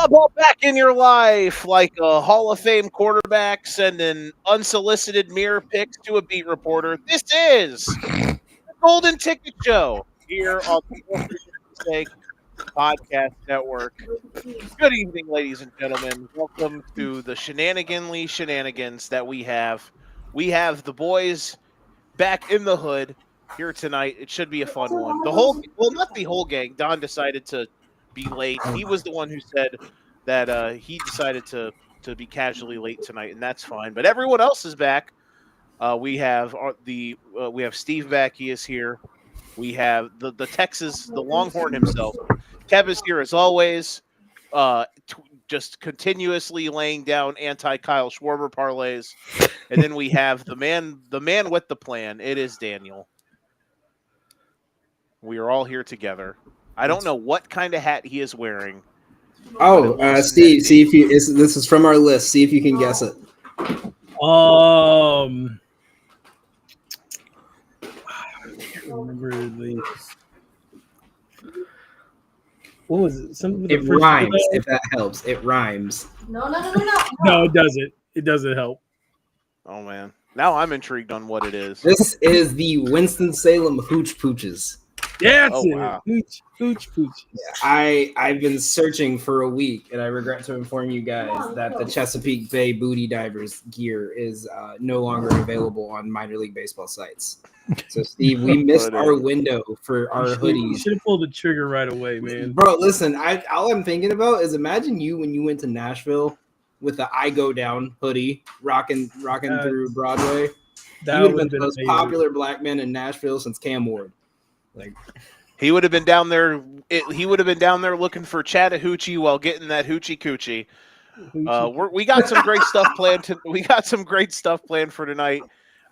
Football back in your life like a Hall of Fame quarterback sending unsolicited mirror pics to a beat reporter. This is the Golden Ticket Show here on the No Mistake Podcast Network. Good evening, ladies and gentlemen. Welcome to the shenanigans that we have. We have the boys back in the hood here tonight. It should be a fun one. Not the whole gang. Don decided to be late. He was the one who said that he decided to be casually late tonight, and that's fine. But everyone else is back. We have we have Steve back. He is here. We have the the Longhorn himself. Kev is here as always. Just continuously laying down anti Kyle Schwarber parlays. And then we have the man with the plan. It is Daniel. We are all here together. I don't know what kind of hat he is wearing. Steve, see if you. This is from our list. See if you can guess it. I can't remember the. What was it? It rhymes. If that helps, it rhymes. No. No, it doesn't. It doesn't help. Oh man, now I'm intrigued on what it is. This is the Winston-Salem Hooch Pooches. Yeah, that's Oh, wow. it. Hooch Pooches. I've been searching for a week, and I regret to inform you guys that the Chesapeake Bay Booty Divers gear is no longer available on minor league baseball sites. So, Steve, we missed our window for our hoodies. You should have pulled the trigger right away, man. Bro, listen, all I'm thinking about is imagine you when you went to Nashville with the I Go Down hoodie, rocking through Broadway. That You would have would've been the most amazing. popular black man in Nashville since Cam Ward. Like, He would have been down there. He would have been down there looking for Chattahoochee while getting that hoochie coochie. We got some great stuff planned. We got some great stuff planned for tonight.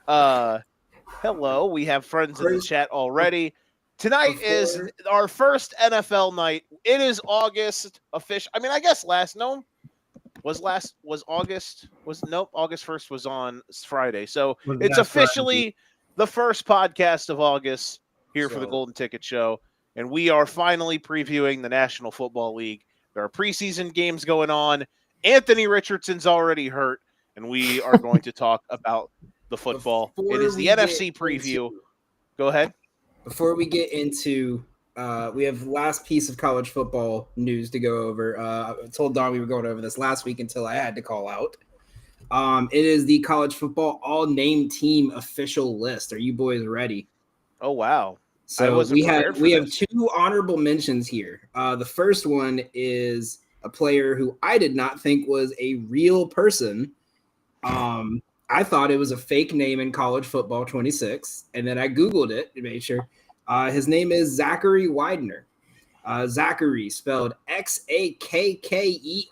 Hello, we have friends in the chat already. Tonight is our first NFL night. It is August official. I mean, I guess August August 1st was on Friday. So it's officially the first podcast of August here for the Golden Ticket Show. And we are finally previewing the National Football League. There are preseason games going on. Anthony Richardson's already hurt, and we are going to talk about the football. It is the NFC preview. Go ahead. Before we get into we have last piece of college football news to go over. I told Don we were going over this last week until I had to call out. It is the college football all-name team official list. Are you boys ready? Oh, wow. So we have two honorable mentions here. The first one is a player who I did not think was a real person. I thought it was a fake name in college football 26, and then I Googled it to make sure. His name is Zachary Widener. Zachary spelled Xakkery.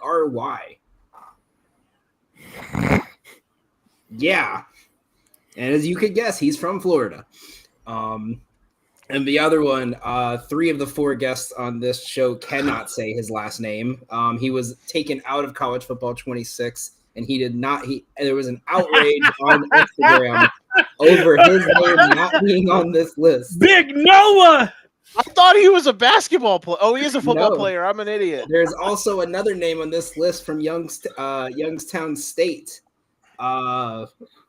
Yeah. And as you could guess, he's from Florida. And the other one, 3 of the 4 guests on this show cannot say his last name. He was taken out of college football 26, and he did not. There was an outrage on Instagram over his name not being on this list. Big Noah. I thought he was a basketball player. Oh, he is a football player. I'm an idiot. There's also another name on this list from Youngstown State.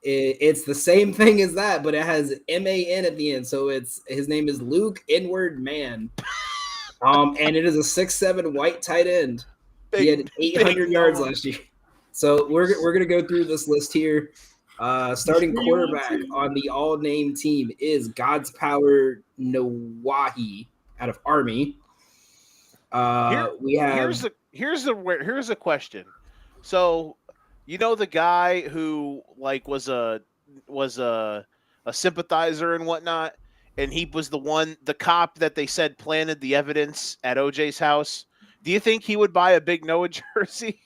It's the same thing as that, but it has MAN at the end. So his name is Luke Inward Man. And it is a 6'7" white tight end. He had 800 yards last year. So we're gonna go through this list here. Starting quarterback on the all-name team is God's Power Nawahi out of Army. Here's a question. So, you know the guy who was a sympathizer and whatnot, and he was the cop that they said planted the evidence at OJ's house. Do you think he would buy a Big Noah jersey?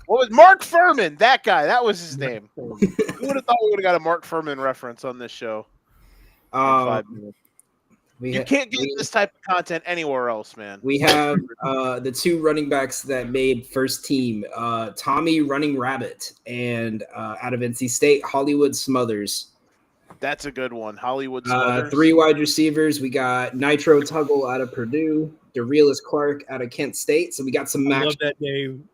What was Mark Furman? That guy. That was his name. Who would have thought we would have got a Mark Furman reference on this show? In 5 minutes. You can't get this type of content anywhere else, man. We have the 2 running backs that made first team, Tommy Running Rabbit, and out of NC State, Hollywood Smothers. That's a good one. Hollywood Smothers. 3 wide receivers. We got Nitro Tuggle out of Purdue, the realest Clark out of Kent State. So we got some I match. love that name.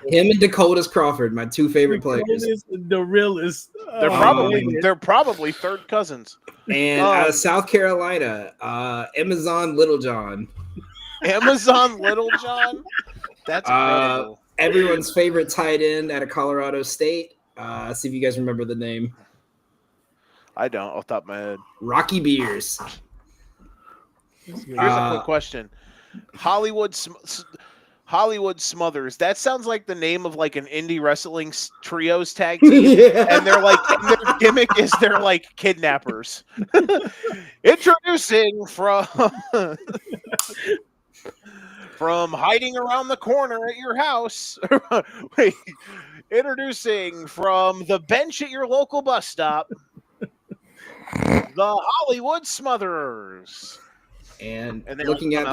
Him and Dakota's Crawford, my two favorite players. The realest. They're probably third cousins. And out of South Carolina, Amazon Littlejohn. Amazon Littlejohn? That's incredible. Everyone's favorite tight end out of Colorado State. See if you guys remember the name. I don't, off the top of my head. Rocky Beers. Here's a quick question. Hollywood Smothers. That sounds like the name of like an indie wrestling trios tag team. Yeah. And their gimmick is they're like kidnappers. Introducing from hiding around the corner at your house. Wait, introducing from the bench at your local bus stop. The Hollywood Smotherers. And looking at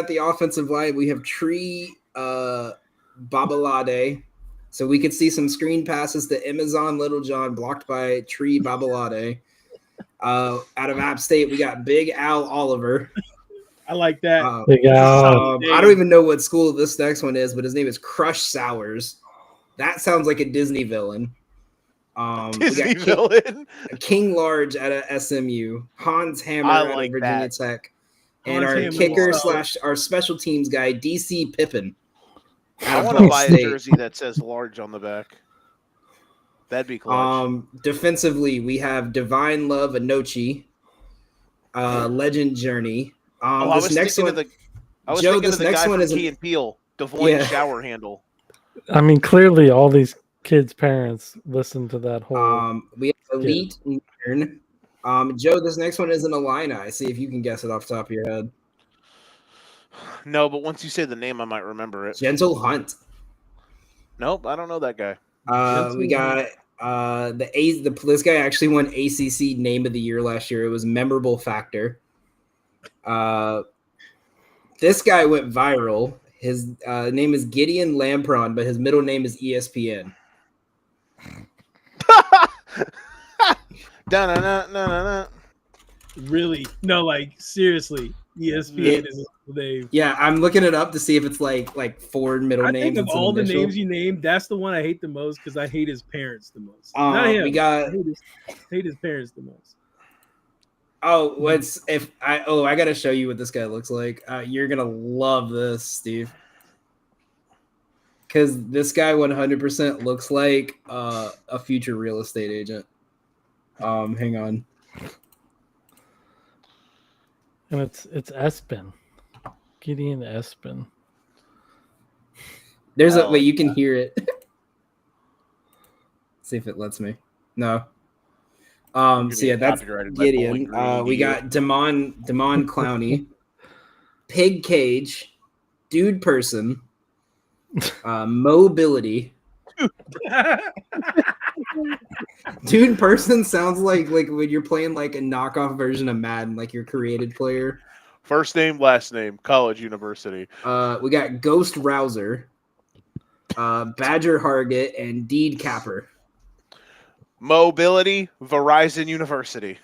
the offensive line, we have Tree Babalade. So we could see some screen passes to Amazon Littlejohn blocked by Tree Babalade. Out of App State, we got Big Al Oliver. I like that. Big Al. I don't even know what school this next one is, but his name is Crush Sowers. That sounds like a Disney villain. Disney villain. King Large out of SMU, Hans Hammer out of Virginia Tech, and our kicker / our special teams guy, DC Pippin. I want to buy a jersey that says large on the back. That'd be clutch. Defensively, we have Divine Love Anochi, Legend Journey. I was thinking of the guy from Key and Peele, Devoyne shower handle. I mean, clearly all these kids' parents listen to that whole. We have Elite Iron. Joe, this next one is an Illini. See if you can guess it off the top of your head. No, but once you say the name, I might remember it. Gentle Hunt. Nope, I don't know that guy. We got this guy actually won ACC Name of the Year last year. It was Memorable Factor. This guy went viral. His name is Gideon Lampron, but his middle name is ESPN. Really? No, like seriously, ESPN is the name. Yeah, I'm looking it up to see if it's like four middle names. I think of all the names you named, that's the one I hate the most because I hate his parents the most. Not him. I hate his parents the most. I gotta show you what this guy looks like. You're gonna love this, Steve. Because this guy 100% looks like a future real estate agent. Hang on. And it's Espen. Gideon Espen. There's a way you can hear it. See if it lets me. No. So yeah, that's Gideon. We got Damon Clowney, Pig Cage, Dude Person, Mobility. Dude Person sounds like when you're playing like a knockoff version of Madden, like your created player. First name, last name, college, university. We got Ghost Rouser, Badger Hargett, and Deed Capper. Mobility, Verizon University.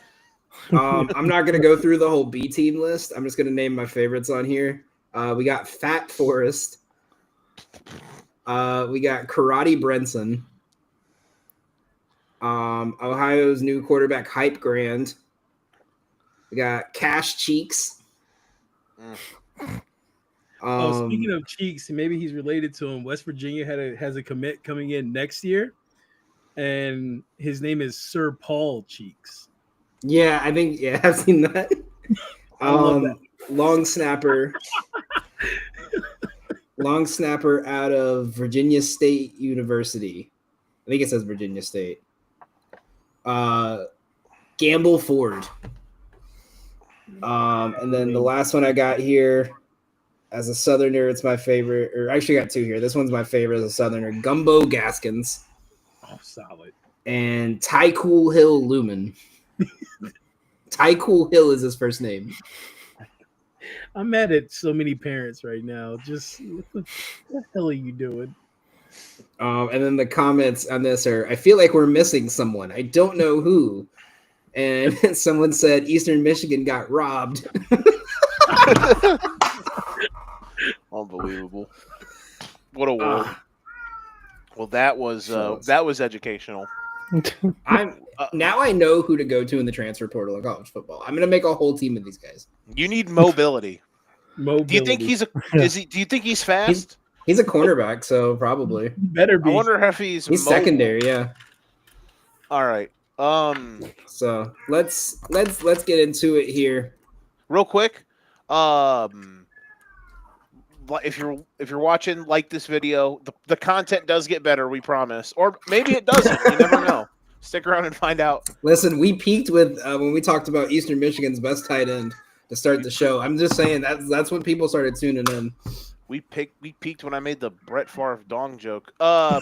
I'm not going to go through the whole B team list. I'm just going to name my favorites on here. We got Fat Forest. We got Karate Brenson. Ohio's new quarterback, Hype Grand. We got Cash Cheeks. Speaking of Cheeks, maybe he's related to him. West Virginia has a commit coming in next year, and his name is Sir Paul Cheeks. Yeah, I think I've seen that. Long snapper. Long snapper out of Virginia State University. I think it says Virginia State. Gamble Ford. And then the last one I got here, as a Southerner, it's my favorite. Or actually, I got two here. This one's my favorite as a Southerner. Gumbo Gaskins. Oh, solid. And Ty Cool Hill Lumen. Ty Cool Hill is his first name. I'm mad at so many parents right now. Just what the hell are you doing? And then the comments on this are, I feel like we're missing someone. I don't know who. And someone said Eastern Michigan got robbed. Unbelievable. What a world. Well, that was educational. Now I know who to go to in the transfer portal in college football. I'm gonna make a whole team of these guys. You need mobility. Mobility. Do you think do you think he's fast? He's a cornerback, so probably. He better be. I wonder if he's mobile. Secondary, yeah. All right. So let's get into it here. Real quick. If you're watching, like this video. The content does get better, we promise. Or maybe it doesn't. You never know. Stick around and find out. Listen, we peaked with when we talked about Eastern Michigan's best tight end to start the show. I'm just saying that's when people started tuning in. We peaked when I made the Brett Favre dong joke. Join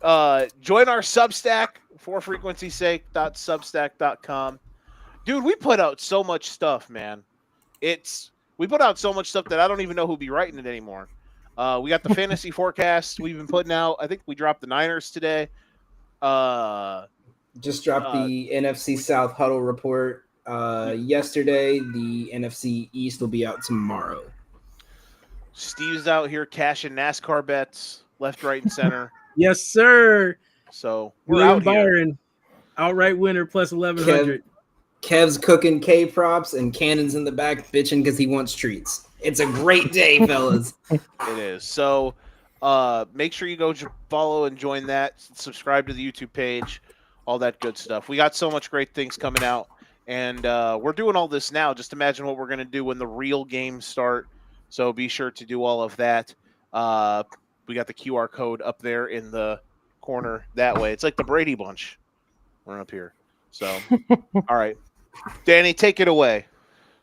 our Substack for frequency's sake.substack.com. Dude, we put out so much stuff, man. We put out so much stuff that I don't even know who'll be writing it anymore. We got the fantasy forecast we've been putting out. I think we dropped the Niners today. Just dropped the NFC South huddle report yesterday. The NFC East will be out tomorrow. Steve's out here cashing NASCAR bets left, right, and center. Yes, sir. So we're William out Byron, here. Outright winner plus 1,100. Kev's cooking K props and Cannon's in the back bitching because he wants treats. It's a great day, fellas. It is. So make sure you go follow and join that. Subscribe to the YouTube page. All that good stuff. We got so much great things coming out. And we're doing all this now. Just imagine what we're going to do when the real games start. So be sure to do all of that. We got the QR code up there in the corner that way. It's like the Brady Bunch. We're up here. So, all right. Danny, take it away.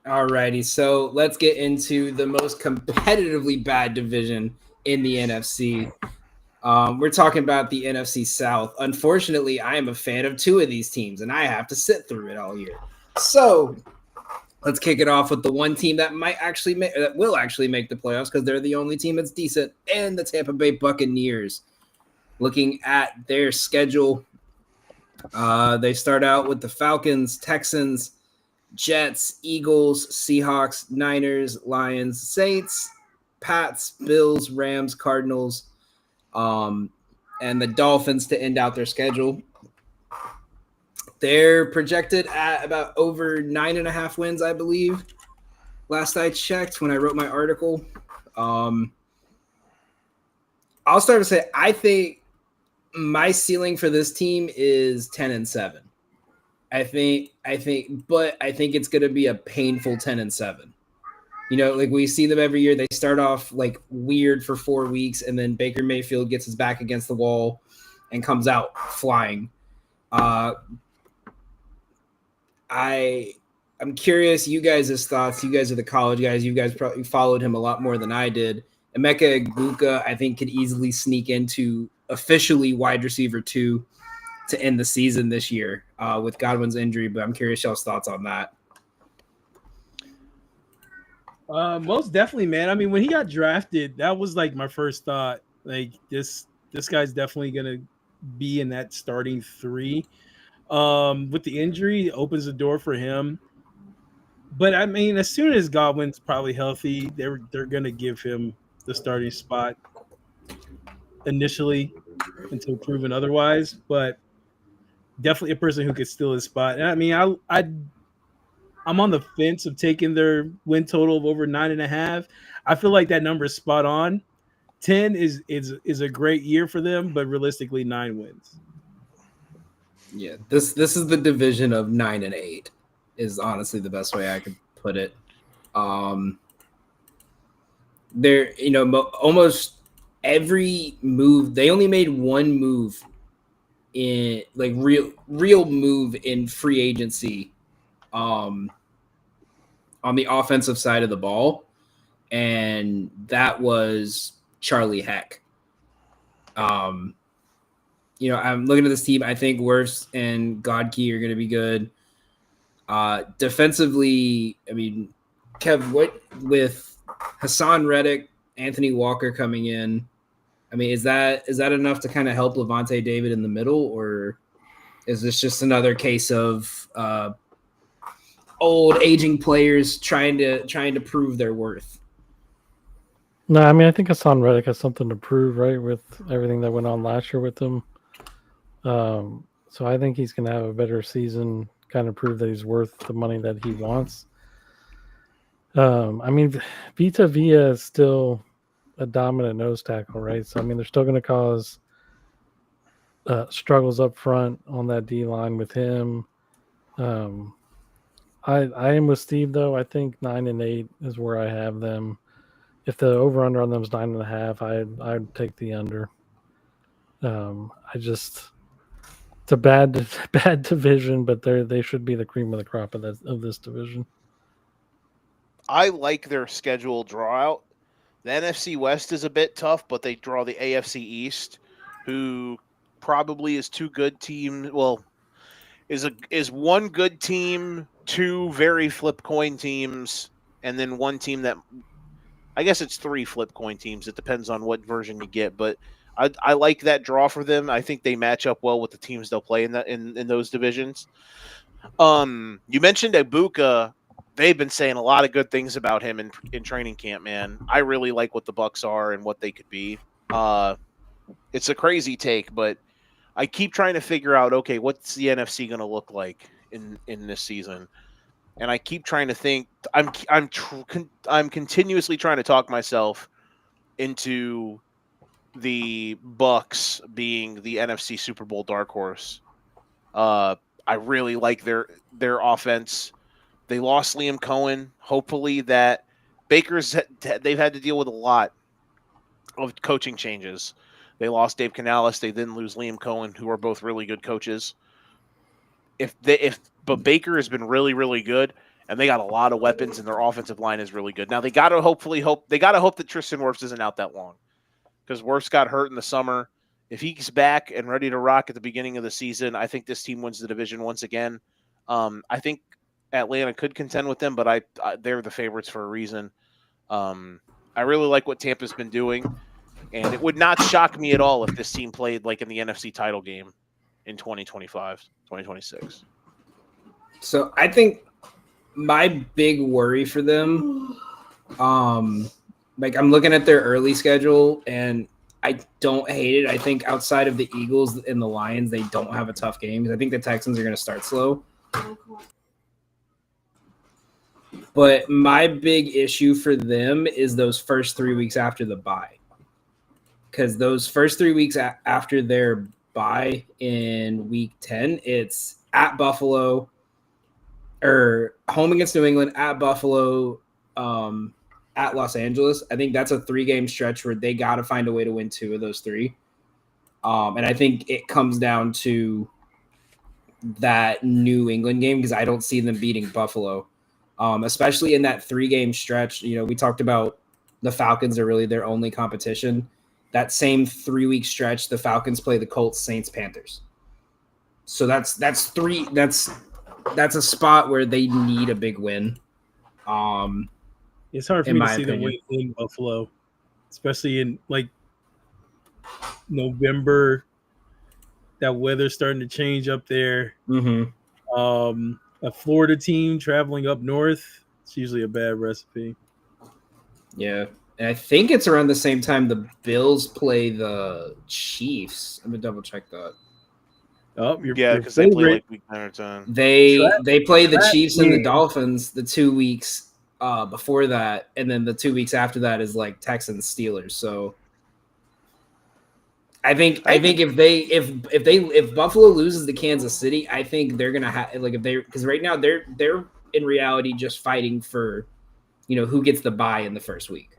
All righty. So let's get into the most competitively bad division in the NFC. We're talking about the NFC South. Unfortunately, I am a fan of two of these teams, and I have to sit through it all year. So let's kick it off with the one team that will actually make the playoffs because they're the only team that's decent, and the Tampa Bay Buccaneers. Looking at their schedule, they start out with the Falcons, Texans, Jets, Eagles, Seahawks, Niners, Lions, Saints, Pats, Bills, Rams, Cardinals, and the Dolphins to end out their schedule. They're projected at about over 9.5 wins, I believe. Last I checked when I wrote my article. I'll start to say I think my ceiling for this team is 10-7. I think it's going to be a painful 10-7. You know, like we see them every year. They start off like weird for 4 weeks, and then Baker Mayfield gets his back against the wall and comes out flying. I'm curious, you guys' thoughts. You guys are the college guys. You guys probably followed him a lot more than I did. Emeka Egbuka, I think, could easily sneak into officially wide receiver 2 to end the season this year with Godwin's injury, but I'm curious y'all's thoughts on that. Most definitely, man. I mean, when he got drafted, that was like my first thought. Like this guy's definitely gonna be in that starting 3. With the injury, it opens the door for him. But I mean, as soon as Godwin's probably healthy, they're gonna give him the starting spot initially until proven otherwise. But definitely a person who could steal his spot. And I mean, I'm on the fence of taking their win total of over 9.5. I feel like that number is spot on. 10 is a great year for them, but realistically 9 wins. Yeah, this is the division of 9 and 8 is honestly the best way I could put it. They're, almost every move, they only made one move in like real move in free agency on the offensive side of the ball, and that was Charlie Heck. I'm looking at this team. I think Wirfs and Godkey are going to be good. Defensively, I mean, Kev, what with Hassan Reddick, Anthony Walker coming in, I mean, is that enough to kind of help Levante David in the middle, or is this just another case of old aging players trying to prove their worth. No, I mean I think Hassan Reddick has something to prove, right, with everything that went on last year with him. So I think he's going to have a better season, kind of prove that he's worth the money that he wants. I mean, Vita Villa is still a dominant nose tackle, right? So I mean, they're still going to cause struggles up front on that D line with him. I am with Steve though. I think 9-8 is where I have them. If the over under on them is 9.5, I'd take the under. It's a bad division, but they should be the cream of the crop of this division. I like their schedule draw out. The NFC West is a bit tough, but they draw the AFC East, who probably is two good teams. Well, is one good team, two very flip coin teams, and then one team that I guess it's three flip coin teams. It depends on what version you get, but I like that draw for them. I think they match up well with the teams they'll play in those divisions. You mentioned Ibuka. They've been saying a lot of good things about him in training camp, man. I really like what the Bucks are and what they could be. It's a crazy take, but I keep trying to figure out, okay, what's the NFC going to look like in this season? And I keep trying to think. I'm continuously trying to talk myself into the Bucks being the NFC Super Bowl dark horse. I really like their offense. They lost Liam Cohen. Hopefully that they've had to deal with a lot of coaching changes. They lost Dave Canales. They didn't lose Liam Cohen, who are both really good coaches. But Baker has been really, really good, and they got a lot of weapons, and their offensive line is really good. Now they got to hope that Tristan Wirfs isn't out that long, because Wirfs got hurt in the summer. If he's back and ready to rock at the beginning of the season, I think this team wins the division once again. I think Atlanta could contend with them, but they're the favorites for a reason. I really like what Tampa's been doing, and it would not shock me at all if this team played like in the NFC title game in 2025, 2026. So I think my big worry for them, like I'm looking at their early schedule and I don't hate it. I think outside of the Eagles and the Lions, they don't have a tough game. I think the Texans are going to start slow. But my big issue for them is those first 3 weeks after the bye. Because those first 3 weeks after their bye in week 10, it's at Buffalo, or home against New England, at Buffalo, at Los Angeles. I think that's a 3-game stretch where they got to find a way to win 2 of those 3. And I think it comes down to that New England game, because I don't see them beating Buffalo, especially in that 3-game stretch. You know, we talked about the Falcons are really their only competition. That same 3-week stretch, the Falcons play the Colts, Saints, Panthers. So that's a spot where they need a big win. It's hard for me to see them win in Buffalo, especially in like November. That weather's starting to change up there. Mm-hmm. A Florida team traveling up north, it's usually a bad recipe. Yeah. And I think it's around the same time the Bills play the Chiefs. Let me double check that. Oh, because they play like week 9 or 10. They play the Chiefs and the Dolphins the 2 weeks before that, and then the 2 weeks after that is like Texans Steelers. So I think if Buffalo loses to Kansas City, I think they're gonna have because right now they're in reality just fighting for, you know, who gets the bye in the first week.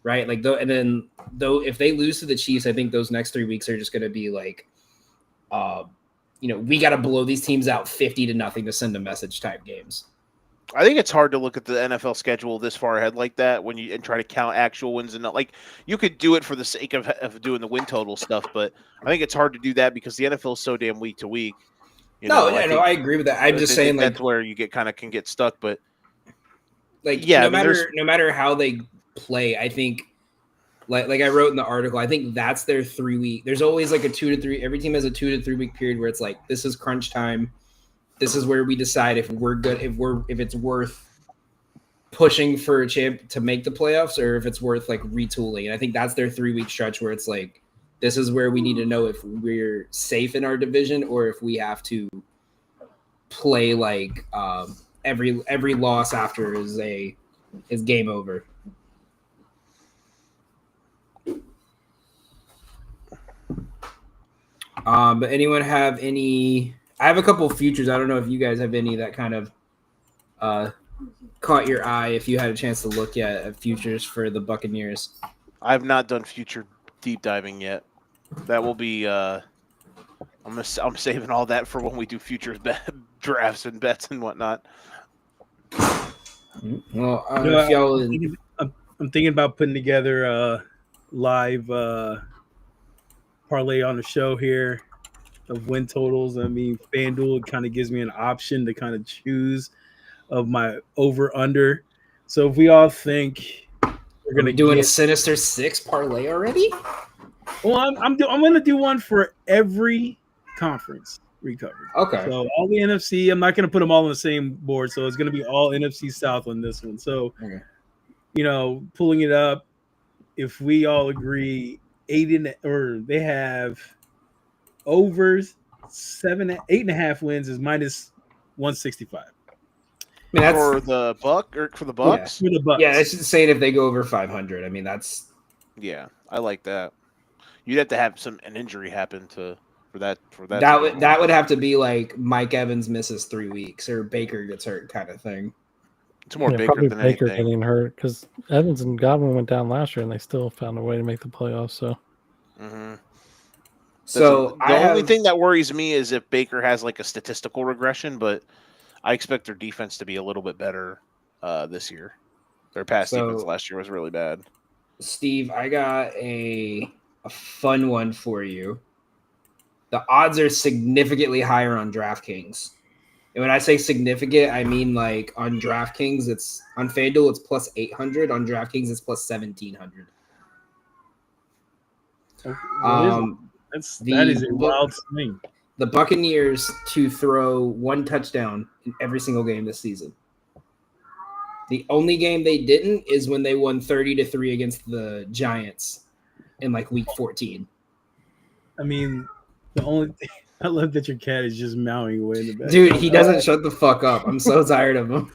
Right, if they lose to the Chiefs, I think those next 3 weeks are just going to be like, you know, we got to blow these teams out 50-0 to send a message type games. I think it's hard to look at the NFL schedule this far ahead like that and try to count actual wins and not like you could do it for the sake of doing the win total stuff, but I think it's hard to do that because the NFL is so damn week to week. I agree with that. I'm just saying that's where you can get stuck, but no matter how they play, I think like I wrote in the article, I think that's their 3 week. There's always like a 2 to 3. Every team has a 2 to 3 week period where it's like this is crunch time. this is where we decide if we're good, if it's worth pushing for a champ to make the playoffs, or if it's worth like retooling. And I think that's their 3-week stretch where it's like, this is where we need to know if we're safe in our division or if we have to play like every loss after is game over. But anyone have any? I have a couple of futures. I don't know if you guys have any that kind of caught your eye. If you had a chance to look at futures for the Buccaneers, I've not done future deep diving yet. That will be. I'm saving all that for when we do futures drafts and bets and whatnot. Well, I'm thinking about putting together a live parlay on the show here of win totals. I mean, FanDuel kind of gives me an option to kind of choose of my over under. So if we all think we're gonna doing a Sinister Six parlay already, well, I'm gonna do one for every conference recovered. Okay. So all the NFC, I'm not gonna put them all on the same board. So it's gonna be all NFC South on this one. So, pulling it up, if we all agree, they have overs 8.5 wins is minus 165. I mean, for the Bucks? Yeah, For the Bucks. Yeah, that's just saying if they go over 500. I mean, that's I like that. You'd have to have an injury happen for that. That would have to be like Mike Evans misses 3 weeks or Baker gets hurt kind of thing. It's more Baker probably than Baker anything. getting hurt because Evans and Godwin went down last year and they still found a way to make the playoffs. So, So the only thing that worries me is if Baker has like a statistical regression, but I expect their defense to be a little bit better this year. Their pass defense last year was really bad. Steve, I got a fun one for you. The odds are significantly higher on DraftKings. And when I say significant, I mean like on DraftKings, it's on FanDuel, it's plus 800. On DraftKings, it's plus 1,700. That is a wild swing. The Buccaneers to throw one touchdown in every single game this season. The only game they didn't is when they won 30-3 against the Giants in like week 14. I mean, the only thing, I love that your cat is just meowing away in the back. Dude, he doesn't shut the fuck up. I'm so tired of him.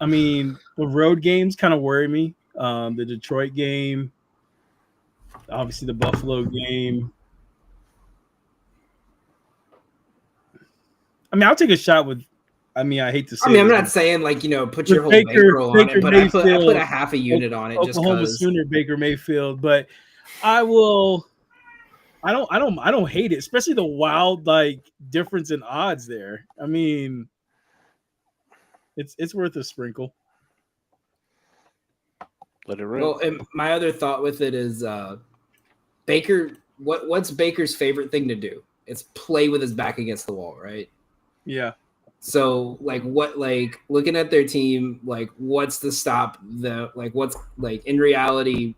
I mean, the road games kind of worry me. The Detroit game, obviously the Buffalo game. I mean, I'll take a shot with. I mean, I hate to say. I mean, I'm not saying like put your whole bankroll on it, but I put a half a unit on it. Oklahoma just Sooner Baker Mayfield, but I will. I don't hate it, especially the wild like difference in odds there. I mean, it's worth a sprinkle. Let it rip. Well, and my other thought with it is Baker. What's Baker's favorite thing to do? It's play with his back against the wall, right? Yeah. So looking at their team, like what's the stop what's in reality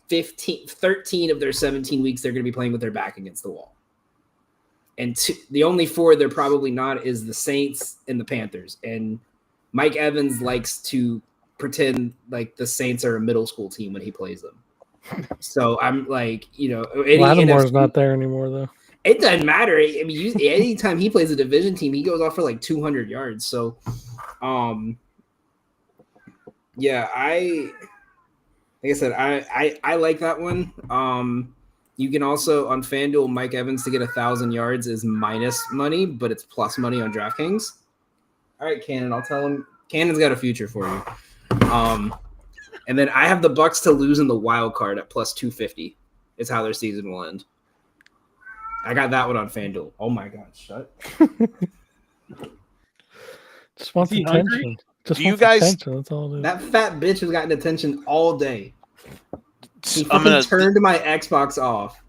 13 of their 17 weeks they're going to be playing with their back against the wall. And the only 4 they're probably not is the Saints and the Panthers. And Mike Evans likes to pretend like the Saints are a middle school team when he plays them. So I'm like, Lattimore's not there anymore though. It doesn't matter. I mean, anytime he plays a division team, he goes off for like 200 yards. So, yeah, like I said, I like that one. You can also on FanDuel, Mike Evans to get 1,000 yards is minus money, but it's plus money on DraftKings. All right, Cannon, I'll tell him. Cannon's got a future for you. And then I have the Bucks to lose in the wild card at plus 250. Is how their season will end. I got that one on FanDuel. Oh my God, shut. Just wants attention. Just do you guys? Attention. That's all it is. That fat bitch has gotten attention all day. He turned my Xbox off.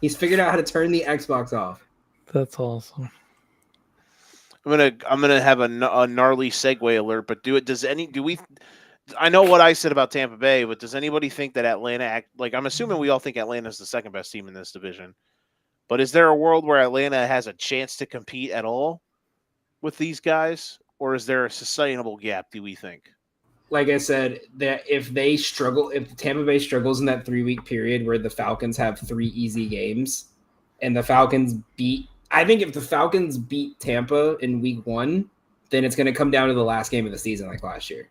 He's figured out how to turn the Xbox off. That's awesome. I'm gonna have a gnarly segue alert, but I know what I said about Tampa Bay, but does anybody think that Atlanta I'm assuming we all think Atlanta's the second best team in this division. But is there a world where Atlanta has a chance to compete at all with these guys? Or is there a sustainable gap, do we think? Like I said, that if they struggle, if Tampa Bay struggles in that 3-week period where the Falcons have 3 easy games and the Falcons I think if the Falcons beat Tampa in week 1, then it's going to come down to the last game of the season like last year.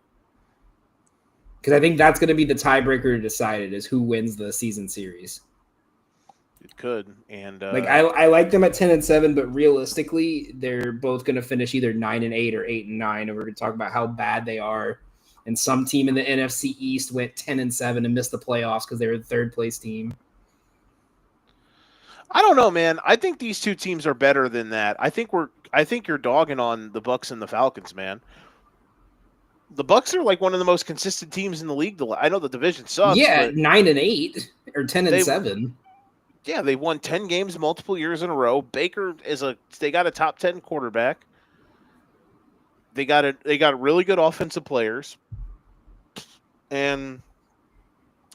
Because I think that's going to be the tiebreaker to decide it is who wins the season series. It could. And like I like them at 10-7, but realistically, they're both going to finish either 9-8 or 8-9. And we're going to talk about how bad they are. And some team in the NFC East went 10-7 and missed the playoffs because they were the third place team. I don't know, man. I think these two teams are better than that. I think you're dogging on the Bucs and the Falcons, man. The Bucs are like one of the most consistent teams in the league. I know the division sucks. Yeah, but 9-8 or 10-7. Yeah, they won 10 games multiple years in a row. Baker they got a top 10 quarterback. They got really good offensive players. And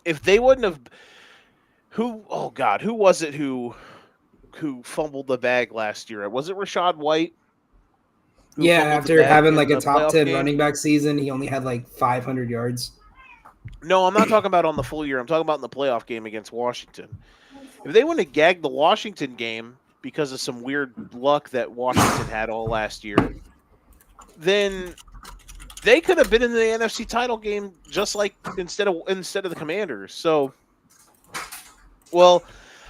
if they wouldn't have who was it who fumbled the bag last year? Was it Rashad White? Yeah, after having like a top 10 running back season, he only had like 500 yards. No, I'm not talking about on the full year. I'm talking about in the playoff game against Washington. If they wouldn't have gagged the Washington game because of some weird luck that Washington had all last year, then they could have been in the NFC title game just like instead of the Commanders. So, well,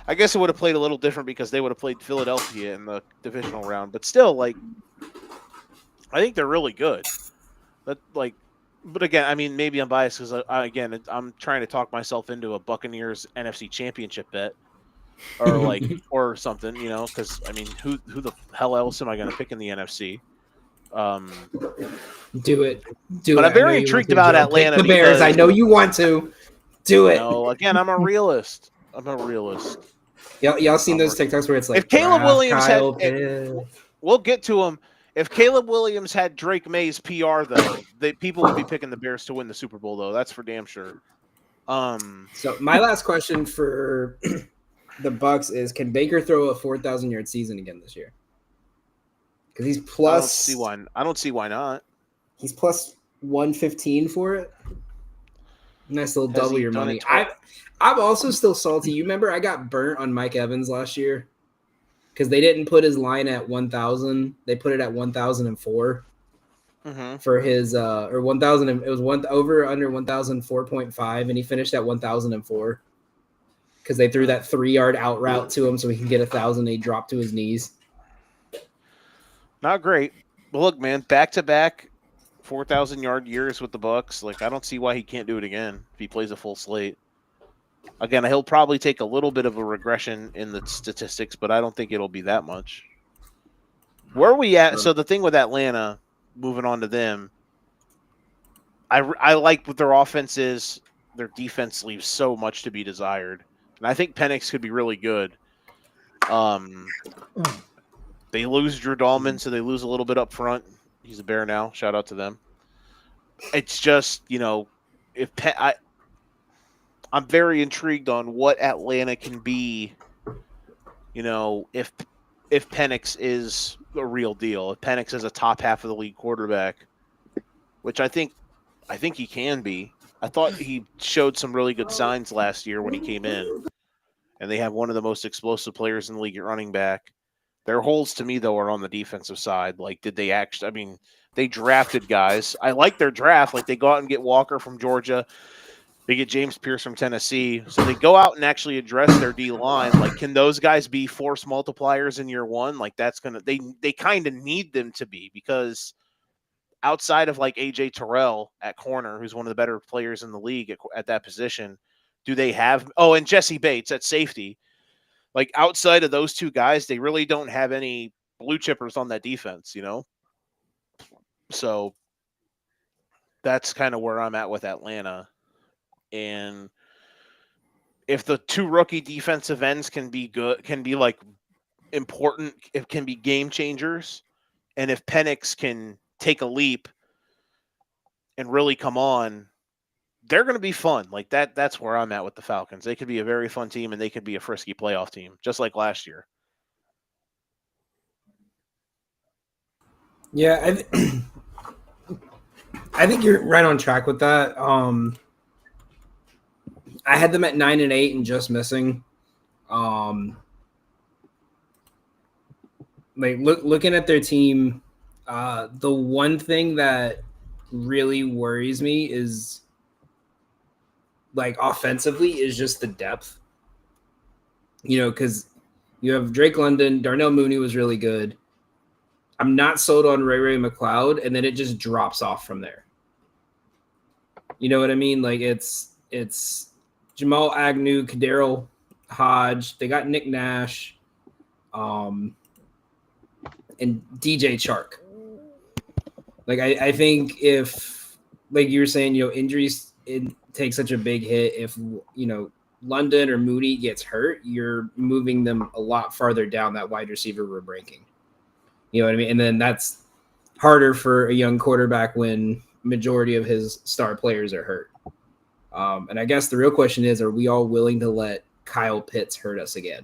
I guess it would have played a little different because they would have played Philadelphia in the divisional round. But still, like, I think they're really good. But again, I mean, maybe I'm biased because I'm trying to talk myself into a Buccaneers NFC Championship bet, or or something, because I mean, who the hell else am I going to pick in the NFC? Do it. But I'm very intrigued about Atlanta. The Bears. I know you want to. Do it. No, again, I'm a realist. Y'all seen those TikToks where it's like, if Caleb Williams we'll get to him. If Caleb Williams had Drake May's PR, though, people would be picking the Bears to win the Super Bowl, though. That's for damn sure. So my last question for the Bucs is: can Baker throw a 4,000-yard season again this year? Because he's plus. I don't see why not. He's plus 115 for it. Nice little double your money. I'm also still salty. You remember I got burnt on Mike Evans last year because they didn't put his line at 1,000. They put it at 1,004 for his or 1,000. It was over under 1,004.5, and he finished at 1,004 because they threw that 3-yard out route to him so he could get 1,000. He dropped to his knees. Not great. But look, man, back-to-back 4,000-yard years with the Bucs. Like, I don't see why he can't do it again if he plays a full slate. Again, he'll probably take a little bit of a regression in the statistics, but I don't think it'll be that much. Where are we at? So the thing with Atlanta, moving on to them, I like what their offense is. Their defense leaves so much to be desired. And I think Penix could be really good. They lose Drew Dahlman, so they lose a little bit up front. He's a Bear now. Shout out to them. It's just, I'm very intrigued on what Atlanta can be, if Penix is a real deal. If Penix is a top half of the league quarterback, which I think he can be. I thought he showed some really good signs last year when he came in. And they have one of the most explosive players in the league at running back. Their holes to me, though, are on the defensive side. Like, did they actually – I mean, they drafted guys. I like their draft. Like, they go out and get Walker from Georgia. They get James Pierce from Tennessee. So they go out and actually address their D-line. Like, can those guys be force multipliers in year one? Like, that's going to – they kind of need them to be because outside of, like, A.J. Terrell at corner, who's one of the better players in the league at that position, do they have – oh, and Jesse Bates at safety. Like, outside of those two guys, they really don't have any blue chippers on that defense, So that's kind of where I'm at with Atlanta. And if the two rookie defensive ends can be good, can be like important, it can be game changers. And if Penix can take a leap and really come on, they're going to be fun. Like that's where I'm at with the Falcons. They could be a very fun team and they could be a frisky playoff team, just like last year. Yeah, I think you're right on track with that. I had them at 9-8 and just missing. Like looking at their team, the one thing that really worries me is like offensively is just the depth. You know, because you have Drake London, Darnell Mooney was really good. I'm not sold on Ray McLeod, and then it just drops off from there. You know what I mean? Like it's Jamal Agnew, Kadero Hodge. They got Nick Nash, and DJ Chark. Like I think if, like you were saying, you know, injuries take such a big hit. If you know London or Moody gets hurt, you're moving them a lot farther down that wide receiver room ranking. You know what I mean? And then that's harder for a young quarterback when majority of his star players are hurt. And I guess the real question is, are we all willing to let Kyle Pitts hurt us again?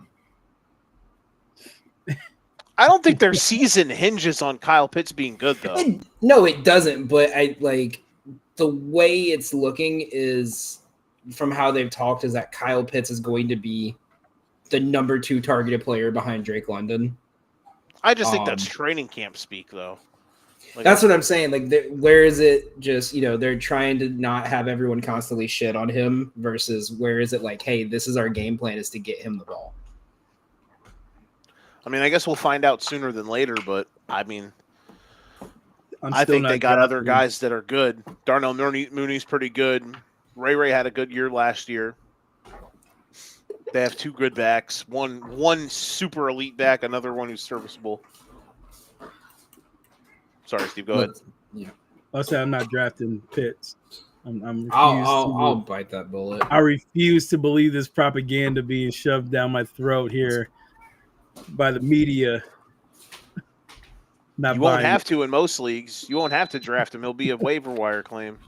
I don't think their season hinges on Kyle Pitts being good, though. No, it doesn't. But I like the way it's looking is from how they've talked is that Kyle Pitts is going to be the number 2 targeted player behind Drake London. I just think that's training camp speak, though. Like, that's what I'm saying. Like, where is it just, you know, they're trying to not have everyone constantly shit on him versus where is it like, hey, this is our game plan is to get him the ball. I mean, I guess we'll find out sooner than later, but I mean, I still think not they got other drafting. guys that are good. Darnell Mooney's pretty good. Ray had a good year last year. They have 2 good backs. One super elite back, another one who's serviceable. Sorry, Steve. Go ahead. Yeah, I'll say I'm not drafting Pitts. I'll bite that bullet. I refuse to believe this propaganda being shoved down my throat here by the media. You won't have to in most leagues. You won't have to draft him. He'll be a waiver wire claim.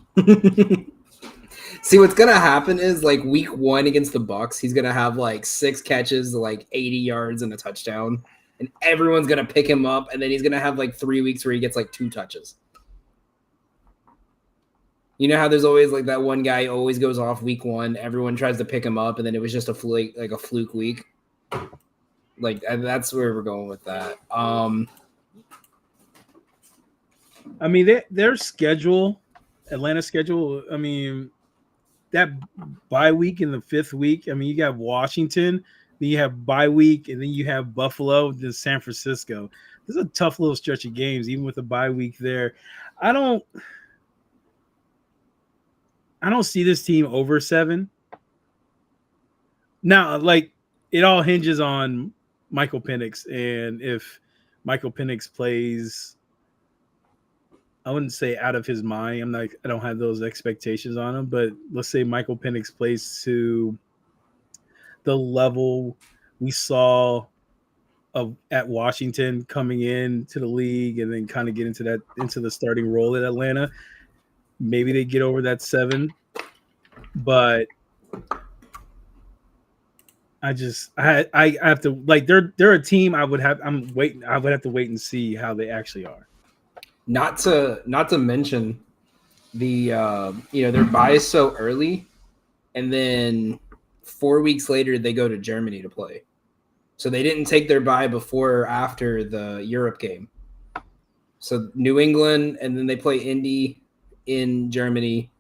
See, what's gonna happen is like week 1 against the Bucks, he's gonna have like 6 catches, like 80 yards and a touchdown, and everyone's gonna pick him up, and then he's gonna have like 3 weeks where he gets like 2 touches. You know how there's always like that one guy always goes off week 1, everyone tries to pick him up, and then it was just a fluke week. Like that's where we're going with that. I mean, their schedule, Atlanta's schedule. I mean, that bye week in the 5th week. I mean, you got Washington, then you have bye week, and then you have Buffalo, then San Francisco. This is a tough little stretch of games, even with a bye week there. I don't see this team over 7. Now, like, it all hinges on Michael Penix, and if Michael Penix plays, I wouldn't say out of his mind. I don't have those expectations on him, but let's say Michael Penix plays to the level we saw at Washington coming into the league and then kind of get into the starting role at Atlanta. Maybe they get over that 7, but I have to, like, they're a team I would have to wait and see how they actually are. Not to mention the their bye is so early, and then 4 weeks later they go to Germany to play. So they didn't take their bye before or after the Europe game. So New England, and then they play Indy in Germany,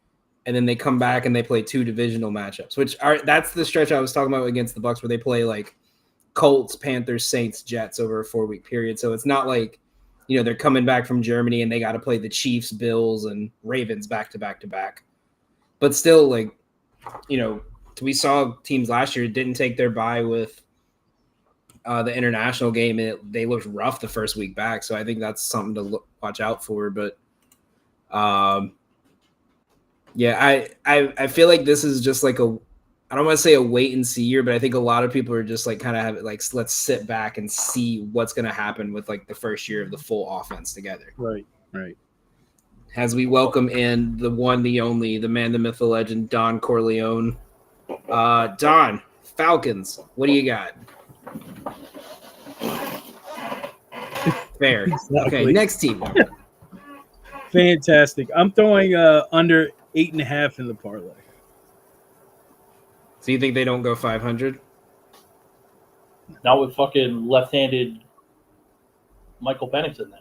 and then they come back and they play 2 divisional matchups, that's the stretch I was talking about against the Bucks where they play like Colts, Panthers, Saints, Jets over a 4-week period. So it's not like, you know, they're coming back from Germany and they got to play the Chiefs, Bills, and Ravens back to back to back. But still, like, you know, we saw teams last year didn't take their bye with the international game, and they looked rough the first week back. So I think that's something to watch out for. But yeah, I feel like this is just like I don't want to say a wait and see year, but I think a lot of people are just like kind of have it like, let's sit back and see what's going to happen with like the first year of the full offense together. Right. As we welcome in the one, the only, the man, the myth, the legend, Don Corleone. Don, Falcons, what do you got? Fair. Exactly. Okay, next team. Fantastic. I'm throwing under 8.5 in the parlay. So you think they don't go 500? Not with fucking left-handed Michael Penix in there.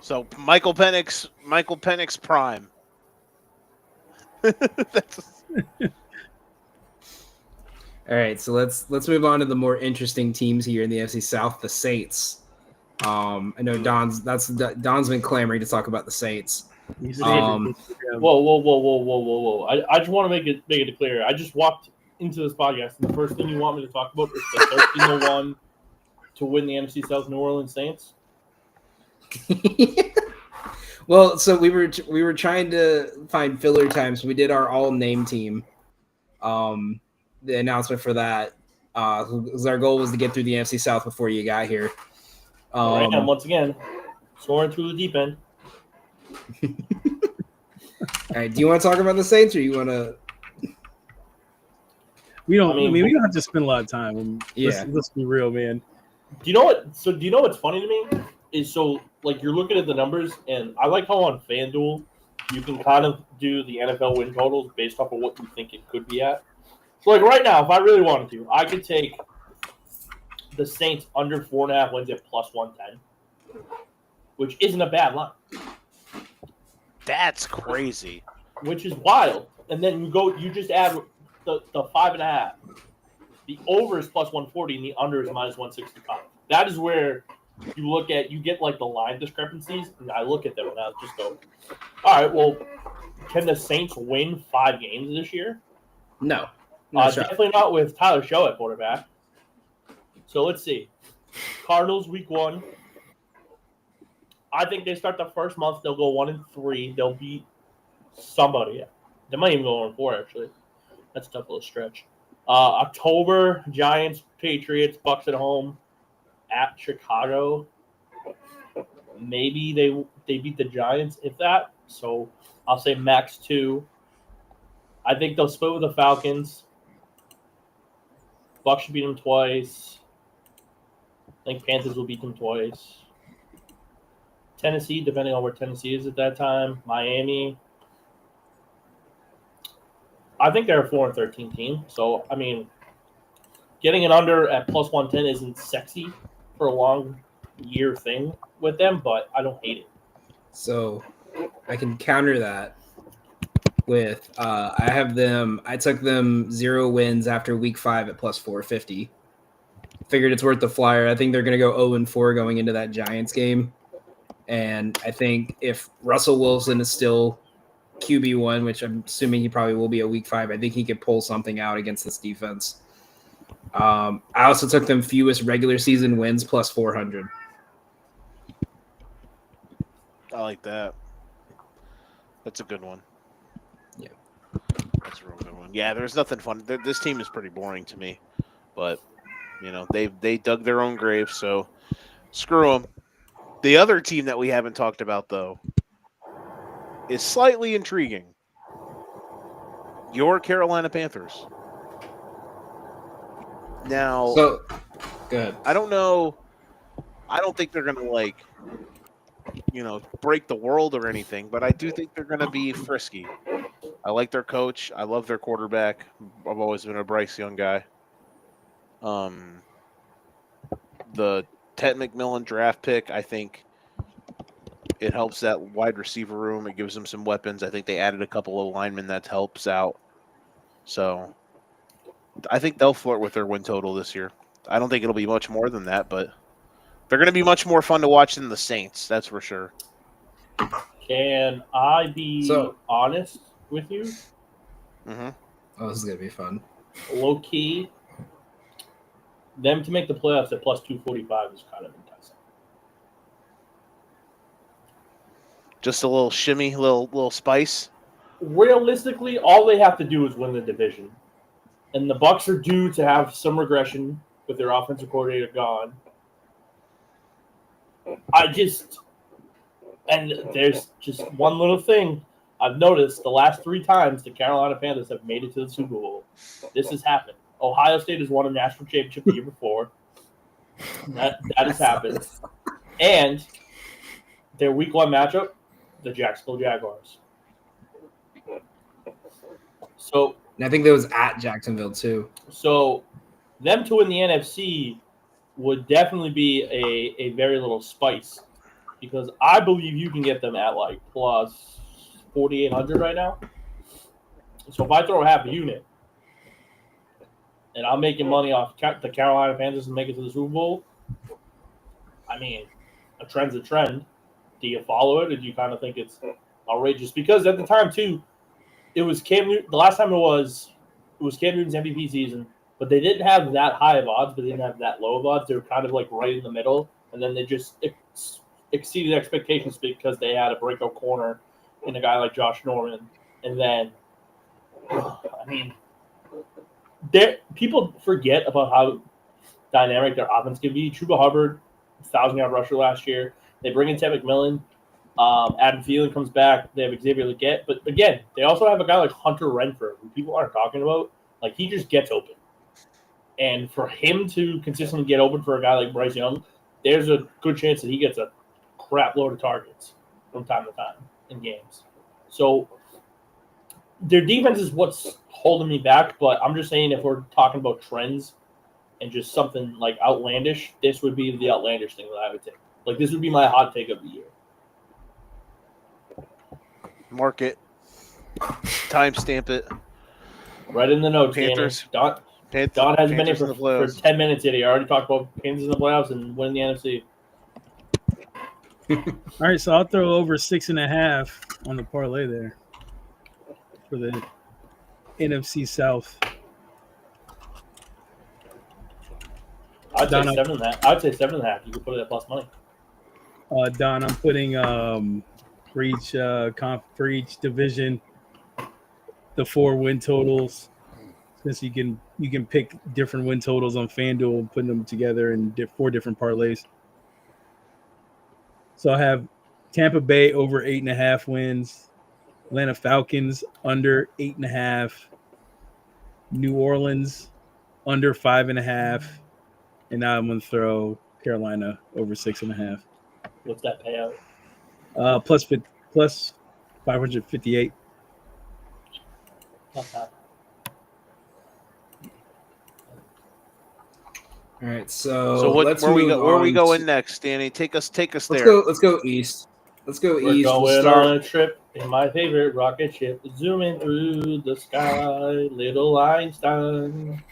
So Michael Penix prime. That's, All right, so let's move on to the more interesting teams here in the NFC South, the Saints. I know Don's been clamoring to talk about the Saints. Whoa. I just want to make it clear. I just walked into this podcast, and the first thing you want me to talk about is the 13-1 to win the NFC South New Orleans Saints. Well, so we were trying to find filler times. So we did our all name team. The announcement for that was our goal was to get through the NFC South before you got here. Right now, once again, soaring through the deep end. All right, do you want to talk about the Saints, or you want to? We don't. We don't have to spend a lot of time. Yeah. Let's be real, man. Do you know what? So do you know what's funny to me is like you're looking at the numbers, and I like how on FanDuel you can kind of do the NFL win totals based off of what you think it could be at. So like right now, if I really wanted to, I could take the Saints under 4.5 wins at plus 110, which isn't a bad line. that's crazy. Which is wild. And then you just add the 5.5. The over is plus 140 and the under is minus 165. That is where you get like the line discrepancies, and I look at them and I just go, all right, well, can the Saints win 5 games this year? No. Definitely not with Tyler Show at quarterback. So let's see. Cardinals week 1. I think they start the first month. They'll go 1-3. They'll beat somebody. They might even go 1-4 actually. That's a tough little stretch. October, Giants, Patriots, Bucks at home, at Chicago. Maybe they beat the Giants, if that. So I'll say max 2. I think they'll split with the Falcons. Bucks should beat them twice. I think Panthers will beat them twice. Tennessee, depending on where Tennessee is at that time. Miami. I think they're a 4-13 team. So, I mean, getting it under at plus 110 isn't sexy for a long year thing with them, but I don't hate it. So I can counter that with I took them 0 wins after week 5 at plus 450. Figured it's worth the flyer. I think they're going to go 0-4 going into that Giants game. And I think if Russell Wilson is still QB1, which I'm assuming he probably will be at week 5, I think he could pull something out against this defense. I also took them fewest regular season wins plus 400. I like that. That's a good one. Yeah. That's a real good one. Yeah, there's nothing fun. This team is pretty boring to me, but they dug their own grave, so screw them. The other team that we haven't talked about though is slightly intriguing. Your Carolina Panthers. Now, So good. I don't know. I don't think they're going to break the world or anything, but I do think they're going to be frisky. I like their coach. I love their quarterback. I've always been a Bryce Young guy. The Ted McMillan draft pick, I think it helps that wide receiver room. It gives them some weapons. I think they added a couple of linemen that helps out. So I think they'll flirt with their win total this year. I don't think it'll be much more than that, but they're going to be much more fun to watch than the Saints. That's for sure. Can I be honest with you? Mm-hmm. Oh, this is going to be fun. Low key, them to make the playoffs at plus 245 is kind of enticing. Just a little shimmy, little spice. Realistically, all they have to do is win the division. And the Bucks are due to have some regression with their offensive coordinator gone. And there's just one little thing I've noticed the last 3 times the Carolina Panthers have made it to the Super Bowl. This has happened. Ohio State has won a national championship the year before. That has happened. And their week 1 matchup, the Jacksonville Jaguars. So, And I think that was at Jacksonville too. So them to win the NFC would definitely be a very little spice because I believe you can get them at like plus 4,800 right now. So if I throw half a unit and I'm making money off the Carolina Panthers and make it to the Super Bowl, I mean, a trend's a trend. Do you follow it, or do you kind of think it's outrageous? Because at the time too, it was Cam Newton. The last time it was Cam Newton's MVP season, but they didn't have that high of odds, but they didn't have that low of odds. They were kind of like right in the middle, and then they just exceeded expectations because they had a breakout corner in a guy like Josh Norman. And then, I mean, people forget about how dynamic their offense can be. Chuba Hubbard, 1,000-yard rusher last year. They bring in Ted McMillan. Adam Thielen comes back. They have Xavier Legette. But again, they also have a guy like Hunter Renfrow, who people aren't talking about. Like, he just gets open. And for him to consistently get open for a guy like Bryce Young, there's a good chance that he gets a crap load of targets from time to time in games. So their defense is what's holding me back. But I'm just saying if we're talking about trends and just something like outlandish, this would be the outlandish thing that I would take. Like, this would be my hot take of the year. Mark it. Timestamp it. Right in the notes, Panthers. Don hasn't been here for 10 minutes yet. He already talked about Kansas in the playoffs and winning the NFC. All right, so I'll throw over 6.5 on the parlay there for the NFC South. I'd say 7.5. I'd say 7.5. You could put it at plus money. Don, I'm putting for each division the 4 win totals. Since you can pick different win totals on FanDuel and putting them together in 4 different parlays. So I have Tampa Bay over 8.5 wins, Atlanta Falcons under 8.5, New Orleans under 5.5, and now I'm going to throw Carolina over 6.5. What's that payout? Plus 558. Not bad. All right, so where are we going to, next, Danny? Take us there. Let's go east. Let's go We're east. going on a trip in my favorite rocket ship, zooming through the sky, little Einstein.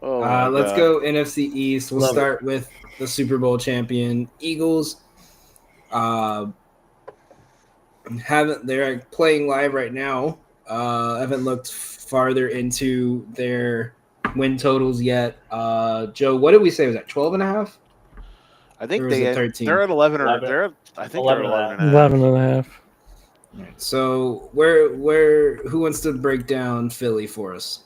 Let's go NFC East. We'll start with the Super Bowl champion Eagles. They're playing live right now. Haven't looked farther into their win totals yet. Joe, what did we say? Was that 12.5? I think they're at 11 or 11. they're I think 11 they're 11.5. Right, so who wants to break down Philly for us?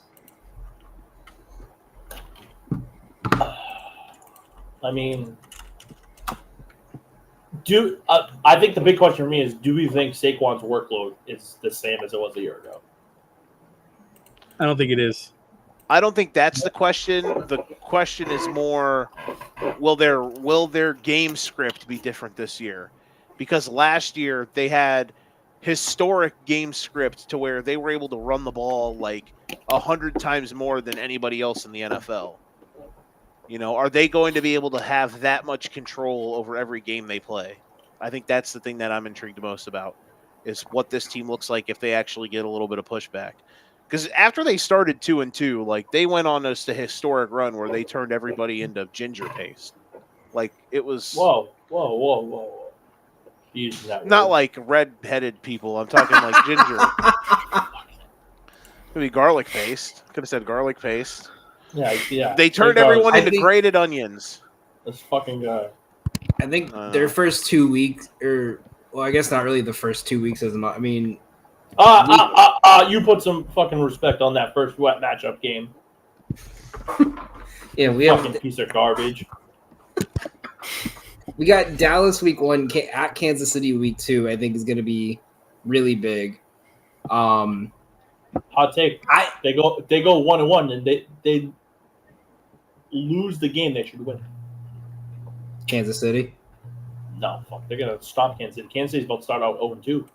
I mean, I think the big question for me is, do we think Saquon's workload is the same as it was a year ago? I don't think it is. I don't think that's the question. The question is more, will their game script be different this year? Because last year they had historic game script to where they were able to run the ball like 100 times more than anybody else in the NFL. You know, are they going to be able to have that much control over every game they play? I think that's the thing that I'm intrigued most about, is what this team looks like if they actually get a little bit of pushback. Because after they started 2-2, like, they went on this historic run where they turned everybody into ginger paste. Like, it was Whoa. not like red-headed people. I'm talking like ginger. Could be garlic paste. Could have said garlic paste. Yeah. They turned everyone into grated onions. This fucking guy. I think their first 2 weeks, I guess not really the first 2 weeks as much. I mean, you put some fucking respect on that first wet matchup game. Yeah, we fucking have piece of garbage. We got Dallas week 1 at Kansas City week 2. I think is going to be really big. Hot take. They go 1-1 and they lose the game they should win. Kansas City. No, fuck, they're gonna stop Kansas City. Kansas City's about to start out 0-2.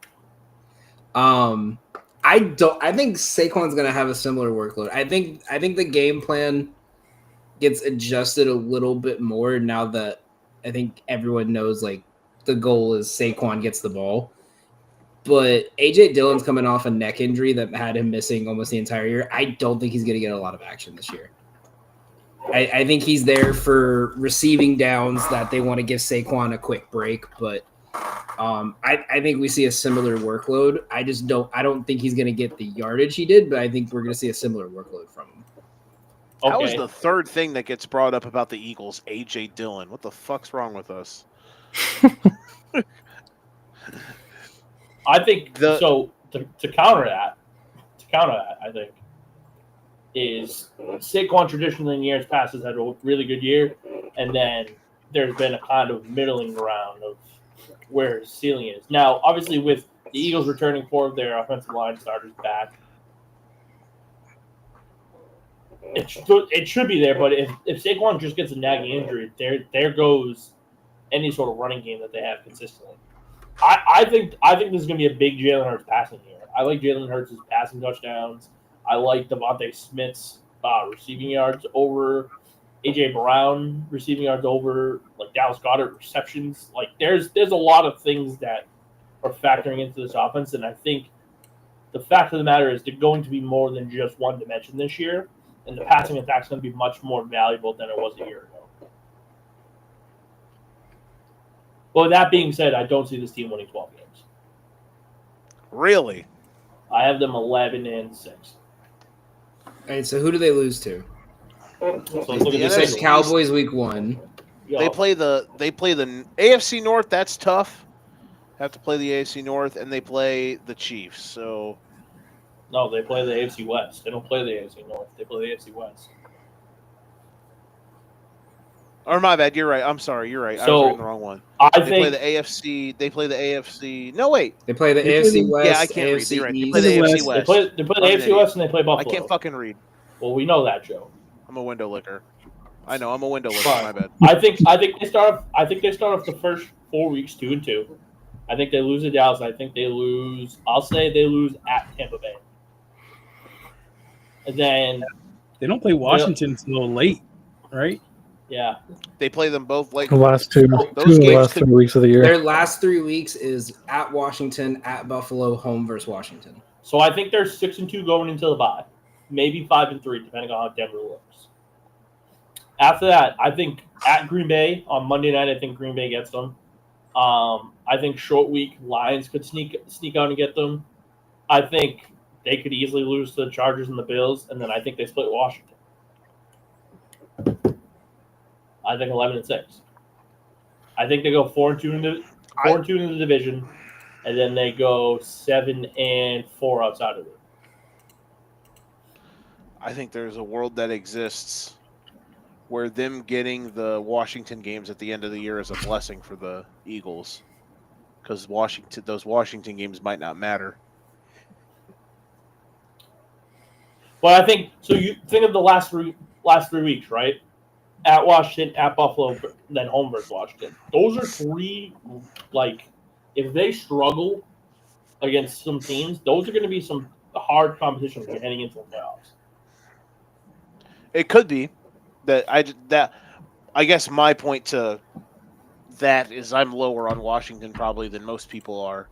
I think Saquon's gonna have a similar workload. I think the game plan gets adjusted a little bit more now that I think everyone knows like the goal is Saquon gets the ball. But AJ Dillon's coming off a neck injury that had him missing almost the entire year. I don't think he's gonna get a lot of action this year. I think he's there for receiving downs that they want to give Saquon a quick break, but I think we see a similar workload. I don't think he's going to get the yardage he did, but I think we're going to see a similar workload from him. Okay. That was the third thing that gets brought up about the Eagles, A.J. Dillon. What the fuck's wrong with us? I think so. To counter that, I think is Saquon traditionally in years past has had a really good year, and then there's been a kind of middling ground of where his ceiling is. Now, obviously, with the Eagles returning 4 of their offensive line starters back, it should be there. But if Saquon just gets a nagging injury, there goes any sort of running game that they have consistently. I think this is going to be a big Jalen Hurts passing year. I like Jalen Hurts' passing touchdowns. I like Devontae Smith's receiving yards over A.J. Brown receiving yards over like Dallas Goedert receptions. Like there's a lot of things that are factoring into this offense, and I think the fact of the matter is they're going to be more than just one dimension this year, and the passing attack is going to be much more valuable than it was a year ago. But with that being said, I don't see this team winning 12 games. Really? I have them 11-6. All right, so who do they lose to? So let's look at The You the said NFC. Cowboys week 1. Yo, They play the AFC North. That's tough. Have to play the AFC North, and they play the Chiefs. So No, they play the AFC West. They don't play the AFC North. They play the AFC West. or my bad. You're right. I'm sorry. You're right. I So, was reading the wrong one. I They play think the AFC. They play the AFC. No, wait. They play the They play AFC the- West, Yeah, I can't read. AFC You're right. They East. play the AFC West. they West. play the I'm an AFC idiot. West and they play I Buffalo. can't fucking read. Well, we know that, Joe. I'm a window licker. I know. I'm a window licker. Fine. My bad. I think they start off the first 4 weeks 2-2. I think they lose to Dallas. I think they lose. I'll say they lose at Tampa Bay. And then They don't play Washington until late, right? yeah, They play them both like The last two Those of the games last could- 3 weeks of the year. Their last 3 weeks is at Washington, at Buffalo, home versus Washington. so I think they're 6-2 going into the bye, maybe 5-3 depending on how Denver looks. After that, I think at Green Bay on Monday night, I think Green Bay gets them. I think short week Lions could sneak out and get them. I think they could easily lose to the Chargers and the Bills, and then I think they split Washington. I think 11-6. I think they go 4-2 into the division, and then they go 7-4 outside of it. I think there's a world that exists where them getting the Washington games at the end of the year is a blessing for the Eagles, because those Washington games might not matter. But I think so. You think of the last three weeks, right? At Washington, at Buffalo, then home versus Washington. Those are 3. Like, if they struggle against some teams, those are going to be some hard competition for heading into the playoffs. It could be that I guess my point to that is I'm lower on Washington probably than most people are.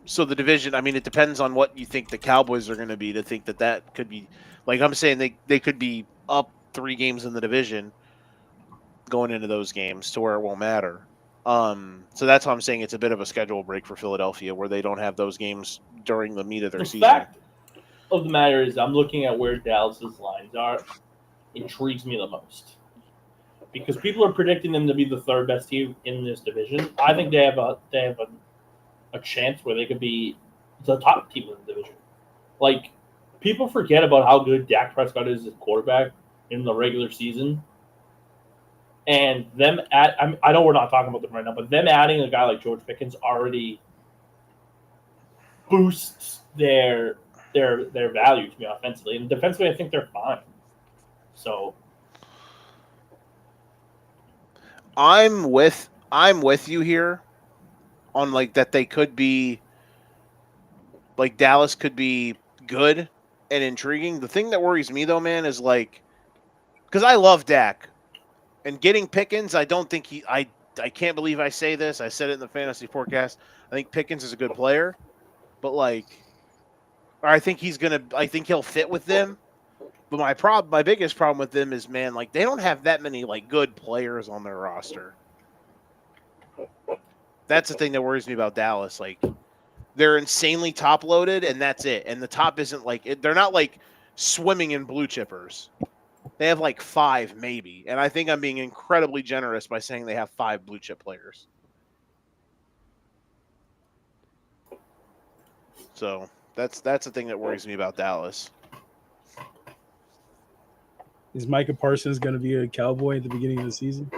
So the division, I mean, it depends on what you think the Cowboys are going to be to think that could be, like I'm saying, they could be up 3 games in the division going into those games to where it won't matter. So that's why I'm saying it's a bit of a schedule break for Philadelphia where they don't have those games during the meat of their The season. fact of the matter is, I'm looking at where Dallas's lines are. Intrigues me the most because people are predicting them to be the 3rd best team in this division. I think they have a chance where they could be the top team in the division. Like, people forget about how good Dak Prescott is as quarterback in the regular season. And I know we're not talking about them right now, but them adding a guy like George Pickens already boosts their value to me offensively. And defensively, I think they're fine. So I'm with you here on like that they could be like Dallas could be good and intriguing. The thing that worries me though, man, is like because I love Dak and getting Pickens. I don't think I can't believe I say this. I said it in the fantasy forecast. I think Pickens is a good player, but like, or I think he'll fit with them. But my biggest problem with them is, man, like they don't have that many like good players on their roster. That's the thing that worries me about Dallas. Like they're insanely top loaded, and that's it. And the top isn't like they're not like swimming in blue chippers. They have like 5 maybe, and I think I'm being incredibly generous by saying they have 5 blue chip players. So that's the thing that worries me about Dallas. Is Micah Parsons going to be a Cowboy at the beginning of the season?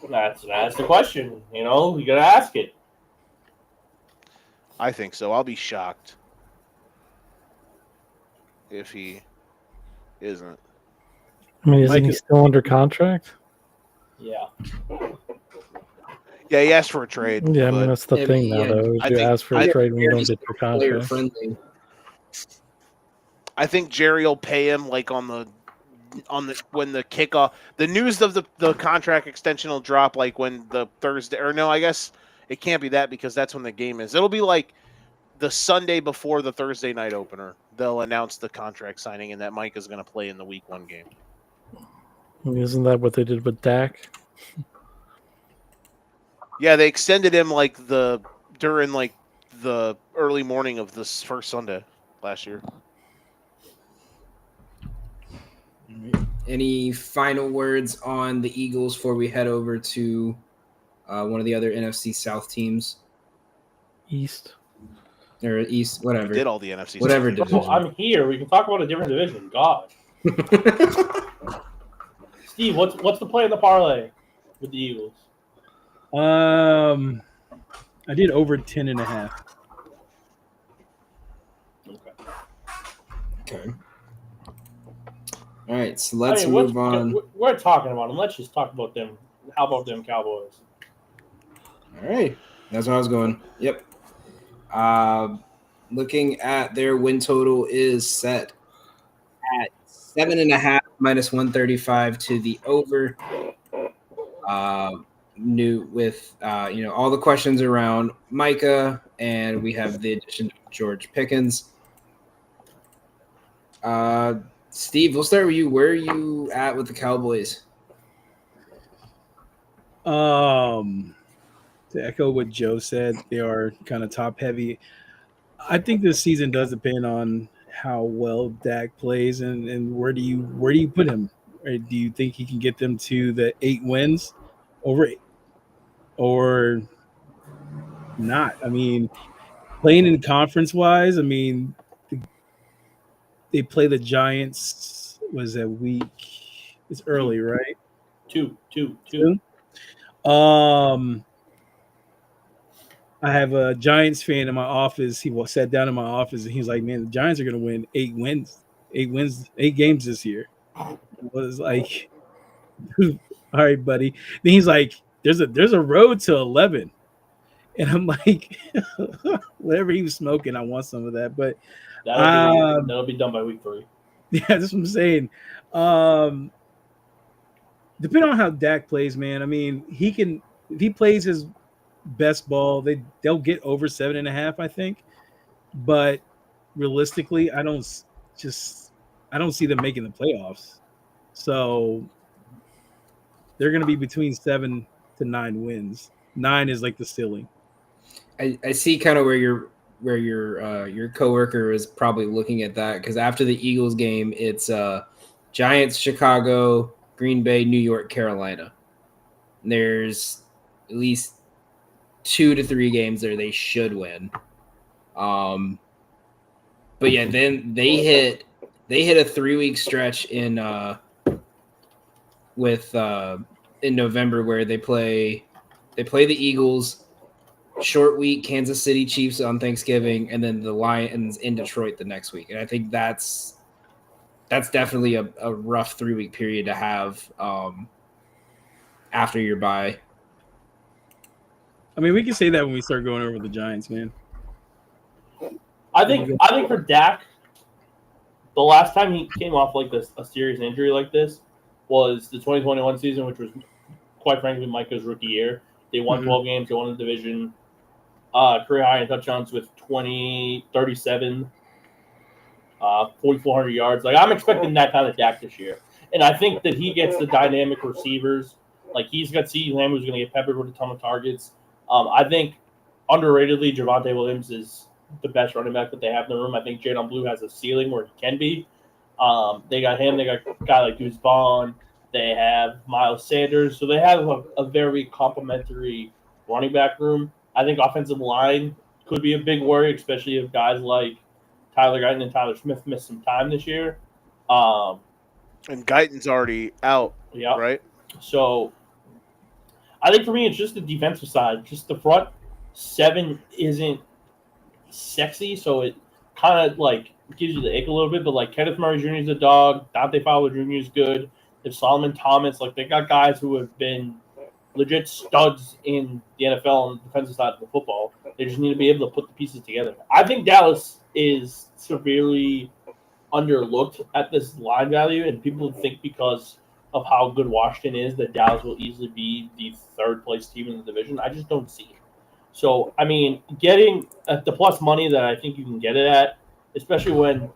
that's the question. You know, you got to ask it. I think so. I'll be shocked if he isn't. I mean, isn't Mike he is- still under contract? Yeah. Yeah, he asked for a trade. Yeah, I mean but that's the Yeah, thing now, yeah, though. I Is you think- ask for a trade when you don't get your Player contract. friendly. I think Jerry will pay him like on the when the kickoff. The news of the contract extension will drop like when the Thursday or no, I guess it can't be that because that's when the game is. It'll be like the Sunday before the Thursday night opener. They'll announce the contract signing and that Mike is going to play in the Week 1 game. I mean, isn't that what they did with Dak? Yeah, they extended him like during like the early morning of this first Sunday last year. Any final words on the Eagles before we head over to one of the other NFC South teams East. or East, whatever. We did all the NFC. Whatever South. division. I'm here. We can talk about a different division. God. Steve, what's the play in the parlay with the Eagles? I did over 10.5. Okay. All right, so let's move on. We're talking about them. Let's just talk about them. How about them Cowboys? All right, that's where I was going. Yep. Looking at their win total is set at 7.5 minus 135 to the over. New with all the questions around Micah, and we have the addition of George Pickens. Steve, we'll start with you. Where are you at with the Cowboys? To echo what Joe said, they are kind of top heavy. I think this season does depend on how well Dak plays and where do you put him? Right? Do you think he can get them to the 8 wins or not? I mean, playing in conference wise, I mean, they play the Giants. Was that week? It's early, right? Two. I have a Giants fan in my office. He sat down in my office and he's like, "Man, the Giants are going to win 8 games this year." I was like, "All right, buddy." Then he's like, "There's a road to 11," and I'm like, "Whatever he was smoking, I want some of that." But That'll be done by week 3. yeah, that's what I'm saying. Depending on how Dak plays, man. I mean, if he plays his best ball, they'll get over 7.5, I think. But realistically, I don't see them making the playoffs. So they're going to be between 7 to 9 wins. 9 is like the ceiling. I see kind of where your coworker is probably looking at that, because after the Eagles game, it's Giants, Chicago, Green Bay, New York, Carolina. And there's at least 2 to 3 games there they should win. But yeah, then they hit a 3-week stretch in November where they play the Eagles, short week, Kansas City Chiefs on Thanksgiving, and then the Lions in Detroit the next week. And I think that's that's definitely a rough 3-week period to have after your bye. I mean, we can say that when we start going over the Giants, man. I think for Dak, the last time he came off like this, a serious injury like this, was the 2021 season, which was quite frankly Micah's rookie year. They won 12 games, they won the division, career high in touchdowns with 37, 4,400 yards. Like, I'm expecting that kind of Dak this year. And I think that he gets the dynamic receivers. Like, he's got CeeDee Lamb, who's going to get peppered with a ton of targets. I think, underratedly, Javonte Williams is the best running back that they have in the room. I think Jadon Blue has a ceiling where he can be. They got him. They got a guy like Deuce Vaughn. They have Miles Sanders. So they have a very complimentary running back room. I think offensive line could be a big worry, especially if guys like Tyler Guyton and Tyler Smith missed some time this year. And Guyton's already out, yeah. right? So I think for me, it's just the defensive side. Just the front seven isn't sexy, so it kind of like gives you the ache a little bit. But like Kenneth Murray Jr. is a dog. Dante Fowler Jr. is good. If Solomon Thomas, like they got guys who have been legit studs in the NFL on the defensive side of the football. They just need to be able to put the pieces together. I think Dallas is severely underlooked at this line value, and people think because of how good Washington is that Dallas will easily be the third place team in the division. I just don't see it. So, I mean, getting at the plus money that I think you can get it at, especially when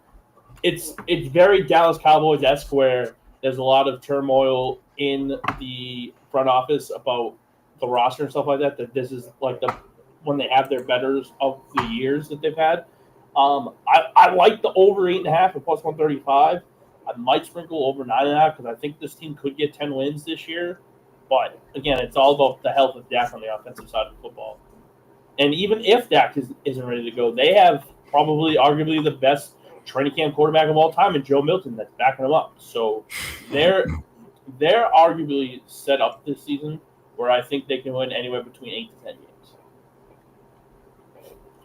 it's very Dallas Cowboys-esque where there's a lot of turmoil in the front office about the roster and stuff like that, that this is like when they have their betters of the years that they've had. I like the over 8.5 and plus 135. I might sprinkle over 9.5 because I think this team could get 10 wins this year. But again, it's all about the health of Dak on the offensive side of football. And even if Dak isn't ready to go, they have probably arguably the best training camp quarterback of all time in Joe Milton that's backing them up. So they're arguably set up this season where I think they can win anywhere between 8 to 10 games.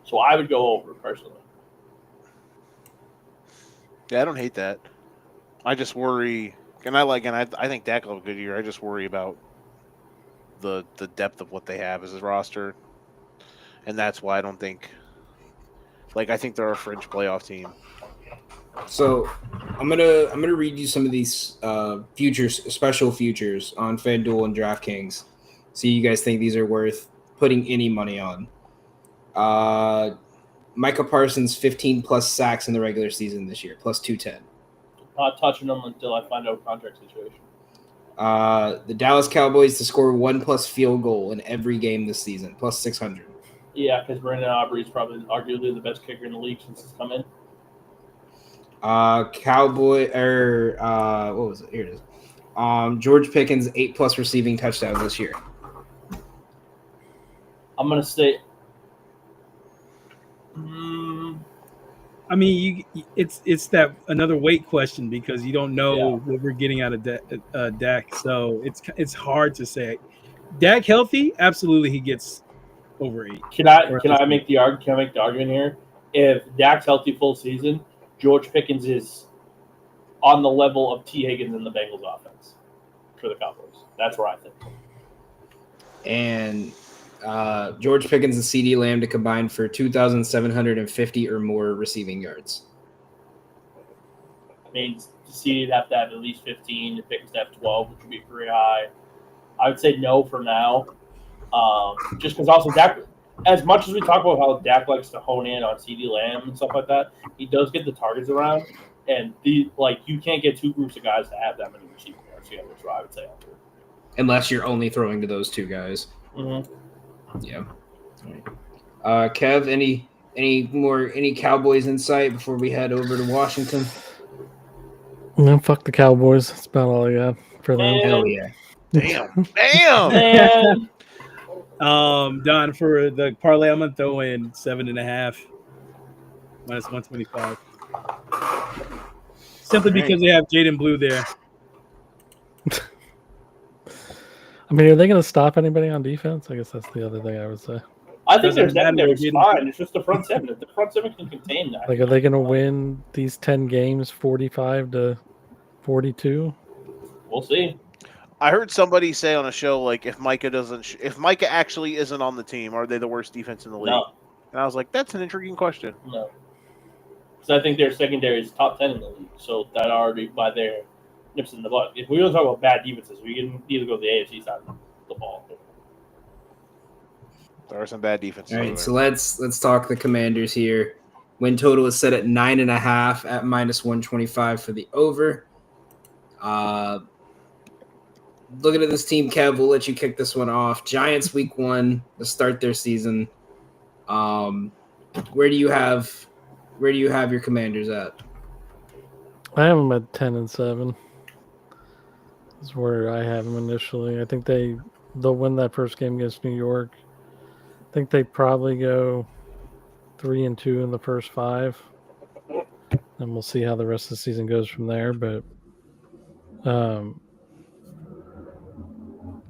So I would go over personally. Yeah, I don't hate that. I just worry, and I think Dak will have a good year. I just worry about the depth of what they have as a roster, and that's why I don't think. Like, I think they're a fringe playoff team. So I'm gonna read you some of these special futures on FanDuel and DraftKings. See, you guys think these are worth putting any money on? Micah Parsons 15 plus sacks in the regular season this year, plus 210. Not touching them until I find out contract situation. The Dallas Cowboys to score 1+ field goal in every game this season, plus 600. Yeah, because Brandon Aubrey is probably arguably the best kicker in the league since he's come in. What was it? Here it is. George Pickens 8+ receiving touchdowns this year. I'm gonna say. I mean, it's that another weight question because you don't know what we're getting out of Dak, so it's hard to say. Dak healthy, absolutely, he gets over 8. Can I make the argument here? If Dak's healthy full season, George Pickens is on the level of T. Higgins in the Bengals offense for the Cowboys. That's where I think. And George Pickens and CeeDee Lamb to combine for 2,750 or more receiving yards. I mean, CeeDee'd have to have at least 15, to Pickens to have 12, which would be pretty high. I would say no for now. Just because also Dak, as much as we talk about how Dak likes to hone in on CeeDee Lamb and stuff like that, he does get the targets around. And you can't get two groups of guys to have that many receiving yards together, so I would say under. Unless you're only throwing to those two guys. Mm-hmm. Yeah. All right. Kev, any Cowboys insight before we head over to Washington? No, fuck the Cowboys. That's about all I got for them. Hell yeah. Damn. And Don, for the parlay, I'm gonna throw in 7.5 minus 125. Simply because they have Jadon Blue there. I mean, are they going to stop anybody on defense? I guess that's the other thing I would say. I think their Doesn't matter secondary if is they- fine. It's just the front seven. If the front seven can contain that. Like, are they going to win these 10 games 45-42? We'll see. I heard somebody say on a show, like, if Micah actually isn't on the team, are they the worst defense in the league? No, And I was like, that's an intriguing question. no. Because I think their secondary is top 10 in the league. So that already, by their nips in the butt. If we don't talk about bad defenses, we can either go to the AFC side of the ball. There are some bad defenses. All over right, there. so let's talk the Commanders here. Win total is set at 9.5 at -125 for the over. Looking at this team, Kev, we'll let you kick this one off. Giants week 1 to start their season. Where do you have your Commanders at? I have them at 10-7. That's where I have them initially. I think they'll win that first game against New York. I think they probably go 3-2 in the first 5, and we'll see how the rest of the season goes from there. But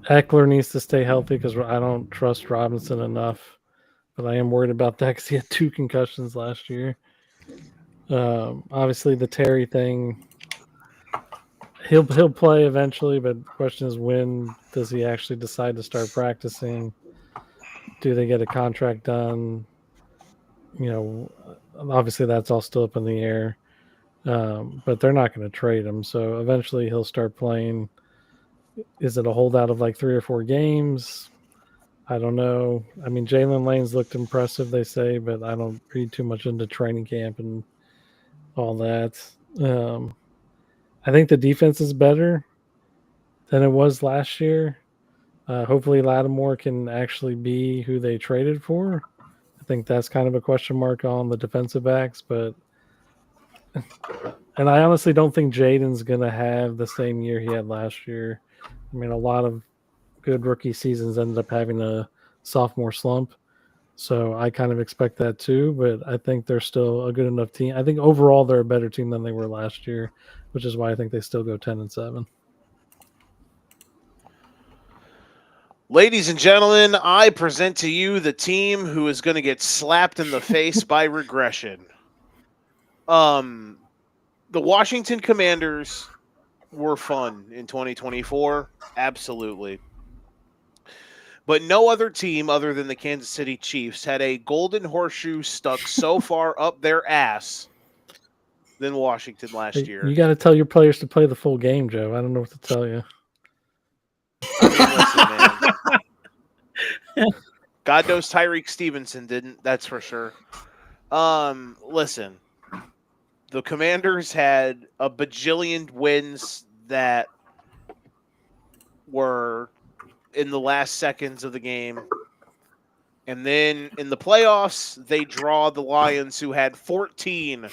Eckler needs to stay healthy because I don't trust Robinson enough. But I am worried about that because he had 2 concussions last year. Obviously, the Terry thing, he'll play eventually, but the question is, when does he actually decide to start practicing? Do they get a contract done? Obviously that's all still up in the air. But they're not going to trade him, so eventually he'll start playing. Is it a holdout of like 3 or 4 games? I don't know. I mean, Jalen Lane's looked impressive, they say, but I don't read too much into training camp and all that. I think the defense is better than it was last year. Hopefully Lattimore can actually be who they traded for. I think that's kind of a question mark on the defensive backs, and I honestly don't think Jaden's going to have the same year he had last year. I mean, a lot of good rookie seasons ended up having a sophomore slump. So I kind of expect that too, but I think they're still a good enough team. I think overall they're a better team than they were last year, which is why I think they still go 10-7. Ladies and gentlemen, I present to you the team who is going to get slapped in the face by regression. The Washington Commanders were fun in 2024, absolutely. But no other team other than the Kansas City Chiefs had a golden horseshoe stuck so far up their ass than Washington last year. You got to tell your players to play the full game, Joe. I don't know what to tell you. I mean, listen, man. God knows Tyreek Stevenson didn't, that's for sure. Listen, the Commanders had a bajillion wins that were in the last seconds of the game. And then in the playoffs, they draw the Lions, who had 14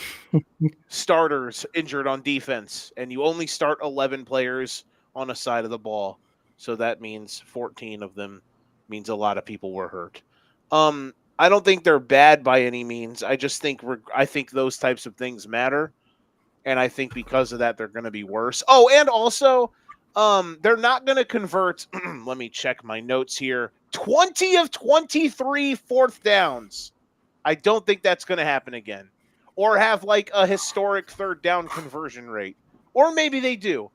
starters injured on defense. And you only start 11 players on a side of the ball. So that means 14 of them means a lot of people were hurt. I don't think they're bad by any means. I just think I think those types of things matter. And I think because of that, they're going to be worse. Oh, and also, they're not going to convert. Let me check my notes here. 20 of 23 fourth downs. I don't think that's going to happen again. Or have like a historic third down conversion rate. Or maybe they do.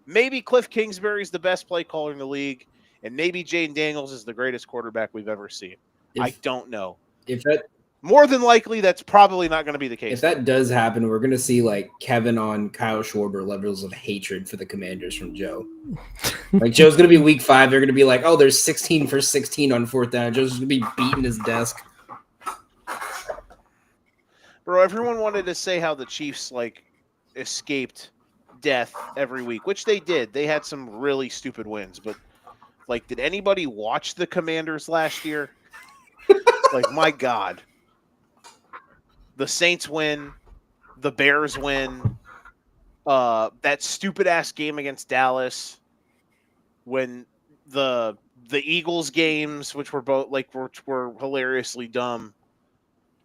Maybe Cliff Kingsbury's the best play caller in the league. And maybe Jaden Daniels is the greatest quarterback we've ever seen. I don't know. More than likely, that's probably not going to be the case. If that does happen, we're going to see like Kevin on Kyle Schwarber levels of hatred for the Commanders from Joe. Like Joe's going to be week 5. They're going to be like, oh, there's 16 for 16 on fourth down. Joe's going to be beating his desk. Bro, everyone wanted to say how the Chiefs like escaped death every week, which they did. They had some really stupid wins, but like, did anybody watch the Commanders last year? Like, my God. The Saints win. The Bears win. That stupid-ass game against Dallas. When the Eagles games, which were hilariously dumb.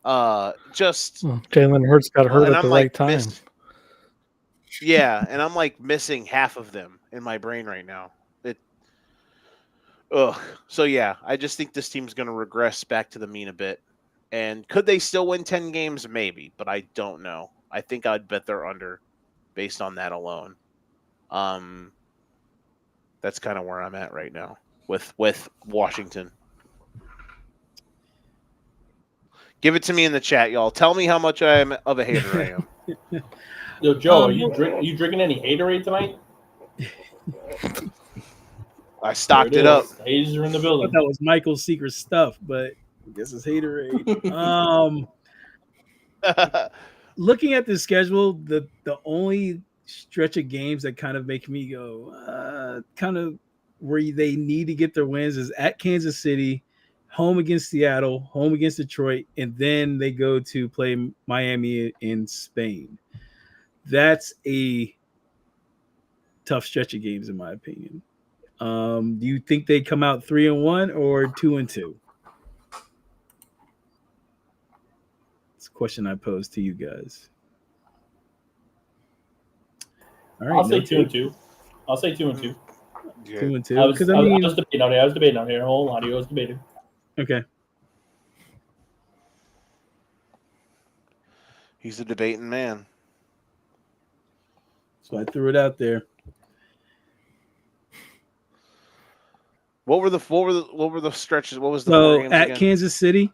Jalen Hurts got hurt at the right time. Yeah, and I'm like missing half of them in my brain right now. Ugh. So yeah, I just think this team's going to regress back to the mean a bit. And could they still win 10 games? Maybe, but I don't know. I think I'd bet they're under based on that alone. That's kind of where I'm at right now with Washington. Give it to me in the chat, y'all. Tell me how much I am of a hater I am. Yo, Joe, are you drinking any Haterade tonight? I stocked it up. The haters are in the I building. thought that was Michael's secret stuff, but I guess it's haterade. Looking at the schedule, the only stretch of games that kind of make me go, kind of where they need to get their wins is at Kansas City, home against Seattle, home against Detroit, and then they go to play Miami in Spain. That's a tough stretch of games, in my opinion. Do you think they come out 3-1 or 2-2? It's a question I pose to you guys. All right, I'll say 2-2. I'll say 2-2. 2-2. Because I was debating out here. Hold on, I was debating. Okay. He's a debating man. So I threw it out there. What were the stretches? What was the So four games at again? Kansas City,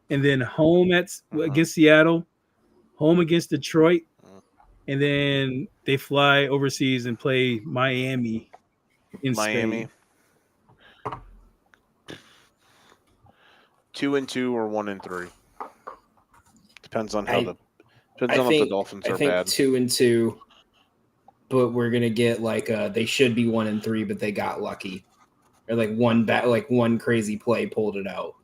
and then home against Seattle, home against Detroit, and then they fly overseas and play Miami in Spain. 2-2 or 1-3. Depends on how if the Dolphins are bad. 2-2, but we're gonna get they should be 1-3, but they got lucky, or one crazy play pulled it out.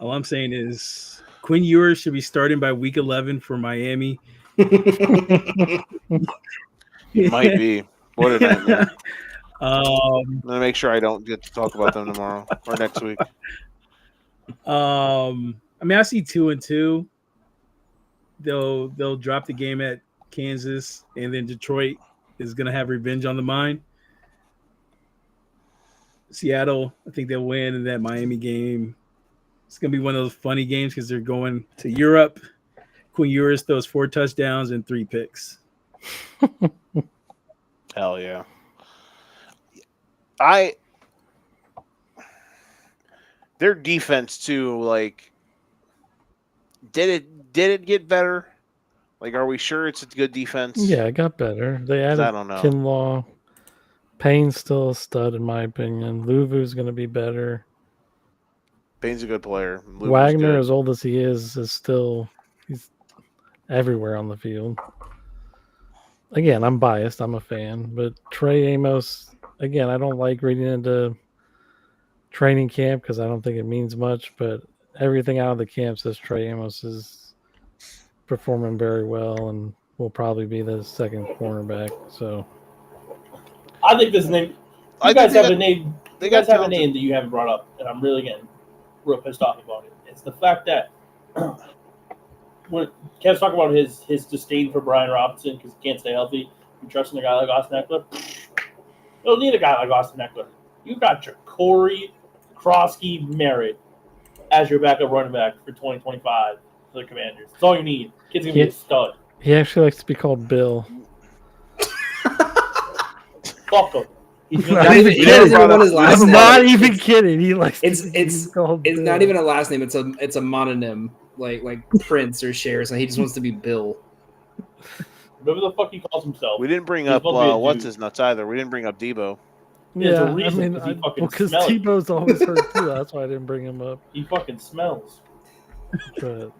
All I'm saying is Quinn Ewers should be starting by week 11 for Miami. He might be. What a nightmare. I'm gonna make sure I don't get to talk about them tomorrow or next week. I see 2-2. They'll drop the game at Kansas, and then Detroit is gonna have revenge on the mind. Seattle, I think they'll win in that Miami game. It's gonna be one of those funny games because they're going to Europe. Quinn Ewers throws 4 touchdowns and 3 picks. Hell yeah. Their defense too, did it get better? Are we sure it's a good defense? Yeah, it got better. They added I don't know. Kinlaw. Payne's still a stud in my opinion. Luvu's going to be better. Payne's a good player. Luvu's Wagner, good. as old as he is still he's everywhere on the field. Again, I'm biased. I'm a fan, but Trey Amos. Again, I don't like reading into training camp because I don't think it means much, but everything out of the camp says Trey Amos is performing very well and will probably be the second cornerback. So I think this name. You guys have a name that you haven't brought up, and I'm really getting real pissed off about it. It's the fact that when Kev's talking about his disdain for Brian Robinson because he can't stay healthy, you trusting a guy like Austin Eckler. You don't need a guy like Austin Eckler. You got Corey Krosky Merritt as your backup running back for 2025 for the Commanders. That's all you need. Kid's gonna be a stud. He actually likes to be called Bill. Fuck him. He doesn't even want his last name. I'm not even kidding. He likes. It's not even a last name. It's a mononym like Prince or Cher. So he just wants to be Bill. Whatever the fuck he calls himself. We didn't bring up what's his nuts either. We didn't bring up Debo. Yeah, because Tebow's always hurt too. That's why I didn't bring him up. He fucking smells. But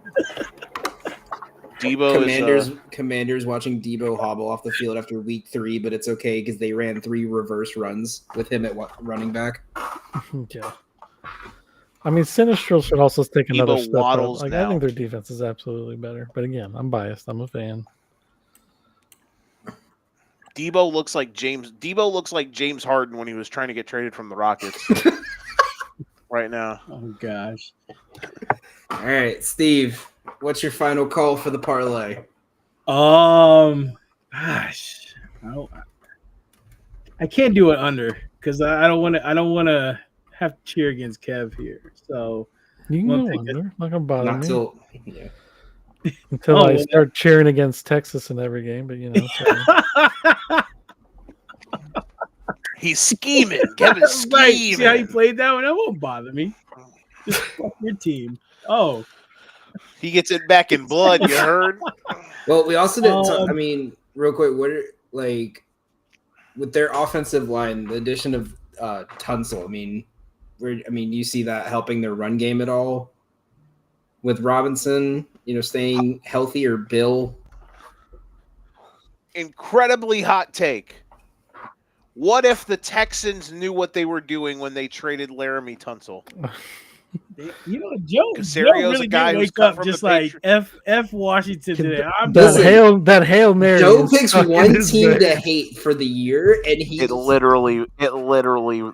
Debo Commanders watching Debo hobble off the field after week 3, but it's okay because they ran 3 reverse runs with him at running back. Yeah. I mean, Sinistral should also take another Debo step up. waddles I now. think their defense is absolutely better. But again, I'm biased. I'm a fan. Debo looks like James Harden when he was trying to get traded from the Rockets. Right now. Oh gosh. All right, Steve, what's your final call for the parlay? Gosh, I can't do it under because I don't want to. I don't want to have to cheer against Kev here. So You can Well, go take under. Not gonna bother Not me till yeah. until Oh, I well, start cheering against Texas in every game. But it's all right. He's scheming. Kevin's right. See how you scheming. played that one? That won't bother me. Just fuck your team. Oh, He gets it back in blood. You heard? Well, we also didn't. I Um, mean, real quick, what are like with their offensive line, the addition of Tunsil? I mean, do you see that helping their run game at all? With Robinson, staying healthy, or Bill? Incredibly hot take. What if the Texans knew what they were doing when they traded Laramie Tunsil? Joe Casario's really a guy did who's wake come up from just the like Patriots. F Washington today. I'm Listen, that Hail Mary. Joe is picks stuck in one his team veins. to hate for the year, and It literally,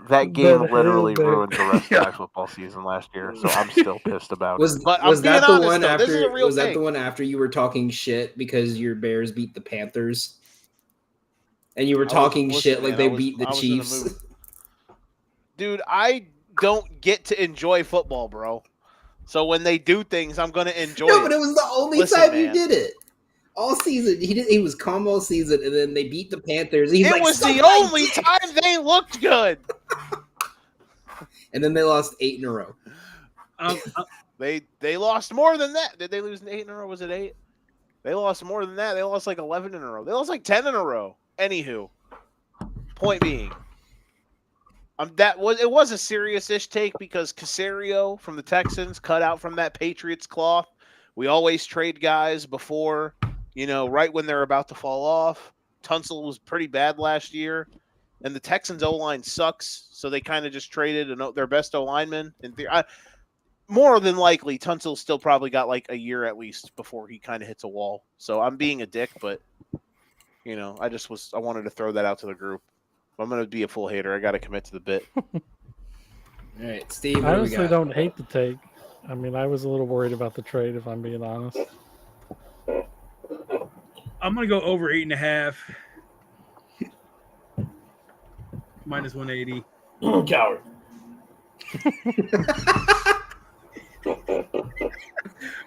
that game That literally Hail Mary. ruined the rest of my football season last year. So I'm still pissed about it. was But I'm was being that the honest, one though. after? This is a real Was that take. the one after you were talking shit because your Bears beat the Panthers, and you were talking shit like they beat the I was in the Chiefs? mood. Dude, I don't get to enjoy football, bro. So when they do things, I'm gonna enjoy No, it. but it was the only Listen, time you man. did it. All season, he was calm all season, and then they beat the Panthers. He's It like, was "Suck the my only dick." time they looked good. And then they lost 8 in a row. They lost more than that. Did they lose 8 in a row? Was it 8? They lost more than that. They lost like 11 in a row. They lost like 10 in a row. Anywho, point being, it was a serious-ish take because Casario from the Texans cut out from that Patriots cloth. We always trade guys before, right when they're about to fall off. Tunsil was pretty bad last year, and the Texans O-line sucks, so they kind of just traded their best O-lineman. More than likely, Tunsil still probably got like a year at least before he kind of hits a wall. So I'm being a dick, but I wanted to throw that out to the group. If I'm going to be a full hater, I got to commit to the bit. All right, Steve. I honestly don't hate the take. I mean, I was a little worried about the trade, if I'm being honest. I'm gonna go over 8.5. Minus 180. Coward.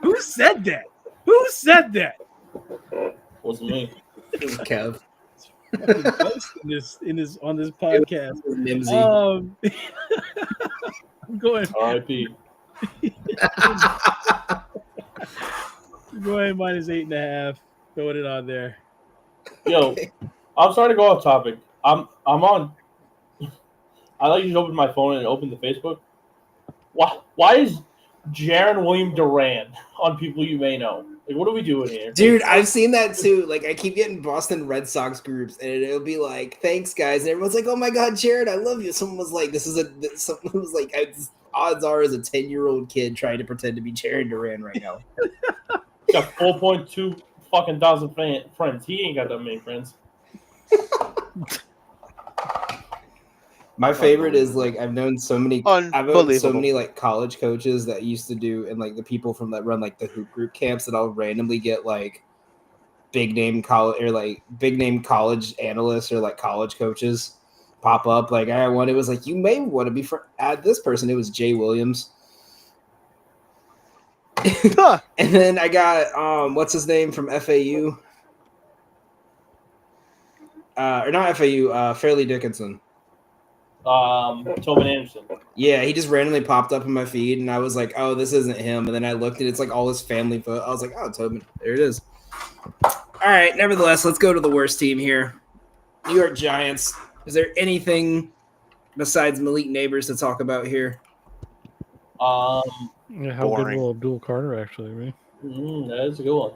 Who said that? Who said that? Wasn't me. It was Kev. On this podcast. Mimsy. I'm going. R.I.P. Go ahead, minus 8.5. Throwing it on there. Yo, I'm sorry to go off topic. I'm on. I like to just open my phone and open the Facebook. Why is Jaron William Duran on People You May Know? Like, what are we doing here? Dude, I've seen that too. Like, I keep getting Boston Red Sox groups, and it'll be like, "Thanks, guys," and everyone's like, "Oh my god, Jared, I love you." Someone was like, someone was like, odds are is a 10-year-old kid trying to pretend to be Jared Duran right now. Got 4.2 fucking thousand friends. He ain't got that many friends. My favorite is like I've known so many like college coaches that used to do, and like the people from that run like the hoop group camps, that I'll randomly get like big name college analysts or like college coaches pop up. Like I had one, it was like, you may want to be add this person. It was Jay Williams. And then I got what's his name from FAU? Or not FAU, Fairleigh Dickinson. Tobin Anderson. Yeah, he just randomly popped up in my feed, and I was like, "Oh, this isn't him." And then I looked, and it's like all his family photo. I was like, "Oh, Tobin, there it is." All right. Nevertheless, let's go to the worst team here, New York Giants. Is there anything besides Malik Neighbors to talk about here? Yeah, how Boring. good will Abdul Carter actually be? That is a good one.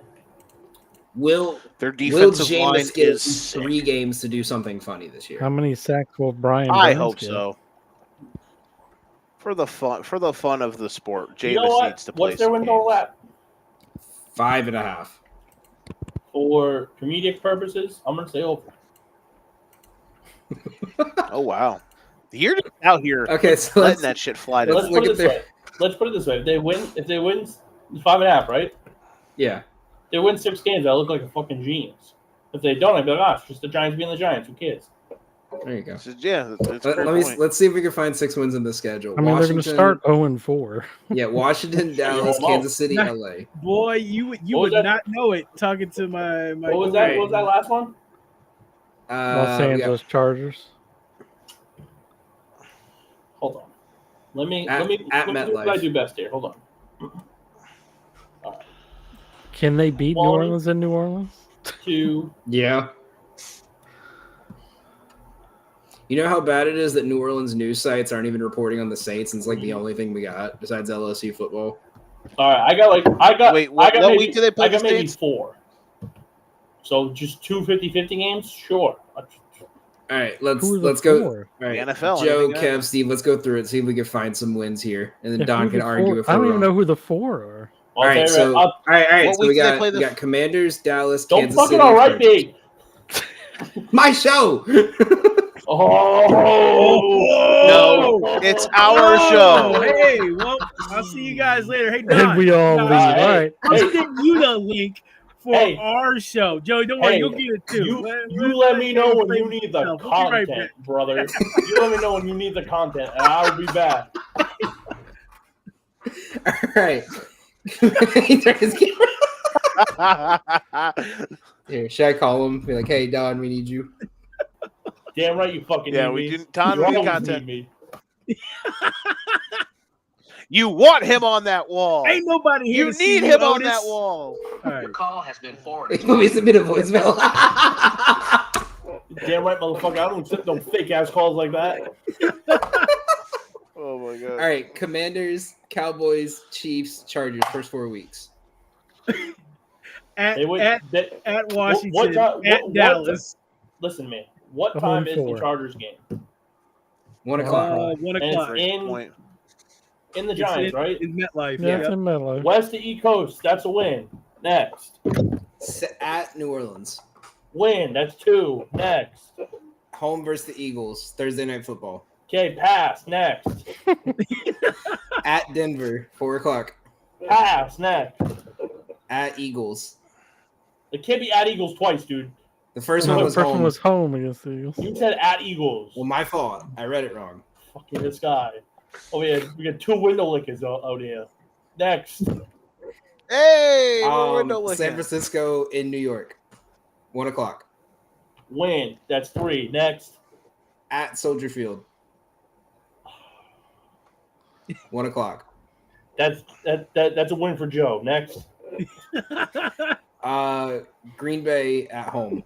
Their defensive Jameis line get is 3 games to do something funny this year? How many sacks will Brian? I Burns hope get? so. For the fun of the sport, Jameis You know what? needs to play. What's their win total at? 5.5. For comedic purposes, I'm gonna say over. Oh wow, you're just out here Okay, so letting that shit fly. let's Let's look put it at this way. Let's put it this way. If they win 5.5, right? yeah. They win 6 games, I look like a fucking genius. If they don't, I'd be like, it's just the Giants being the Giants. Who cares? There you go. So, yeah, that's a great point. Let's see if we can find 6 wins in the schedule. I mean, they're going to start 0-4. Yeah, Washington, Dallas, Kansas City, Nah. LA. Boy, you would not know it talking to my. What was that? What was that last one? Los Angeles Chargers. Hold on. Let me at do what I do best here. Hold on. Can they beat New 1, Orleans in New Orleans? 2. Yeah. You know how bad it is that New Orleans news sites aren't even reporting on the Saints, and it's like the only thing we got besides LSU football. All right, Wait, what week do they play I got the maybe Saints? 4. So just 2 50-50 games? Sure. All right, let's Who are the go. four? All right, The NFL, Joe, anything Kev, else? Steve, let's go through it. See if we can find some wins here, and then Yeah, Don who can the argue four- if I don't we're even wrong. know who the 4 are. All right, so I'll- all right. What So week we do they got play we got Commanders, Dallas, don't Kansas fucking City. all right me. My show. Oh No, it's our show. Hey, well, I'll see you guys later. Hey, Don. And we all leave. Don, All right. I'll send you the link for Hey. our show. Joey, don't worry, Hey, you'll get it too. you let me know when you need the We'll be right content, back. brother. You let me know when you need the content, and I'll be back. All right. He turned his camera. Here, should I call him? Be like, hey, Don, we need you. Damn right, you fucking Yeah, need we me. didn't. Tom, You we need always content. need me. You want him on that wall. Ain't nobody here You to see need him on Otis. that wall. All right. Call has been forwarded. Let me submit a voicemail. Damn right, motherfucker. I don't accept no fake ass calls like that. Oh my god. All right, Commanders, Cowboys, Chiefs, Chargers, first 4 weeks. At They would- at they- Washington, what- at Dallas. Listen to me. What The time home is the four. Chargers game? 1 o'clock. 1 And it's o'clock. Point. In the It's Giants, right? In MetLife. Yeah, Yeah. it's in MetLife. West to East Coast. That's a win. Next. At New Orleans. Win. That's 2. Next. Home versus the Eagles. Thursday Night Football. Okay, pass. Next. At Denver. 4 o'clock. Pass. Next. At Eagles. It can't be at Eagles twice, dude. The first No, one the was first home. one was home against the Eagles. You said at Eagles. Well, my fault. I read it wrong. Fucking this guy. Oh, yeah. We got 2 window lickers out here. Next. Hey, we're window San looking. Francisco in New York. 1 o'clock. Win. That's 3. Next. At Soldier Field. 1 o'clock. That's a win for Joe. Next. Green Bay at home.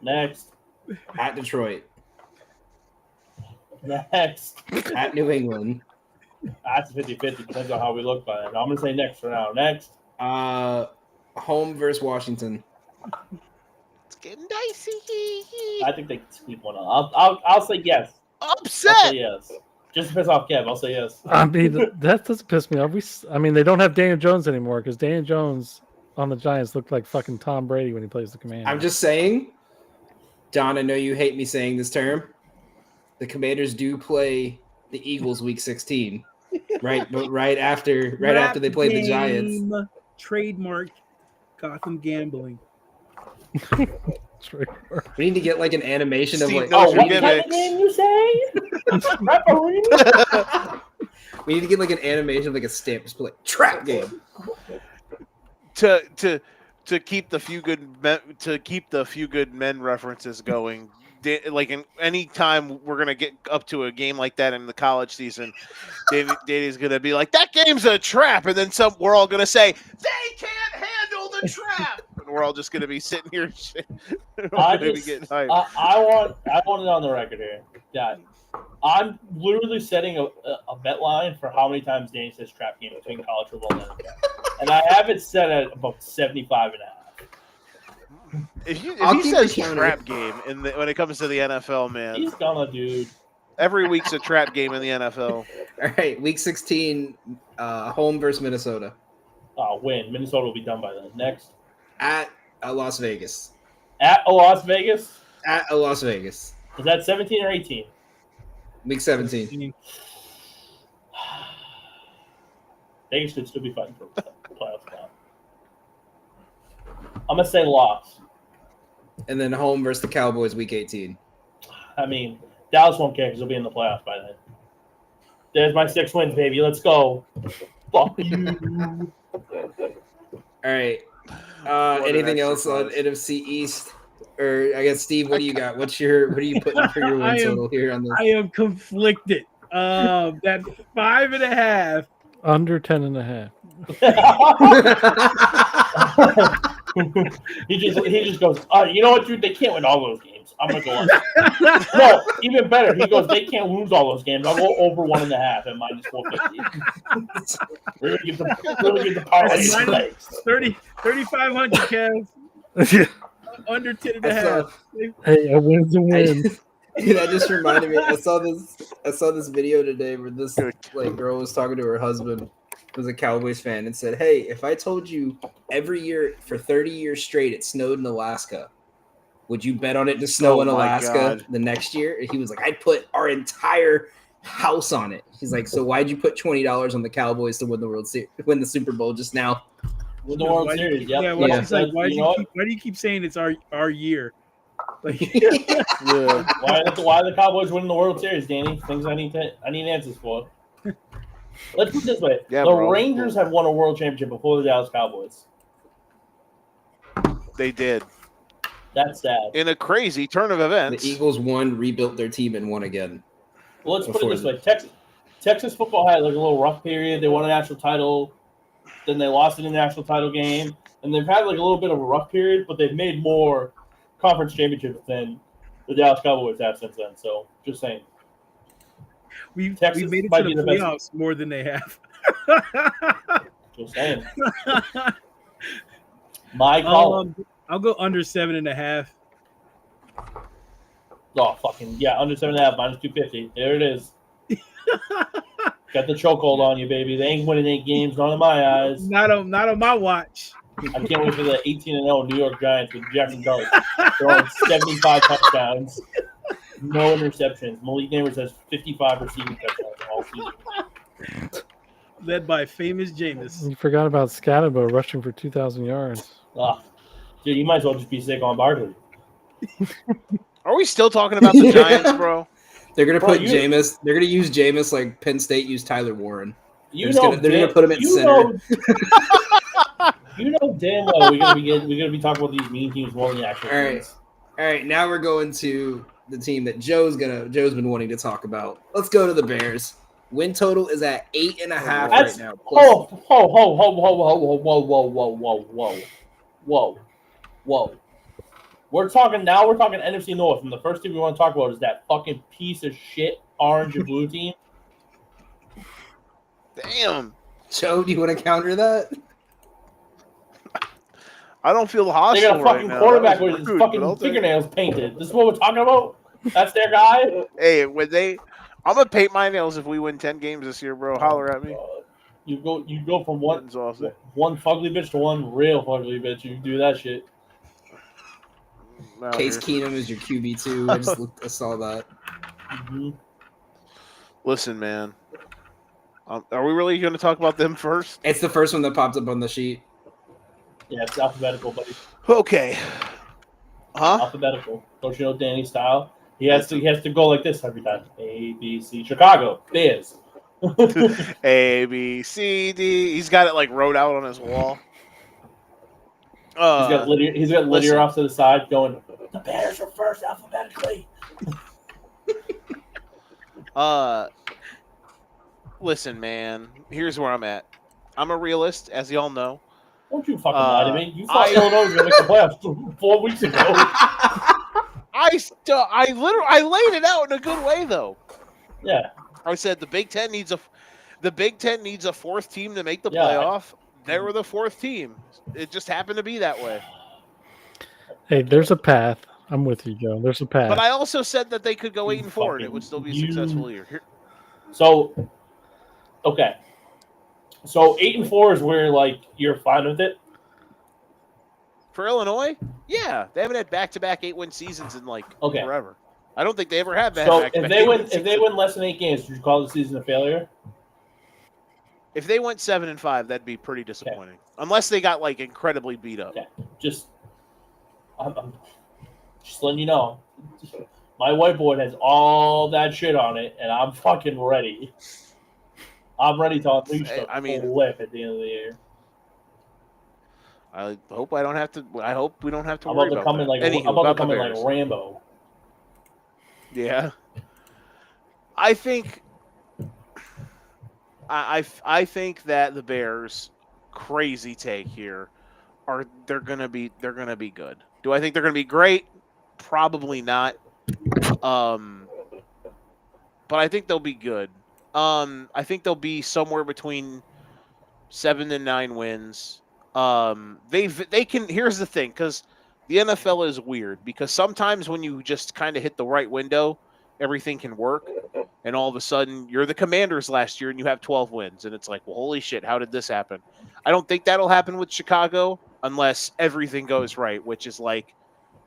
Next. At Detroit. Next. At New England. That's 50-50. Depends on how we look by that. I'm going to say next for now. Next. Home versus Washington. It's getting dicey. I think they can sweep one up. I'll say yes. I'll Upset. say yes. Just to piss off Kev, I'll say yes. I mean, that doesn't piss me off. I mean, they don't have Daniel Jones anymore because Daniel Jones on the Giants looked like fucking Tom Brady when he plays the Commanders. I'm just saying, Don, I know you hate me saying this term. The Commanders do play the Eagles week 16. Right, but right after they play the Giants. Game, trademark Gotham gambling. We need to get like an animation of Steve like knows Oh, your what kind of gimmicks. game you say? Referee? we need to get like an animation of like a stamp just like trap game. To keep the few good men references going. Like in any time we're gonna get up to a game like that in the college season, Danny's gonna be like, "That game's a trap," and then we're all gonna say, "They can't handle the trap," and we're all just gonna be sitting here. We're gonna be getting hyped. I want it on the record here that I'm literally setting a bet line for how many times Danny says trap game between college football and NFL. And I have it set at about 75.5. If he keep says the counter. trap game when it comes to the NFL, man, He's gonna, dude. every week's a trap game in the NFL. All right, week 16, home versus Minnesota. Win. Minnesota will be done by then. Next. At Las Vegas. At Las Vegas. At Las Vegas. Is that 17 or 18? Week 17. Vegas could still be fighting for a playoff spot. I'm gonna say loss. And then home versus the Cowboys week 18. I mean, Dallas won't care because they'll be in the playoffs by then. There's my 6 wins, baby. Let's go. Fuck you. All right. What an Anything else on exercise. NFC East? Or I guess Steve, what do you got? What are you putting for your win total here on this? I am conflicted. That 5.5. Under 10.5. he just goes, you know what, dude? They can't win all those games. I'm gonna go on. No, even better. He goes, they can't lose all those games. I'll go over 1.5 at -450. We're gonna get the parlay legs. 3,500, Kev. Under 10.5. Hey, a win's a win. That just reminded me. I saw this video today where this girl was talking to her husband, who was a Cowboys fan, and said, "Hey, if I told you every year for 30 years straight it snowed in Alaska, would you bet on it to snow in Alaska the next year?" And he was like, "I'd put our entire house on it." He's like, "So why'd you put $20 on the Cowboys to win the win the Super Bowl just now?" With the World Series, Yeah, like, why do you keep saying it's our year? Like, Why are the Cowboys winning the World Series, Danny? Things I need answers for. Let's put it this way: the Rangers have won a World Championship before the Dallas Cowboys. They did. That's sad. In a crazy turn of events. The Eagles won, rebuilt their team, and won again. Well, let's put it this way: Texas football had like a little rough period. They won a national title, then they lost in the national title game, and they've had like a little bit of a rough period, but they've made more conference championships than the Dallas Cowboys have since then. So, just saying. We've made it to the playoffs more than they have. Just saying. My call. I'll go under 7.5. Oh, fucking yeah, under 7.5, -250. There it is. Got the chokehold on you, baby. They ain't winning 8 games, not in my eyes. Not on my watch. I can't wait for the 18-0 New York Giants with Jackson Dart throwing 75 touchdowns, no interceptions. Malik Neighbors has 55 receiving touchdowns all season. Led by famous Jameis. You forgot about Scatterbo rushing for 2,000 yards. Dude, you might as well just be sick on Barkley. Are we still talking about the Giants, bro? They're gonna put Jameis. They're gonna use Jameis like Penn State used Tyler Warren. They're gonna put him at center. You know damn well we're gonna be talking about these mean teams more than the actual teams. All right. Now we're going to the team that Joe's been wanting to talk about. Let's go to the Bears. Win total is at 8.5 right now. Whoa. We're talking NFC North, and the first team we want to talk about is that fucking piece of shit orange and blue team. Damn. Joe, do you want to counter that? I don't feel hostile. They got a fucking quarterback with his fucking fingernails painted. This is what we're talking about? That's their guy? Hey, I'm gonna paint my nails if we win 10 games this year, bro. Holler at me. You go from one fugly bitch to one real fugly bitch. You do that shit. Case Keenum is your QB2. I saw that. Mm-hmm. Listen, man. Are we really going to talk about them first? It's the first one that popped up on the sheet. Yeah, it's alphabetical, buddy. Okay. Huh? Alphabetical. Don't you know Danny's style? He has to go like this every time. A, B, C. Chicago. Bears. A, B, C, D. He's got it like wrote out on his wall. He's got Lydia off to the side going, the Bears are first alphabetically. Listen, man. Here's where I'm at. I'm a realist, as y'all know. Don't you fucking lie to me. You thought Illinois was going to make the playoffs 4 weeks ago. I laid it out in a good way, though. Yeah. I said the Big Ten needs a fourth team to make the playoff. They were the fourth team. It just happened to be that way. Hey, there's a path. I'm with you, Joe. There's a path. But I also said that they could go 8-4 and it would still be a successful year. So, okay. So 8-4 is where like you're fine with it. For Illinois, yeah, they haven't had back-to-back 8-win seasons in forever. I don't think they ever have that. So if they win less than 8 games, would you call the season a failure? If they went 7-5, that'd be pretty disappointing. Okay. Unless they got incredibly beat up. Okay. I'm just letting you know. My whiteboard has all that shit on it, and I'm fucking ready. I'm ready to unleash the flip at the end of the year. I hope I don't have to. I hope we don't have to I'm worry about to about come in that. like Anywho, I'm about to about the come in like Bears. Rambo. Yeah. I think I think that the Bears, crazy take here, they're gonna be good. Do I think they're gonna be great? Probably not. But I think they'll be good. I think they'll be somewhere between 7 and 9 wins. They can. Here's the thing, because the NFL is weird. Because sometimes when you just kind of hit the right window, everything can work. And all of a sudden, you're the Commanders last year and you have 12 wins, and it's like, well, holy shit, how did this happen? I don't think that'll happen with Chicago unless everything goes right, which is like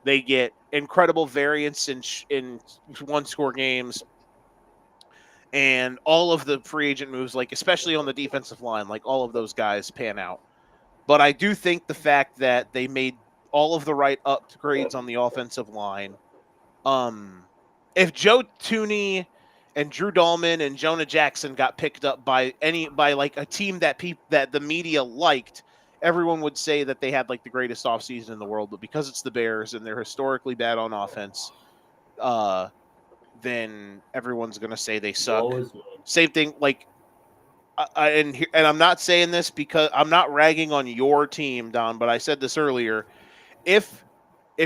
they get incredible variance in one score games. And all of the free agent moves, like especially on the defensive line, like all of those guys pan out. But I do think the fact that they made all of the right upgrades on the offensive line. If Joe Tooney and Drew Dahlman and Jonah Jackson got picked up by like a team that that the media liked, everyone would say that they had like the greatest offseason in the world. But because it's the Bears and they're historically bad on offense, then everyone's gonna say they suck. Same thing, like, and I'm not saying this because I'm not ragging on your team, Don, but I said this earlier. If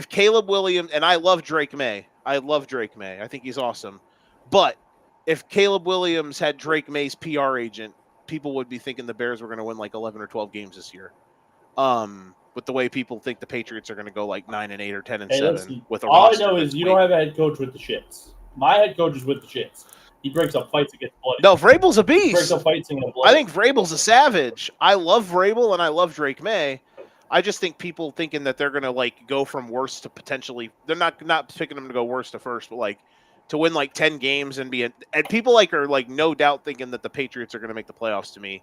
Caleb Williams, and I love Drake May, I think he's awesome, but if Caleb Williams had Drake May's PR agent, people would be thinking the Bears were going to win like 11 or 12 games this year. With the way people think the Patriots are going to go like 9-8 or 10-7 with a all roster. I know is you don't have a head coach with the shits. My head coach is with the shits. He breaks up fights against bloody. No, Vrabel's a beast. He breaks up fights against bloody. I think Vrabel's a savage. I love Vrabel and I love Drake May. I just think people thinking that they're going to like go from worst to potentially, they're not picking them to go worst to first, but like to win like 10 games and and people like are like no doubt thinking that the Patriots are going to make the playoffs to me.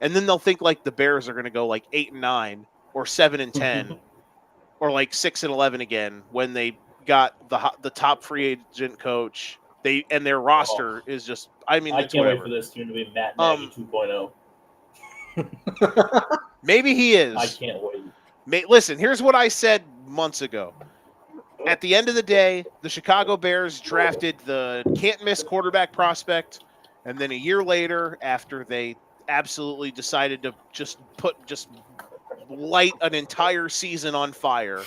And then they'll think like the Bears are going to go like 8-9 or 7-10 or like 6-11 again when they got the top free agent coach. Their roster is just, I mean, I it's can't whatever. wait for this team to be Matt Nagy 2.0. Maybe he is. I can't wait. Listen, here's what I said months ago. At the end of the day, the Chicago Bears drafted the can't-miss quarterback prospect, and then a year later, after they absolutely decided to just light an entire season on fire,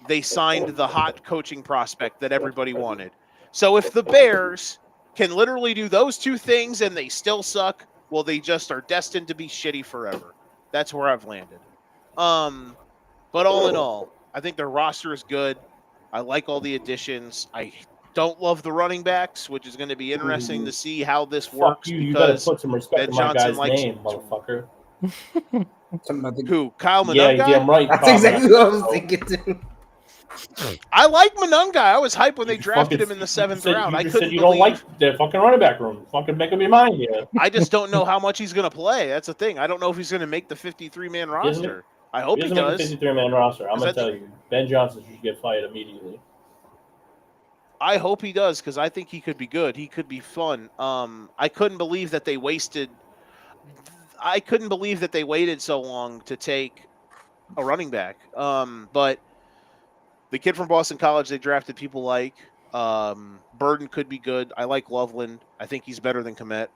they signed the hot coaching prospect that everybody wanted. So if the Bears can literally do those two things and they still suck, well, they just are destined to be shitty forever. That's where I've landed. But all in all, I think their roster is good. I like all the additions. I don't love the running backs, which is going to be interesting to see how this works. Fuck you! You better put some respect in my guy's name, motherfucker. Who? Kyle Monunga? Yeah, damn right. That's exactly what I was thinking too. I like Monunga. I was hyped when they drafted him in the 7th round. You said you don't like the fucking running back room. Fucking make up your mind here. I just don't know how much he's going to play. That's the thing. I don't know if he's going to make the 53-man roster. I hope he does. Make the 53-man roster. I'm going to tell you, Ben Johnson should get fired immediately. I hope he does because I think he could be good. He could be fun. I couldn't believe that they wasted. I couldn't believe that they waited so long to take a running back. But the kid from Boston College they drafted people like Burden could be good. I like Loveland. I think he's better than Kmet.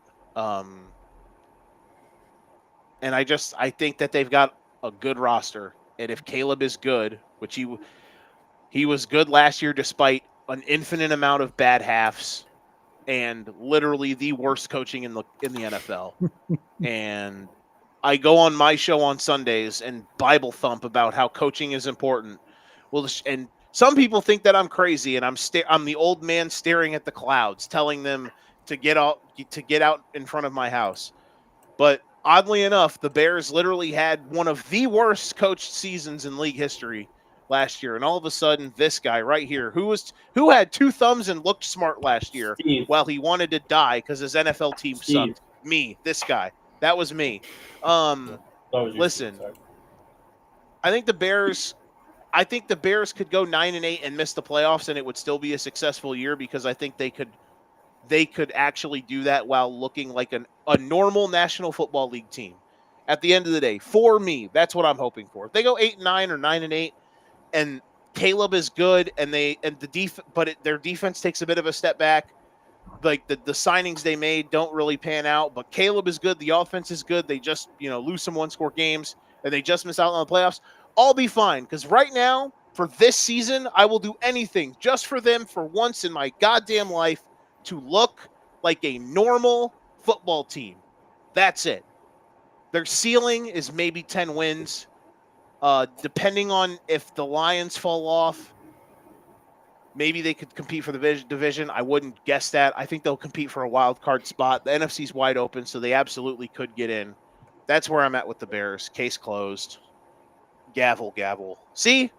And I think that they've got a good roster. And if Caleb is good, which he was good last year despite an infinite amount of bad halves and literally the worst coaching in the NFL. And I go on my show on Sundays and Bible thump about how coaching is important. Well, and some people think that I'm crazy and I'm the old man staring at the clouds telling them to get out in front of my house. But oddly enough, the Bears literally had one of the worst coached seasons in league history last year, and all of a sudden, this guy right here, who had 2 thumbs and looked smart last year, while he wanted to die because his NFL team sucked. Me, this guy, that was me. Listen, I think the Bears. I think the Bears could go 9-8 and miss the playoffs, and it would still be a successful year because I think they could actually do that while looking like a normal National Football League team. At the end of the day, for me, that's what I'm hoping for. If they go 8-9 or 9-8, and Caleb is good, and their defense takes a bit of a step back. Like the signings they made don't really pan out, but Caleb is good. The offense is good. They just lose some 1-score games, and they just miss out on the playoffs. I'll be fine because right now for this season, I will do anything just for them for once in my goddamn life to look like a normal football team. That's it. Their ceiling is maybe 10 wins. Depending on if the Lions fall off, maybe they could compete for the division. I wouldn't guess that. I think they'll compete for a wild card spot. The NFC's wide open, so they absolutely could get in. That's where I'm at with the Bears. Case closed. Gavel, gavel. See?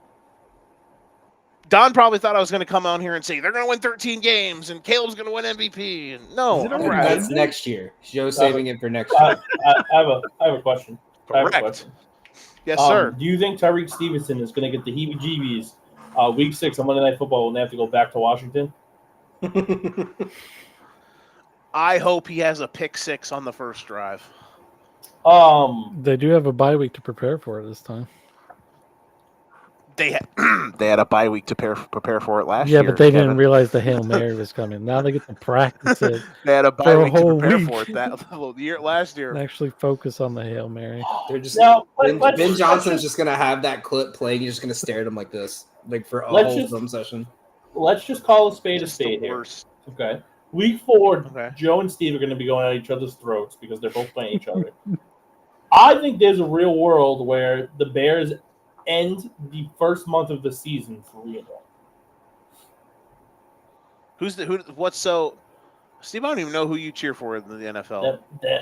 Don probably thought I was going to come on here and say they're going to win 13 games and Caleb's going to win MVP. And no, that's next year. Joe's saving it for next year. I have a question. Correct. Yes, sir. Do you think Tyreek Stevenson is going to get the heebie-jeebies week 6 on Monday Night Football when they have to go back to Washington? I hope he has a pick 6 on the first drive. They do have a bye week to prepare for it this time. They had a bye week to prepare for it last year. Yeah, but they didn't realize the Hail Mary was coming. Now they get to practice it. They had a bye week to prepare week. for it last year. And actually focus on the Hail Mary. They're just Now, Ben Johnson's just gonna have that clip playing. He's just gonna stare at him like this, like for a whole film session. Let's just call a spade a spade here. Okay. Week 4, Joe and Steve are going to be going at each other's throats because they're both playing each other. I think there's a real world where the Bears end the first month of the season 3-1. What's so? Steve, I don't even know who you cheer for in the NFL. The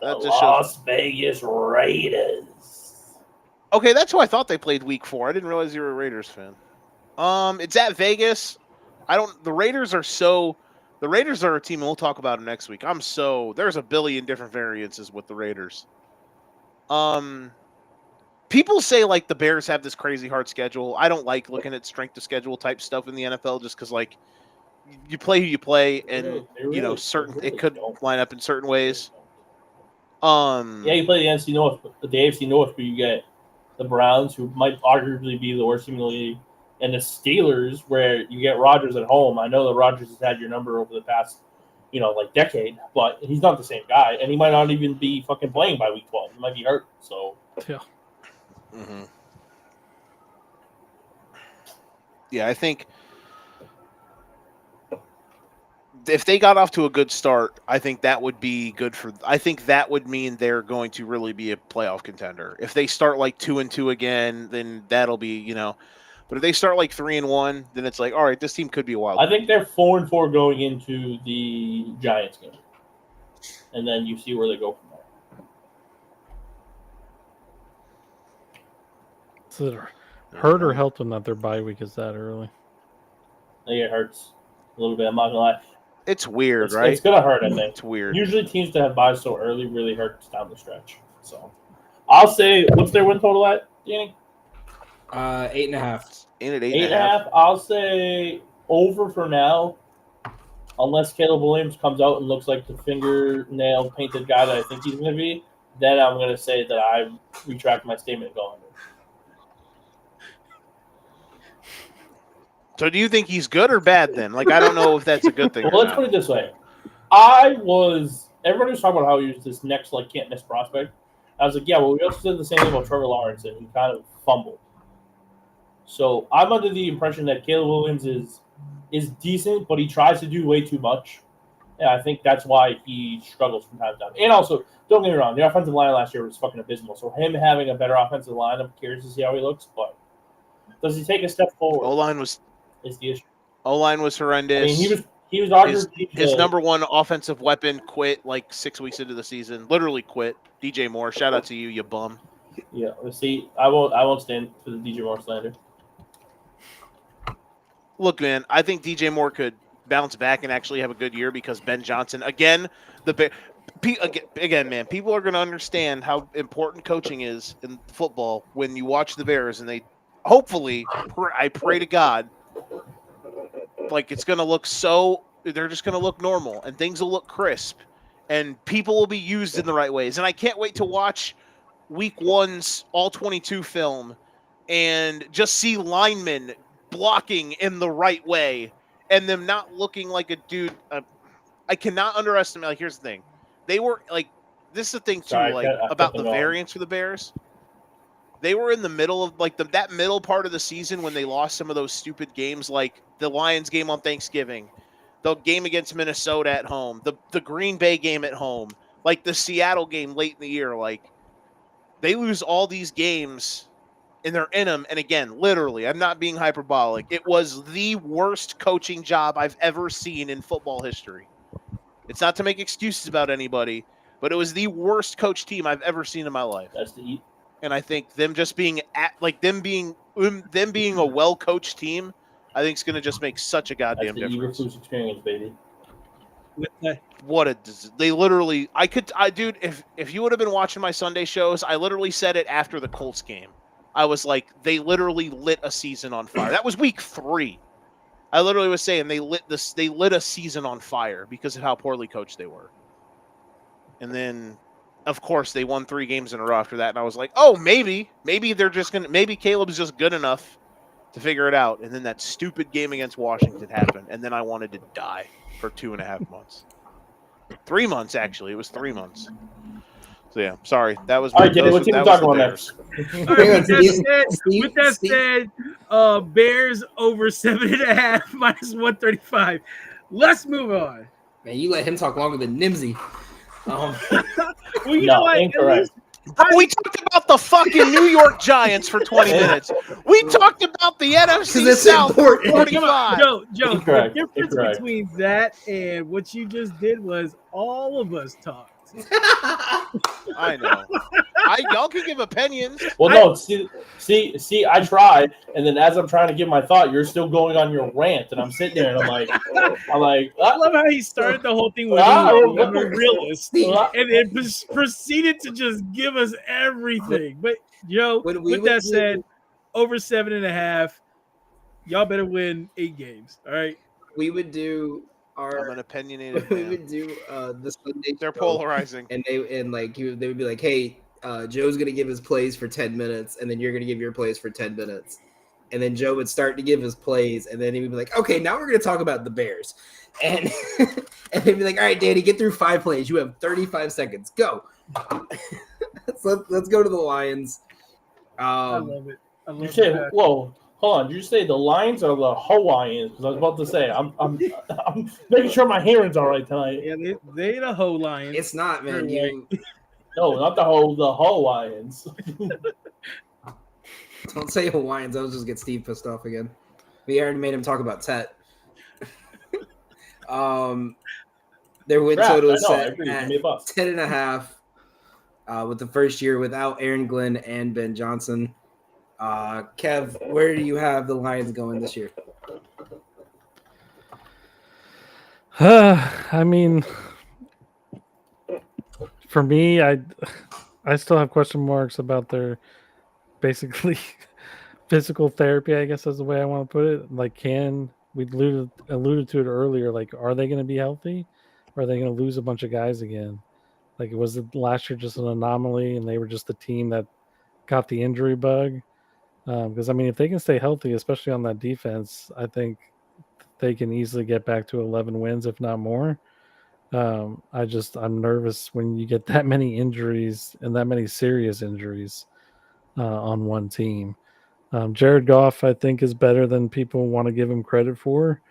Las Vegas Raiders. Okay, that's who I thought they played week 4. I didn't realize you were a Raiders fan. It's at Vegas. The Raiders are a team, and we'll talk about them next week. There's a billion different variances with the Raiders. People say like the Bears have this crazy hard schedule. I don't like looking at strength of schedule type stuff in the NFL just because like you play who you play, and it could line up in certain ways. Yeah, you play the NFC North, the AFC North, but you get the Browns, who might arguably be the worst team in the league, and the Steelers, where you get Rodgers at home. I know that Rodgers has had your number over the past, decade, but he's not the same guy, and he might not even be fucking playing by week 12. He might be hurt. So yeah. Mm-hmm. Yeah, I think if they got off to a good start, I think that would be good for. I think that would mean they're going to really be a playoff contender. If they start like 2-2 again, then that'll be But if they start like 3-1, then it's like, all right, this team could be a wild. I think they're 4-4 going into the Giants game, and then you see where they go from there. So it hurt or helped them that their bye week is that early? I think it hurts a little bit. I'm not gonna lie. It's weird, right? It's gonna hurt. I think it's weird. Usually, teams that have buys so early really hurts down the stretch. So, I'll say, what's their win total at, Danny? 8.5. In at 8.5. I'll say over for now, unless Caleb Williams comes out and looks like the fingernail painted guy that I think he's going to be. Then I'm going to say that I retract my statement and go under. So do you think he's good or bad then? Like, I don't know if that's a good thing. Well, let's put it this way. Everybody was talking about how he was this next, can't miss prospect. I was like, yeah, well, we also said the same thing about Trevor Lawrence, and he kind of fumbled. So I'm under the impression that Caleb Williams is decent, but he tries to do way too much. And I think that's why he struggles from time to time. And also, don't get me wrong, the offensive line last year was fucking abysmal. So him having a better offensive line, I'm curious to see how he looks. But does he take a step forward? O-line was the issue. O-line was horrendous. I mean, he was arguably his number one offensive weapon quit like 6 weeks into the season. Literally quit. DJ Moore, shout out to you, you bum. Yeah, see, I won't stand for the DJ Moore slander. Look, man, I think DJ Moore could bounce back and actually have a good year because Ben Johnson, again, man, people are going to understand how important coaching is in football when you watch the Bears and they hopefully, I pray to God, like it's going to look so, they're just going to look normal and things will look crisp and people will be used in the right ways. And I can't wait to watch week 1's all 22 film and just see linemen blocking in the right way and them not looking like a dude. I cannot underestimate. Like, here's the thing. They were like, this is the thing too, Sorry, like I about kept the them going. variance for the Bears. They were in the middle of like that middle part of the season when they lost some of those stupid games, like the Lions game on Thanksgiving, the game against Minnesota at home, the Green Bay game at home, like the Seattle game late in the year. Like they lose all these games and they're in them. And again, literally, I'm not being hyperbolic. It was the worst coaching job I've ever seen in football history. It's not to make excuses about anybody, but it was the worst coach team I've ever seen in my life. That's the heat. And I think them just being them being a well coached team, I think is going to just make such a That's goddamn the difference. Eberflus experience, baby. They literally, dude, if you would have been watching my Sunday shows, I literally said it after the Colts game. I was like, they literally lit a season on fire. That was week 3. I literally was saying they lit a season on fire because of how poorly coached they were. And then, of course, they won 3 games in a row after that. And I was like, oh, maybe Caleb's just good enough to figure it out. And then that stupid game against Washington happened. And then I wanted to die for 2.5 months. 3 months, actually. It was 3 months. So, yeah, sorry. That was all right, Jay, what team we talking about next? All right, with that said, Bears over 7.5 minus 135. Let's move on. Man, you let him talk longer than Nimsy. Well, you know what? Incorrect. We talked about the fucking New York Giants for 20 minutes. We talked about the NFC it's South for important. 45. Joe, Incorrect. the difference Incorrect. between that and what you just did was all of us talked. I know. Y'all can give opinions. Well, no, see, I tried, and then as I'm trying to give my thought, you're still going on your rant, and I'm sitting there, and I'm like, I love how he started the whole thing with Ah, I'm a realist, ah. and then proceeded to just give us everything. But Joe, with that said, over 7.5, y'all better win 8 games. All right, we would do I'm an opinionated we man. would do the Sunday They're show, polarizing. and they would be like, hey, Joe's gonna give his plays for 10 minutes, and then you're gonna give your plays for 10 minutes. And then Joe would start to give his plays, and then he would be like, okay, now we're gonna talk about the Bears. And and they'd be like, all right, Danny, get through 5 plays. You have 35 seconds. Go. So let's go to the Lions. I love it. I You love say, that. whoa, hold on. Did you say the Lions or the Hawaiians? Because I was about to say, I'm making sure my hearing's all right tonight. Yeah, they the whole Lions. It's not, man. You're You No, not the Hawaiians. don't say Hawaiians. I'll just get Steve pissed off again. We already made him talk about Tet. Their win Crap, total I is know, I set agree. Give at me a buck. 10.5 with the first year without Aaron Glenn and Ben Johnson. Kev, where do you have the Lions going this year? I mean, for me, I still have question marks about their basically physical therapy, I guess is the way I want to put it. Like, we alluded to it earlier, like, are they going to be healthy? Or are they going to lose a bunch of guys again? Like, was it last year just an anomaly and they were just the team that got the injury bug? Because, I mean, if they can stay healthy, especially on that defense, I think they can easily get back to 11 wins, if not more. I'm nervous when you get that many injuries and that many serious injuries on one team. Jared Goff, I think, is better than people want to give him credit for.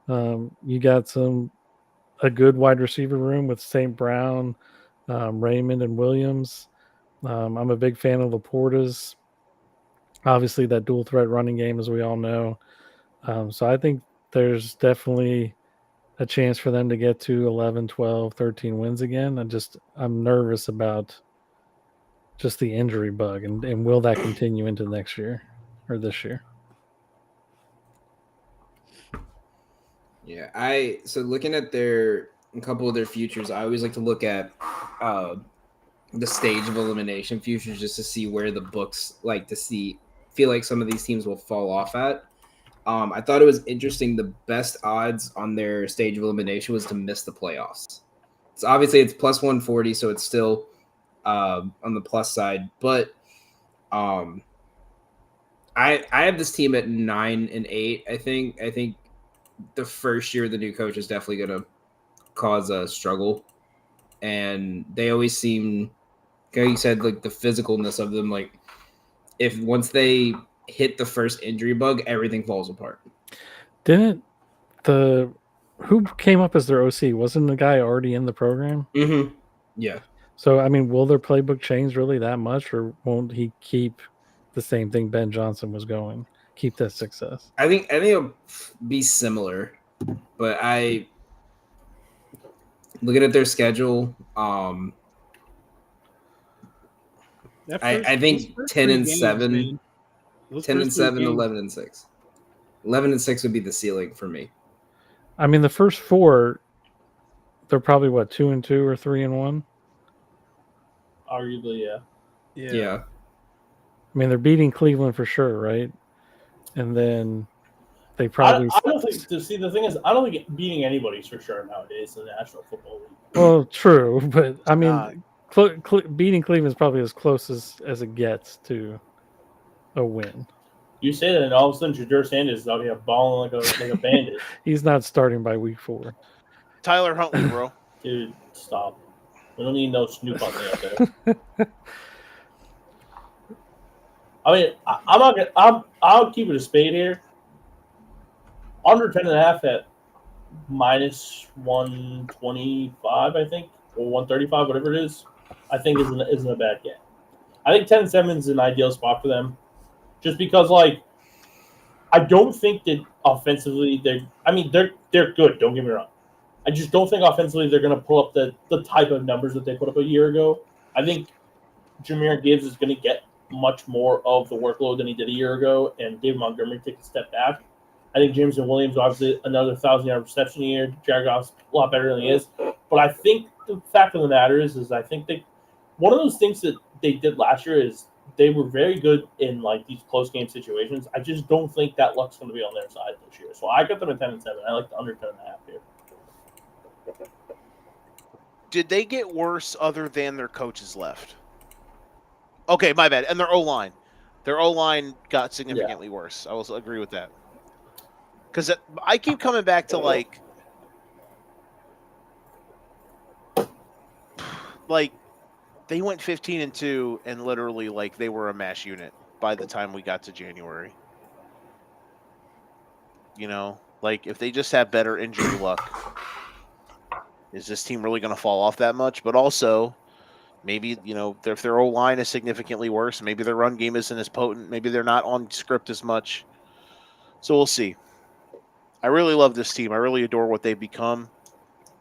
You got a good wide receiver room with St. Brown, Raymond, and Williams. I'm a big fan of Laporta's. Obviously, that dual threat running game, as we all know. So I think there's definitely a chance for them to get to 11, 12, 13 wins again. I'm nervous about just the injury bug, and will that continue into next year or this year? Yeah, so looking at a couple of their futures, I always like to look at the stage of elimination futures just to see where the books like to see feel like some of these teams will fall off at. I thought it was interesting. The best odds on their stage of elimination was to miss the playoffs. So obviously it's plus 140, so it's still on the plus side. But I have this team at 9-8. I think the first year of the new coach is definitely going to cause a struggle, and they always seem, like you said, like the physicalness of them. Like if once they hit the first injury bug, everything falls apart. Didn't who came up as their OC? Wasn't the guy already in the program? Mm-hmm. Yeah. So I mean, will their playbook change really that much, or won't he keep the same thing Ben Johnson was going? Keep that success. I think it'll be similar, but looking at their schedule, I think 10-7, 10-7, 11-6. 11-6 would be the ceiling for me. I mean, the first 4, they're probably 2-2 or 3-1. Arguably, Yeah. I mean, they're beating Cleveland for sure, right? And then they probably. I don't think. To see, the thing is, I don't think beating anybody's for sure nowadays in the National Football League. Well, true, but I mean, beating Cleveland is probably as close as it gets to a win. You say that, and all of a sudden, Jadir Sanders is out here balling like a bandit. He's not starting by week 4. Tyler Huntley, bro. Dude, stop. We don't need no Snoop Huntley out there. I mean, I'm not gonna. I'll keep it a spade here. Under 10.5 at minus 125, I think, or 135, whatever it is. I think isn't a bad get. I think 10-7 is an ideal spot for them, just because I don't think that offensively they're good. Don't get me wrong. I just don't think offensively they're going to pull up the type of numbers that they put up a year ago. I think Jahmyr Gibbs is going to get much more of the workload than he did a year ago, and David Montgomery take a step back. I think Jameson Williams, obviously, another 1,000-yard reception a year. Jared Goff's a lot better than he is. But I think the fact of the matter is I think one of those things that they did last year is they were very good in these close game situations. I just don't think that luck's going to be on their side this year. So I got them at 10-7. I like the under 10.5 here. Did they get worse other than their coaches left? Okay, my bad. And their O-line. Their O-line got significantly worse. I will agree with that. Because I keep coming back to they went 15-2 and literally they were a mash unit by the time we got to January. You know, if they just have better injury luck, is this team really going to fall off that much? But also, maybe, if their O-line is significantly worse, maybe their run game isn't as potent, maybe they're not on script as much. So we'll see. I really love this team. I really adore what they've become.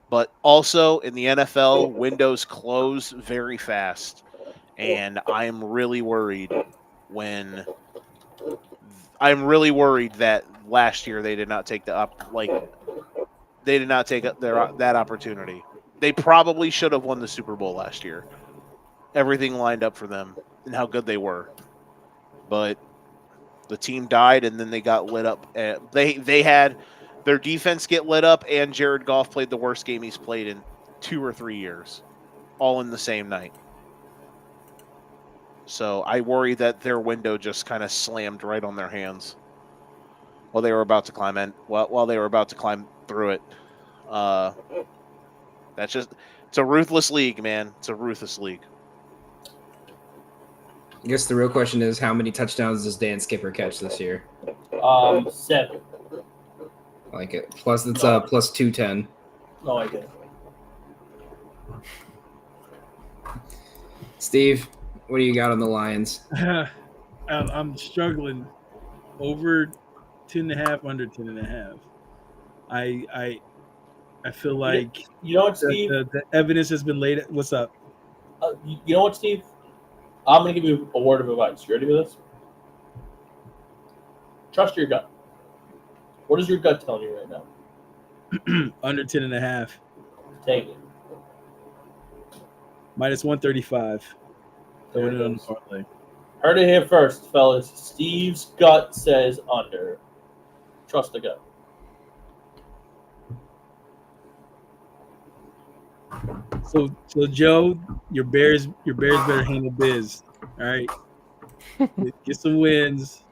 But also, in the NFL, windows close very fast. And I'm really worried that last year they did not take that opportunity. They probably should have won the Super Bowl last year. Everything lined up for them and how good they were. But the team died, and then they got lit up. They had their defense get lit up, and Jared Goff played the worst game he's played in 2 or 3 years, all in the same night. So I worry that their window just kind of slammed right on their hands while they were about to climb through it. It's a ruthless league, man. It's a ruthless league. I guess the real question is, how many touchdowns does Dan Skipper catch this year? 7. I like it. Plus, it's plus 210. No, I didn't. Steve, what do you got on the Lions? I'm struggling. Over 10.5, under 10.5. I feel like you know what, Steve? The evidence has been laid. What's up? You know what, Steve? I'm going to give you a word of advice. You ready for this? Trust your gut. What is your gut telling you right now? Under 10.5. Take it. Minus 135. Throwing it on the parlay. Heard it here first, fellas. Steve's gut says under. Trust the gut. So Joe, your Bears better handle biz. All right, get some wins.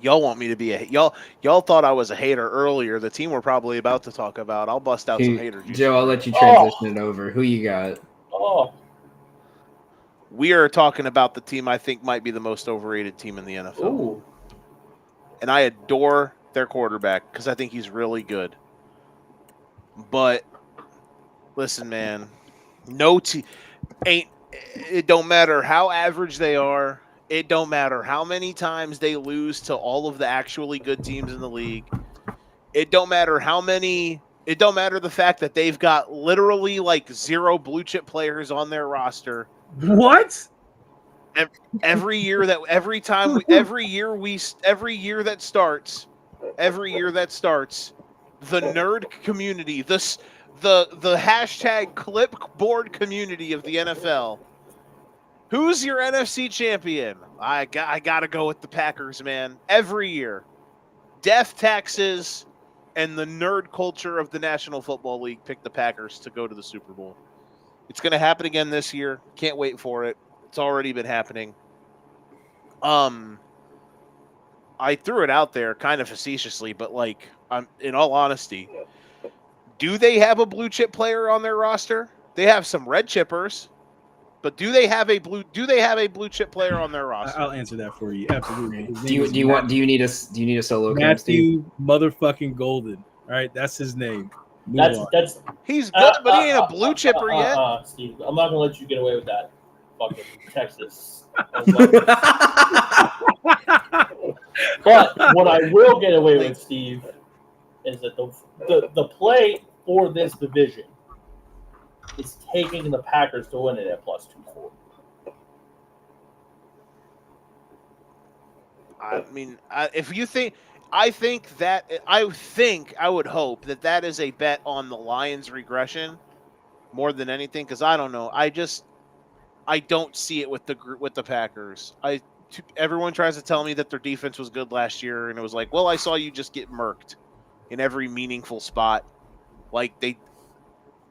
Y'all want me to be y'all thought I was a hater earlier. The team we're probably about to talk about. I'll bust out some hater juice. Joe, I'll let you transition it over. Who you got? Oh, We are talking about the team I think might be the most overrated team in the NFL. ooh. And I adore their quarterback because I think he's really good. But listen, man, no team ain't. It don't matter how average they are. It don't matter how many times they lose to all of the actually good teams in the league. It don't matter how many. It don't matter the fact that they've got literally like 0 blue chip players on their roster. What? Every year that starts, the nerd community, the hashtag clipboard community of the NFL. Who's your NFC champion? I gotta go with the Packers, man. Every year, death taxes and the nerd culture of the National Football League pick the Packers to go to the Super Bowl. It's gonna happen again this year. Can't wait for it. It's already been happening. I threw it out there kind of facetiously, but like, in all honesty, do they have a blue chip player on their roster? They have some red chippers, but do they have a blue chip player on their roster? I'll answer that for you. Absolutely. Do you need a solo cam, Steve? Matthew motherfucking Golden. All right, that's his name. That's He's good, but he ain't a blue chipper yet. Steve, I'm not gonna let you get away with that. Fucking Texas. But what I will get away with, Steve, is that the play for this division is taking the Packers to win it at plus 240. I mean, I would hope that is a bet on the Lions' regression more than anything, because I don't know. I don't see it with the Packers. Everyone tries to tell me that their defense was good last year, and it was like, well, I saw you just get murked in every meaningful spot. Like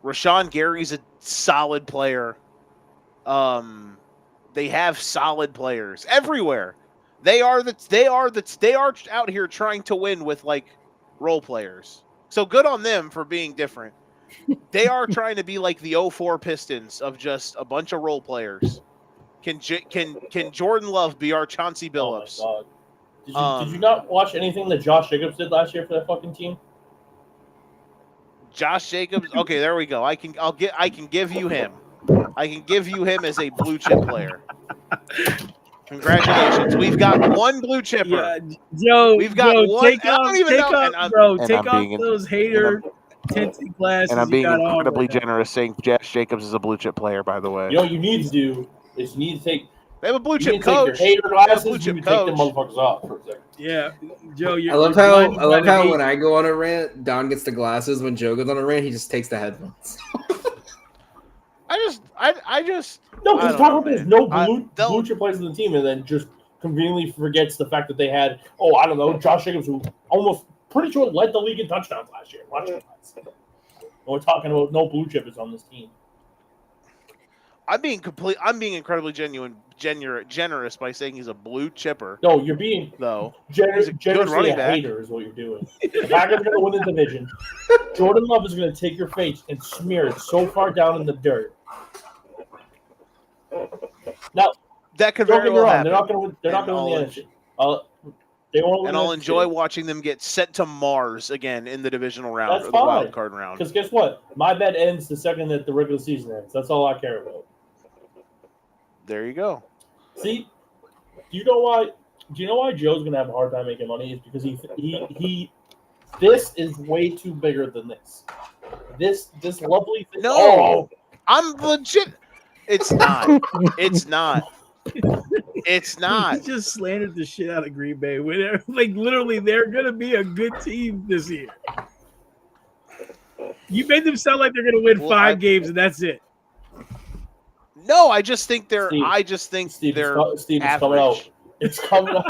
Rashawn Gary's a solid player. They have solid players everywhere. They are out here trying to win with like role players. So good on them for being different. They are trying to be like the 04 Pistons of just a bunch of role players. Can Jordan Love be our Chauncey Billups? Oh my God. Did you not watch anything that Josh Jacobs did last year for that fucking team? Josh Jacobs. Okay, there we go. I can give you him. I can give you him as a blue chip player. Congratulations. We've got one blue chipper. Yeah, Joe, we've got one. Take off those hater tinted glasses. And I'm being incredibly generous saying Josh Jacobs is a blue chip player, by the way. You know what you need to do is you need to take. They have a blue chip coach. Take your hater glasses, blue chip coach. Take the motherfuckers off for a second. Yeah, Joe. I love how when I go on a rant, Don gets the glasses. When Joe goes on a rant, he just takes the headphones. I just no, because there's no blue chip players in the team, and then just conveniently forgets the fact that they had Josh Jacobs, who almost pretty sure led the league in touchdowns last year. We're talking about no blue chippers on this team. I'm being incredibly generous by saying he's a blue chipper. No, you're being generously a hater is what you're doing. The Packers are going to win the division. Jordan Love is going to take your face and smear it so far down in the dirt. Now that could very well happen. They're not going to win the NFC. I'll enjoy watching them get sent to Mars again in the divisional round or the wild card round. Because guess what? My bet ends the second that the regular season ends. That's all I care about. There you go. See, do you know why Joe's gonna have a hard time making money? Is because he this is way too bigger than this. This lovely thing. No, I'm legit. It's not. It's not. It's not. He just slandered the shit out of Green Bay. Like literally, they're gonna be a good team this year. You made them sound like they're gonna win 5 games and that's it. No, I just think they're. Steve, I just think Steve, they're Steve, it's average. coming out. It's coming out.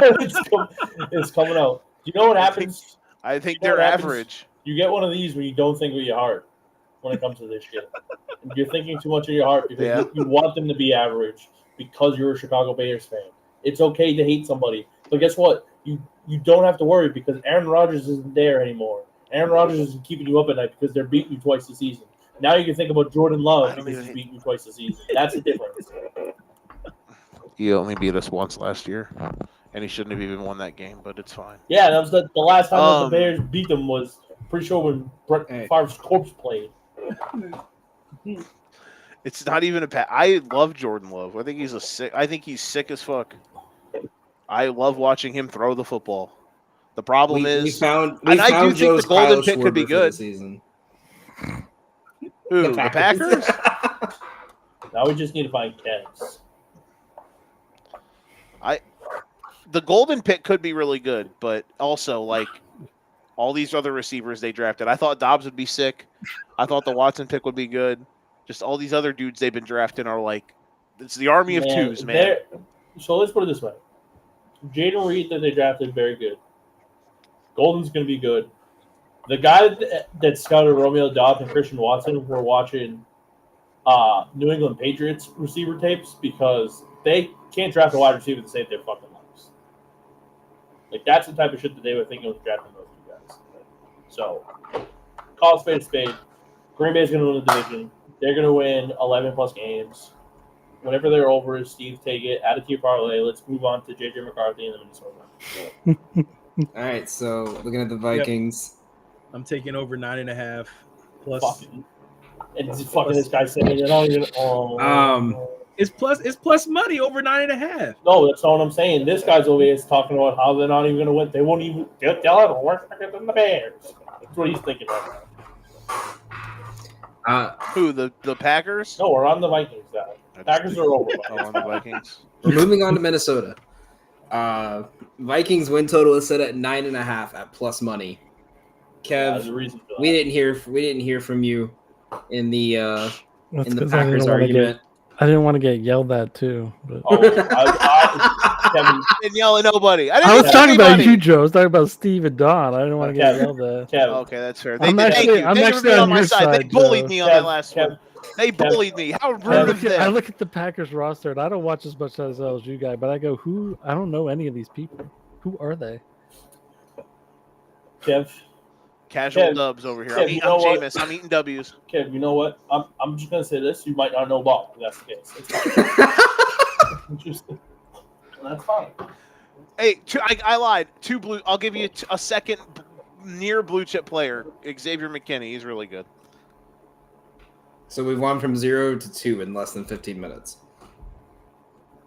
It's coming out. You know what happens? I think You know they're what happens? average. You get one of these when you don't think with your heart when it comes to this shit. You're thinking too much of your heart because Yeah. you want them to be average because you're a Chicago Bears fan. It's okay to hate somebody, but guess what? You don't have to worry because Aaron Rodgers isn't there anymore. Aaron Rodgers isn't keeping you up at night because they're beating you twice a season. Now you can think about Jordan Love because he's beating you twice a season. That's the difference. He only beat us once last year, and he shouldn't have even won that game, but it's fine. Yeah, that was the last time that the Bears beat them was pretty sure when Brett Favre's corpse played. It's not even a I love Jordan Love. I think he's sick as fuck. I love watching him throw the football. The problem is, we found I do Joe's think the golden Kyle pick could be Schwarber for good. the season. Who? The Packers? Now we just need to find Kevs. The golden pick could be really good, but also like all these other receivers they drafted. I thought Dobbs would be sick. I thought the Watson pick would be good. Just all these other dudes they've been drafting are like, it's the army of twos, man. So let's put it this way. Jaden Reed that they drafted, very good. Golden's going to be good. The guy that scouted Romeo Dobbs and Christian Watson were watching New England Patriots receiver tapes because they can't draft a wide receiver to save their fucking lives. Like, that's the type of shit that they were thinking of drafting those two guys. So, call it spade a spade. Green Bay's going to win the division. They're going to win 11-plus games. Whenever they're over, Steve, take it. Add it to your parlay. Let's move on to J.J. McCarthy and the Minnesota. All right, so looking at the Vikings. Yep. I'm taking over 9.5 plus. Fucking, and this guy saying it. Don't even. It's plus money over 9.5. No, that's not what I'm saying. This guy's over here is talking about how they're not even going to win. They won't even. They'll have a worse record than the Bears. That's what he's thinking right now. Who? The Packers? No, we're on the Vikings now. Packers are over. On the Vikings. We're moving on to Minnesota. Vikings win total is set at 9.5 at plus money. Kev, we didn't hear from you in the Packers argument. I didn't want to get yelled at too. But. Kevin, I didn't yell at nobody. I was talking about you, Joe. I was talking about Steve and Don. I didn't want to get yelled at. Kevin. Okay, that's fair. I'm actually on my side. They bullied me on that last one. They bullied me. How rude of them. I look at the Packers roster, and I don't watch as much as you guys, but I go, who? I don't know any of these people. Who are they? Kev. Casual dubs over here. Kev, I'm Jameis. I'm eating W's. Kev, you know what? I'm just going to say this. You might not know Bob, if that's the case. Interesting. That's fine. Hey, I lied. I'll give you a second near blue chip player, Xavier McKinney. He's really good. So we've gone from 0 to 2 in less than 15 minutes.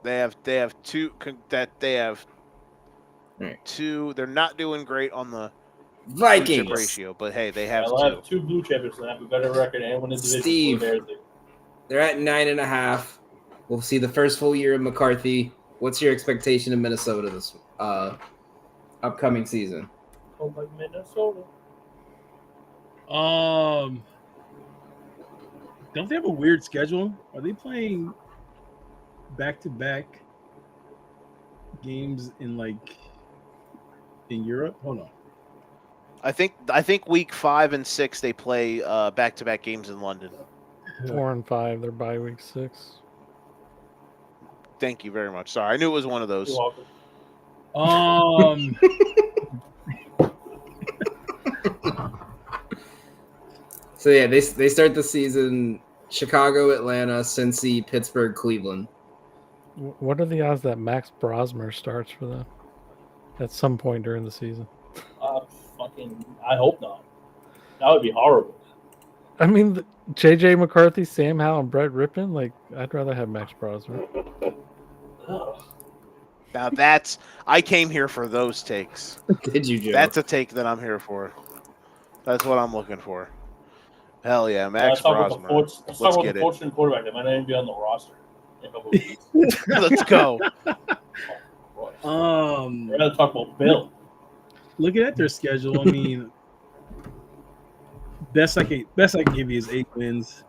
They have two that they have right. Two. They're not doing great on the Vikings blue chip ratio, but hey, they have They'll have two blue chippers and have a better record and win the division. Steve, they're at 9.5. We'll see the first full year of McCarthy. What's your expectation of Minnesota this upcoming season? Oh, like Minnesota. Don't they have a weird schedule? Are they playing back-to-back games in Europe? Hold on. I think week 5 and 6 they play back-to-back games in London. 4 and 5, they're bye week 6. Thank you very much. Sorry, I knew it was one of those. You're welcome. So yeah, they start the season Chicago, Atlanta, Cincy, Pittsburgh, Cleveland. What are the odds that Max Brosmer starts for them at some point during the season? I hope not. That would be horrible. I mean, J.J. McCarthy, Sam Howell, and Brett Rippon. I'd rather have Max Brosmer. Now I came here for those takes. Did you, Joe? That's a take that I'm here for. That's what I'm looking for. Hell yeah, Max Brosmer. Let's talk about the fortunate quarterback that might not even be on the roster in a couple of weeks. Let's go. We're going to talk about Bill. Looking at their schedule, I mean, best I can give you is 8 wins.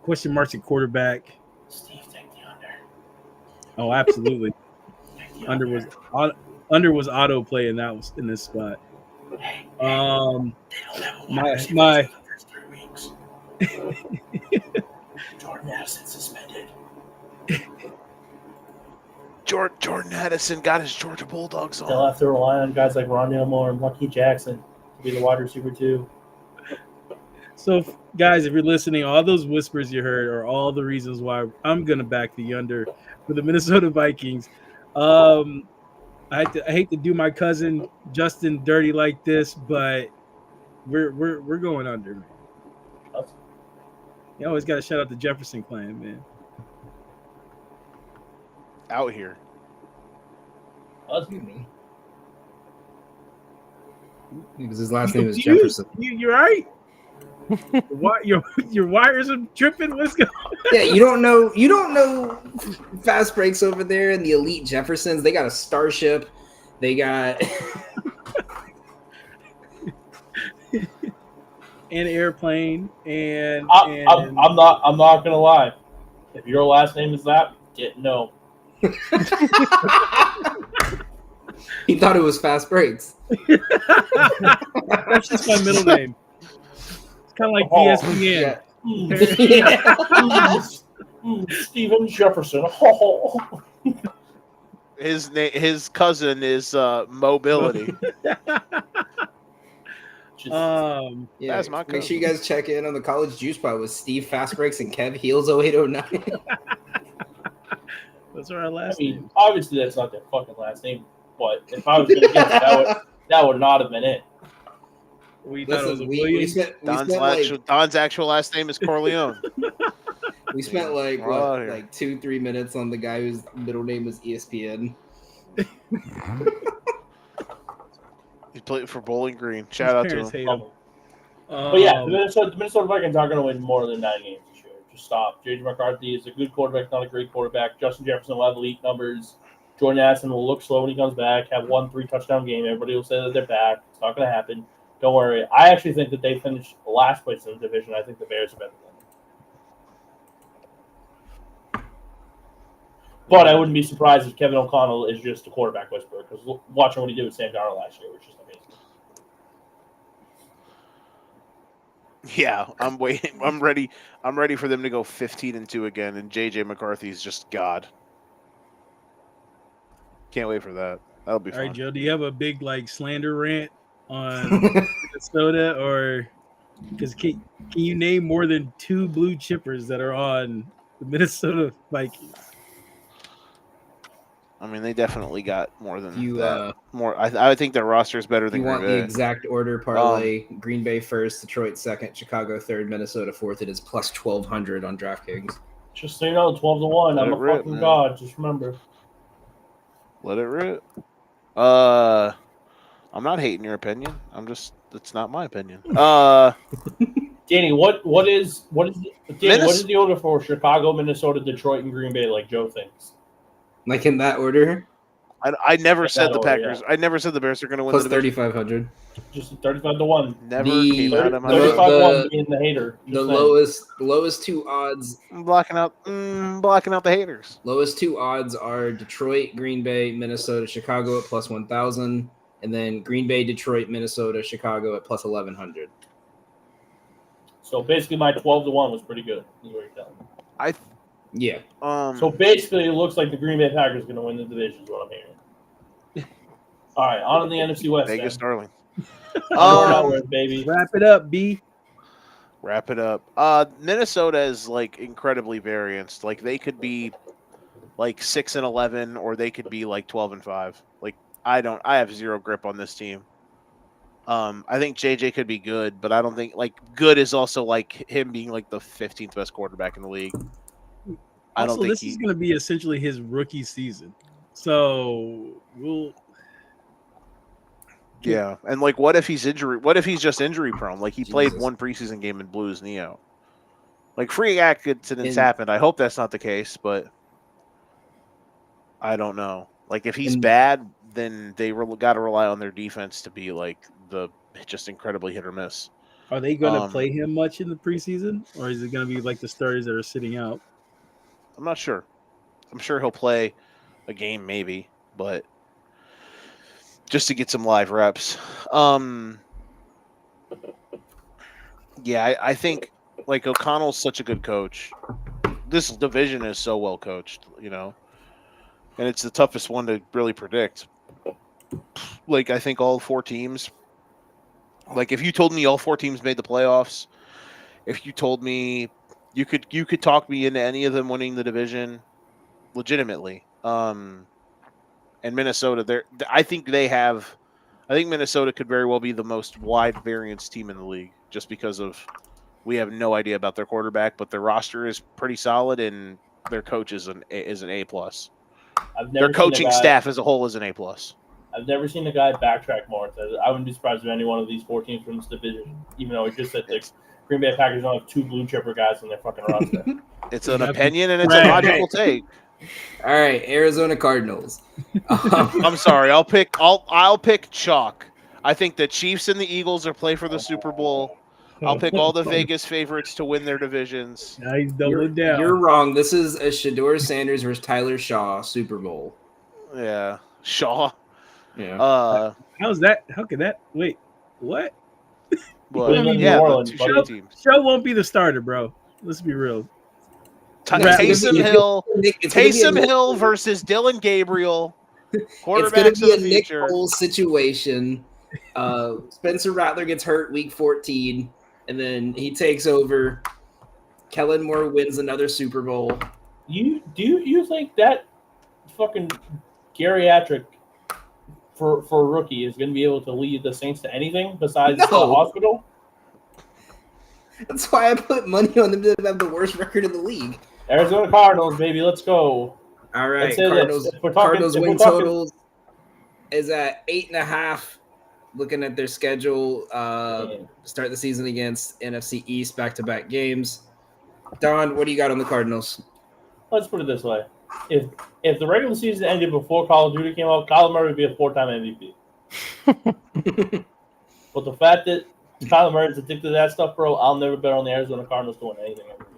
question marks at quarterback. Steve, take the under. Oh, absolutely. Take the Under was auto play, and that was in this spot. Hey, Um, they don't have a wide my receiver my for the first 3 weeks. Jordan Addison suspended. Jordan Addison got his Georgia Bulldogs They'll on. have to rely on guys like Rondale Moore and Lucky Jackson to be the wide receiver too. So, guys, if you're listening, all those whispers you heard are all the reasons why I'm gonna back the under for the Minnesota Vikings. I hate to do my cousin Justin dirty like this, but we're going under, man. You always got to shout out the Jefferson clan, man. Out here. Because his last name is Jefferson. You're right. Your wires are tripping. What's going on? Yeah, you don't know fast breaks over there and the elite Jeffersons. They got a Starship. They got an airplane and I'm not gonna lie. If your last name is that, didn't know. He thought it was fast breaks. That's just my middle name. It's kind of like ESPN. Yeah. Steven Jefferson. His cousin is Mobility. Yeah, That's my make sure you cousin. guys check in on the College Juice Bar with Steve Fast Breaks and Kev Heels 0809. Those are our last I mean, names. obviously that's not their fucking last name, but if I was gonna guess, that would not have been it. We thought it was Listen, a we Williams. Don's actual last name is Corleone. we spent like We're all what, here. like 2-3 minutes on the guy whose middle name was ESPN. He played for Bowling Green. Shout out to Parents him. hate him. But yeah, the Minnesota Vikings aren't going to win more than 9 games this year. Just stop. J.J. McCarthy is a good quarterback, not a great quarterback. Justin Jefferson will have elite numbers. Jordan Addison will look slow when he comes back, have 1 3-touchdown game. Everybody will say that they're back. It's not going to happen. Don't worry. I actually think that they finished last place in the division. I think the Bears are better than them. But I wouldn't be surprised if Kevin O'Connell is just a quarterback whisperer, because watching what he did with Sam Darnold last year was just amazing. Yeah, I'm waiting. I'm ready. I'm ready for them to go 15-2 again, and JJ McCarthy's just God. Can't wait for that. That'll be All fun. right, Joe. Do you have a big slander rant on Minnesota, or because can you name more than 2 blue chippers that are on the Minnesota Vikings? I mean, they definitely got more than You, that. More, I think their roster is better If than you want Green the Bay. exact order parlay, Green Bay first, Detroit second, Chicago third, Minnesota fourth. It is plus 1,200 on DraftKings. Just so you know, 12-1. Let I'm it a rip, fucking man. god. Just remember. Let it rip. I'm not hating your opinion. It's not my opinion. Danny, what is the order for Chicago, Minnesota, Detroit, and Green Bay? Like Joe thinks. Like in that order, I never Like said that the order, Packers. yeah. I never said the Bears are going to win plus the division. 3,500. Just 35-1. Never The- came out of my 35-1 being the hater. The Just saying. lowest two odds. I'm blocking out the haters. Lowest two odds are Detroit, Green Bay, Minnesota, Chicago at plus 1,000, and then Green Bay, Detroit, Minnesota, Chicago at plus 1,100. So basically, my 12-1 was pretty good. Is what you're telling me. Yeah. So basically, it looks like the Green Bay Packers are going to win the division. Is what I'm hearing. All right, on to the NFC West. Vegas then. Starling. North, baby. Wrap it up, B. Wrap it up. Minnesota is incredibly variant. They could be 6-11, or they could be 12-5. I have zero grip on this team. I think JJ could be good, but I don't think good is also him being the 15th best quarterback in the league. I don't think this is going to be essentially his rookie season, so we'll. Yeah, and what if he's injury? What if he's just injury prone? He played Jesus. one preseason game and blew his knee out. Freak accidents And- happened. I hope that's not the case, but I don't know. If he's And- bad, then they got to rely on their defense to be the just incredibly hit or miss. Are they going to play him much in the preseason, or is it going to be like the starters that are sitting out? I'm not sure. I'm sure he'll play a game, maybe, but just to get some live reps. Yeah, I think like O'Connell's such a good coach. This division is so well coached, and it's the toughest one to really predict. Like, I think all 4 teams. Like, if you told me all 4 teams made the playoffs, if you told me you could talk me into any of them winning the division, legitimately. And Minnesota, I think Minnesota could very well be the most wide variance team in the league, just because of we have no idea about their quarterback, but their roster is pretty solid and their coach is an A plus. Their coaching staff as a whole is an A plus. I've never seen a guy backtrack more. I wouldn't be surprised if any one of these 4 teams from this division, even though it just said the Green Bay Packers don't have 2 blue chipper guys on their fucking roster. It's an opinion and it's a logical take. All right, Arizona Cardinals. I'm sorry. I'll pick chalk. I think the Chiefs and the Eagles are play for the Super Bowl. I'll pick all the Vegas favorites to win their divisions. Now he's doubling down. You're wrong. This is a Shedeur Sanders versus Tyler Shaw Super Bowl. Yeah, Shaw. Yeah. How's that? How could that? Wait, what? Well, yeah, the 2 shitty teams. Shaw won't be the starter, bro. Let's be real. Taysom Hill versus Dylan Gabriel. It's going to be a Nick Foles situation. Spencer Rattler gets hurt week 14, and then he takes over. Kellen Moore wins another Super Bowl. Do you think that fucking geriatric for a rookie is going to be able to lead the Saints to anything besides the hospital? That's why I put money on them to have the worst record in the league. Arizona Cardinals, baby, let's go. All right, Cardinals win totals is at 8.5. Looking at their schedule, start the season against NFC East back-to-back games. Don, what do you got on the Cardinals? Let's put it this way: if the regular season ended before Call of Duty came out, Kyler Murray would be a 4-time MVP. But the fact that Kyler Murray's addicted to that stuff, bro, I'll never bet on the Arizona Cardinals to win anything ever again.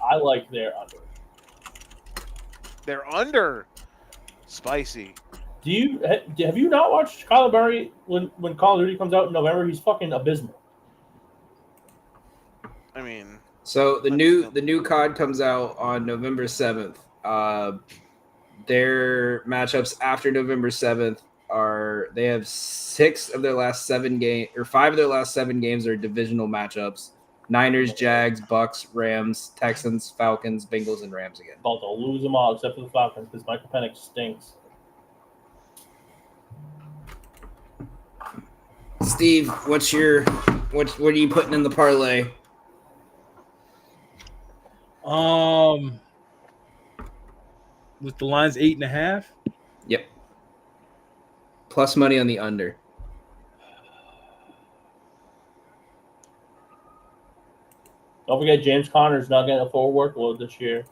I like their under. They're under. Spicy. Have you not watched Kyler Murray when Call of Duty comes out in November? He's fucking abysmal. I mean, so the new COD comes out on November 7th. Their matchups after November 7th they have 5 of their last 7 games are divisional matchups. Niners, Jags, Bucks, Rams, Texans, Falcons, Bengals, and Rams again. About to lose them all except for the Falcons because Michael Penix stinks. Steve, what are you putting in the parlay? With the lines 8.5. Yep. Plus money on the under. Don't forget, James Conner's not getting a full workload this year.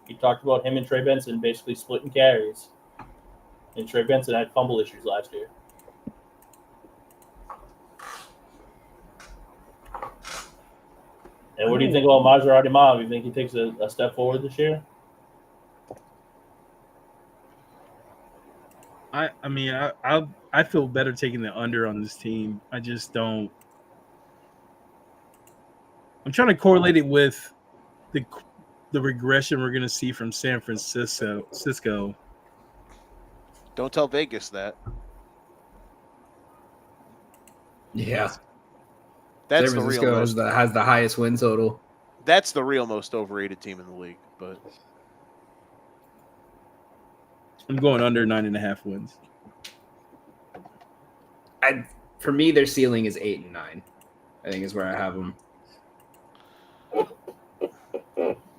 He talked about him and Trey Benson basically splitting carries. And Trey Benson had fumble issues last year. And what do you think about Maserati Mob? You think he takes a step forward this year? I feel better taking the under on this team. I just don't. I'm trying to correlate it with the regression we're going to see from San Francisco. Don't tell Vegas that. Yeah. That's San the real Francisco has the highest win total. That's the real most overrated team in the league. But I'm going under 9.5 wins. For me, their ceiling is 8 and 9. I think is where I have them.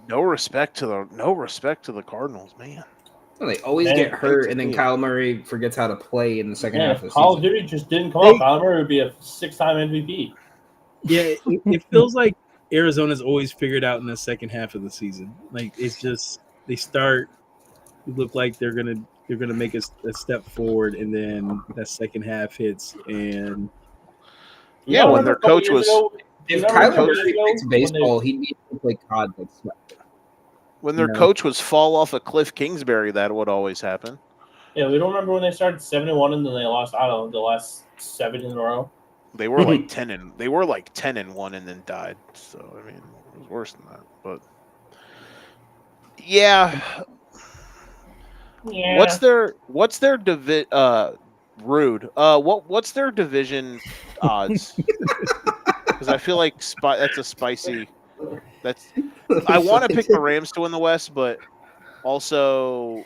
No respect to the Cardinals, man. Well, they always get hurt, and then Kyle Murray forgets how to play in the second half of the season. Call of Duty just didn't come out. Kyle Murray would be a 6-time MVP. Yeah, it feels like Arizona's always figured out in the second half of the season. Like it's just they look like they're gonna make a step forward, and then that second half hits, and Yeah, when their coach was If Kyler Murray plays baseball, he'd be able to play COD like sweat. when their coach was fall off a Cliff Kingsbury, that would always happen. Yeah, we don't remember when they started 7-1 and then they lost. I don't know, the last 7 in a row. They were like 10-1 and then died. So I mean, it was worse than that. But yeah, what's their Rude? What's their division odds? Because I feel like that's a spicy. I want to pick the Rams to win the West, but also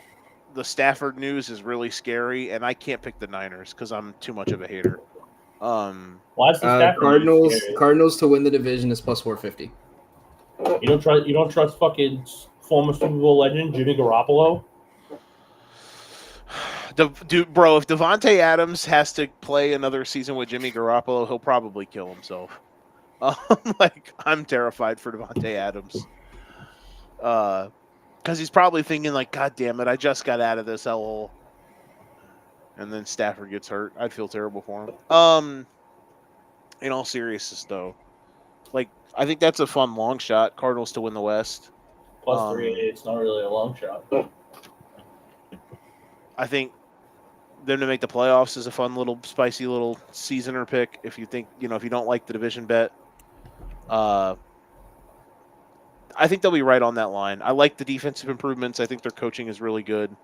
the Stafford news is really scary, and I can't pick the Niners because I'm too much of a hater. Why is the Stafford Cardinals? news scary? Cardinals to win the division is plus 450. You don't trust fucking former Super Bowl legend Jimmy Garoppolo? Bro, if Devontae Adams has to play another season with Jimmy Garoppolo, he'll probably kill himself. I'm terrified for Devontae Adams. Because he's probably thinking, like, God damn it, I just got out of this hellhole. And then Stafford gets hurt. I'd feel terrible for him. In all seriousness, though, like, I think that's a fun long shot. Cardinals to win the West. Plus 380, it's not really a long shot. I think them to make the playoffs is a fun little spicy little seasoner pick. If you think, if you don't like the division bet, I think they'll be right on that line. I like the defensive improvements. I think their coaching is really good.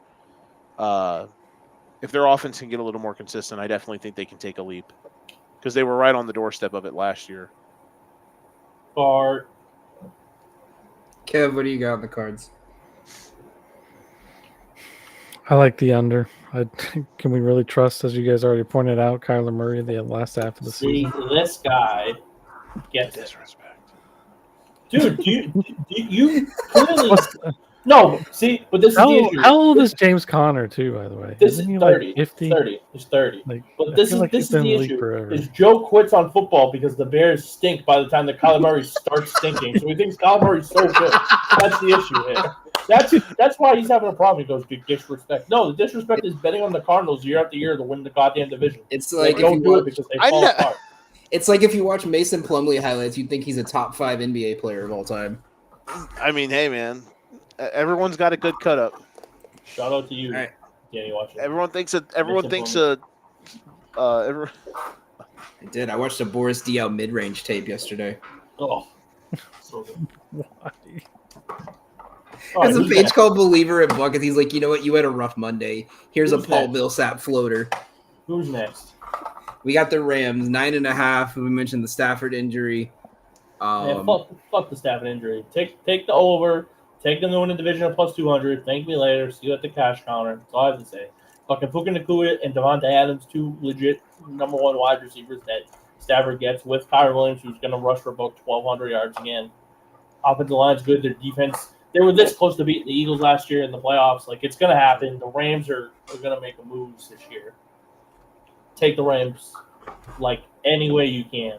If their offense can get a little more consistent, I definitely think they can take a leap because they were right on the doorstep of it last year. Bart. Kev, what do you got on the cards? I like the under. Can we really trust, as you guys already pointed out, Kyler Murray the last half of the season? This guy gets it. Dude, you clearly no. See, but this is the issue. How old is James Conner, too? By the way, This is Isn't he 30. Like 50? 30. He's 30. Like, But I this feel is like this he's is been the in the league issue. forever. Is Joe quits on football because the Bears stink by the time that Kyler Murray starts stinking. So he thinks Kyler Murray's so good. That's the issue here. That's why he's having a problem. He goes, big disrespect. No, the disrespect is betting on the Cardinals year after year to win the goddamn division. It's like they don't do it because they fall apart. It's like if you watch Mason Plumlee highlights, you'd think he's a top 5 NBA player of all time. I mean, hey, man, everyone's got a good cut up. Shout out to you, All right. Danny. Watching. Everyone thinks I did. I watched a Boris Diaw mid-range tape yesterday. Oh, so good. Why? There's a page called Believer in Buckets. He's like, you know what? You had a rough Monday. Here's a Paul next? Millsap floater. Who's next? We got the Rams 9.5. We mentioned the Stafford injury. Fuck the Stafford injury. Take the over. Take them to win the division at plus 200. Thank me later. See you at the cash counter. That's all I have to say. Fucking Puka Nacua and Devontae Adams, 2 legit number 1 wide receivers that Stafford gets with Kyler Williams, who's going to rush for about 1,200 yards again. Offensive line's good. Their defense, they were this close to beating the Eagles last year in the playoffs. Like, it's going to happen. The Rams are going to make a moves this year. Take the Rams, any way you can.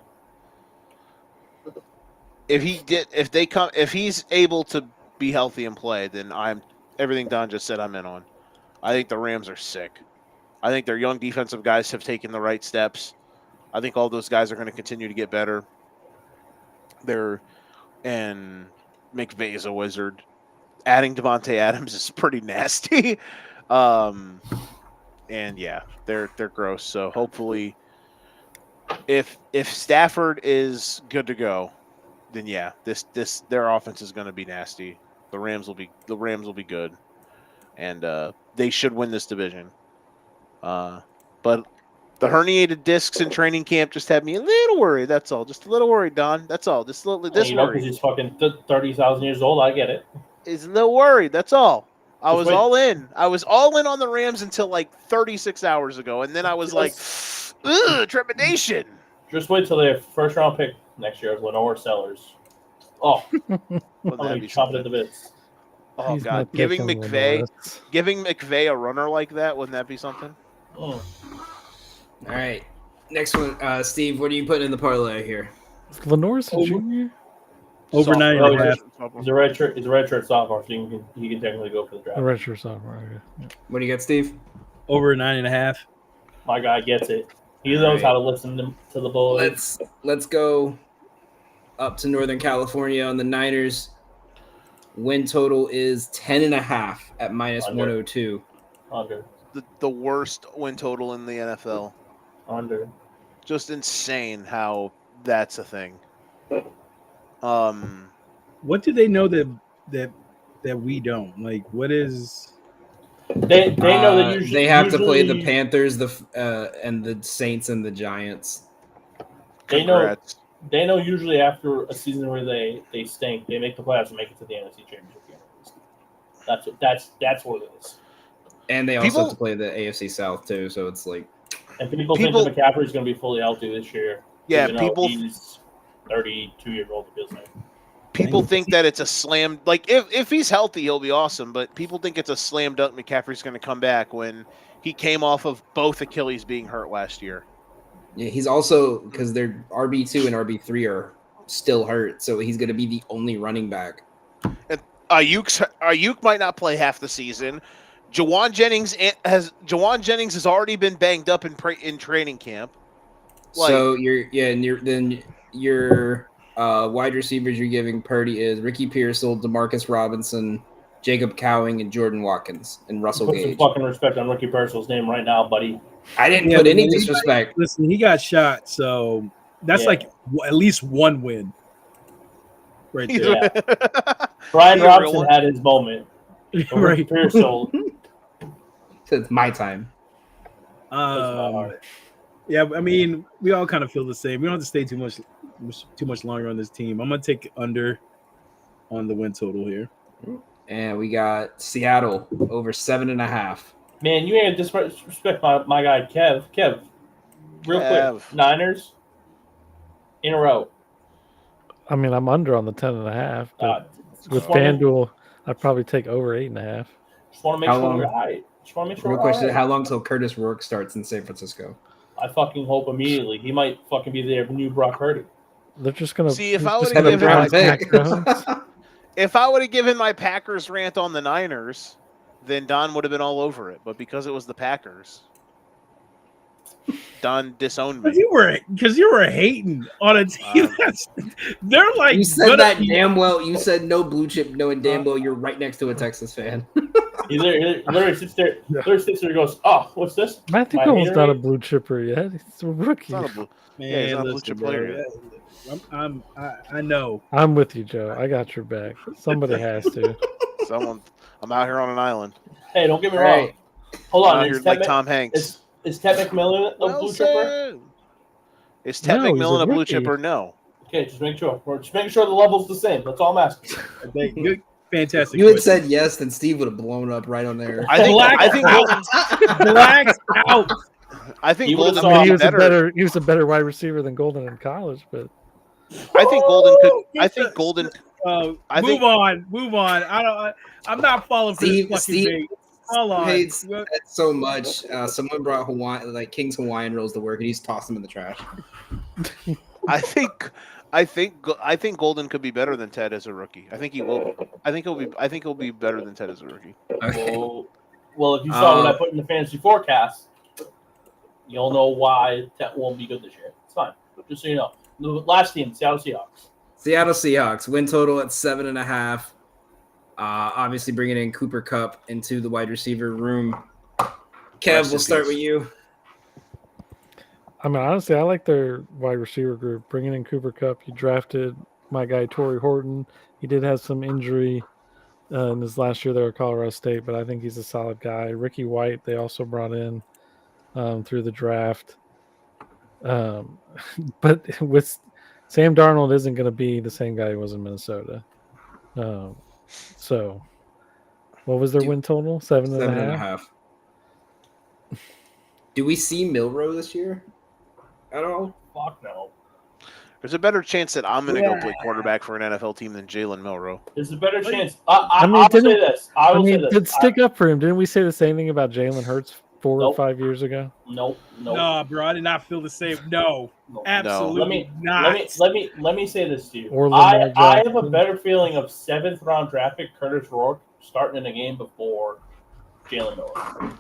If he's able to be healthy and play, then everything Don just said I'm in on. I think the Rams are sick. I think their young defensive guys have taken the right steps. I think all those guys are going to continue to get better. And McVay is a wizard. Adding Devontae Adams is pretty nasty. And yeah, they're gross. So hopefully, if Stafford is good to go, then yeah, their offense is going to be nasty. The Rams will be good, and they should win this division. But the herniated discs in training camp just had me a little worried. That's all. Just a little worried, Don. That's all. Just a little. This worried. Because he's fucking 30,000 years old. I get it. He's a little worried. That's all. I was all in. I was all in on the Rams until 36 hours ago, and then I was like, ugh, trepidation. Just wait till their first round pick next year is Lenore Sellers. Oh, I'm gonna be chopping at the bits. Oh He's God, not giving picking McVay a runner like that, wouldn't that be something? Mm. All right. Next one, Steve, what are you putting in the parlay here? Lenore's a junior? Over 9.5. He's a red shirt sophomore, so he can technically go for the draft. A redshirt sophomore. Okay. What do you got, Steve? Over 9.5. My guy gets it. He knows how to listen to the boys. Let's go up to Northern California on the Niners. Win total is 10.5 at minus Under. 102. Under. The worst win total in the NFL. Under. Just insane how that's a thing. What do they know that we don't? Like, what is? They know that usually they have to play the Panthers, and the Saints and the Giants. Congrats. They know usually after a season where they stink, they make the playoffs and make it to the NFC Championship game. That's what it is. And they also have to play the AFC South too, so it's like. And people think that McCaffrey's going to be fully healthy this year. Yeah, he's 32-year-old. Feels like. People think that it's a slam. Like if he's healthy, he'll be awesome. But people think it's a slam dunk. McCaffrey's going to come back when he came off of both Achilles being hurt last year. Yeah, he's also because their RB2 and RB3 are still hurt, so he's going to be the only running back. And Ayuk might not play half the season. Jawan Jennings has already been banged up in training camp. So your wide receivers you're giving Purdy is Ricky Pearsall, Demarcus Robinson, Jacob Cowing, and Jordan Watkins and Russell Put Gage. some fucking respect on Ricky Pearsall's name right now, buddy. I didn't put any disrespect. Listen, he got shot, so that's like at least one win. Right there. Yeah. Brian Robinson had his moment. Right. So it's my time. Yeah, I mean, we all kind of feel the same. We don't have to stay too much longer on this team. I'm gonna take under on the win total here. And we got Seattle over 7.5. Man, you ain't disrespect my guy Kev. Kev, real quick, Niners in a row. I mean, I'm under on the 10.5. But with FanDuel, I'd probably take over 8.5. Just want to make sure we're high. Real question: how long till Curtis Rourke starts in San Francisco? I fucking hope immediately. He might fucking be there. New Brock Purdy. They're just gonna see if I would have given my Packers rant on the Niners, then Don would have been all over it. But because it was the Packers, Don disowned me. Because you were hating on a team they're like you said that damn well. You said no blue chip, knowing damn well you're right next to a Texas fan. He literally sits there. And goes, "Oh, what's this?" Matthew Cole's not a blue chipper yet. He's a rookie. He's not a blue chip player. I know. I'm with you, Joe. I got your back. Somebody has to. I'm out here on an island. Hey, don't get me wrong. Hold on. You're like Tom Hanks. Is Ted McMillan a blue chipper? Is Ted McMillan a blue chipper? No. Okay, just make sure. We're just making sure the level's the same. That's all I'm asking. Good, fantastic. You had said yes, then Steve would have blown up right on there. I think blacked out. I think he was a better wide receiver than Golden in college, but I think Golden could. I think Golden. Move on. I'm not falling for this fucking bait. Hold on. Hates so much. Someone brought King's Hawaiian rolls to work, and he's tossed them in the trash. I think Golden could be better than Ted as a rookie. I think he will. I think he'll be better than Ted as a rookie. Okay. Well, if you saw what I put in the fantasy forecast, you'll know why Ted won't be good this year. It's fine. Just so you know. The last team, Seattle Seahawks. Seattle Seahawks win total at 7.5. Obviously bringing in Cooper Kupp into the wide receiver room. Kev, we'll start with you. I mean, honestly, I like their wide receiver group. Bringing in Cooper Kupp, you drafted my guy Torrey Horton. He did have some injury in his last year there at Colorado State, but I think he's a solid guy. Ricky White, they also brought in through the draft. But with Sam Darnold isn't going to be the same guy he was in Minnesota. So, what was their win total? 7.5. Do we see Milroe this year at all? Fuck no. There's a better chance that I'm going to go play quarterback for an NFL team than Jalen Milroe. There's a better chance. I will say this. Did stick up for him. Didn't we say the same thing about Jalen Hurts 4 or 5 years ago? Nope. No, bro, I did not feel the same. No, absolutely not. Let me say this to you. I have a better feeling of 7th round draft pick Curtis Rourke starting in a game before Jalen Miller.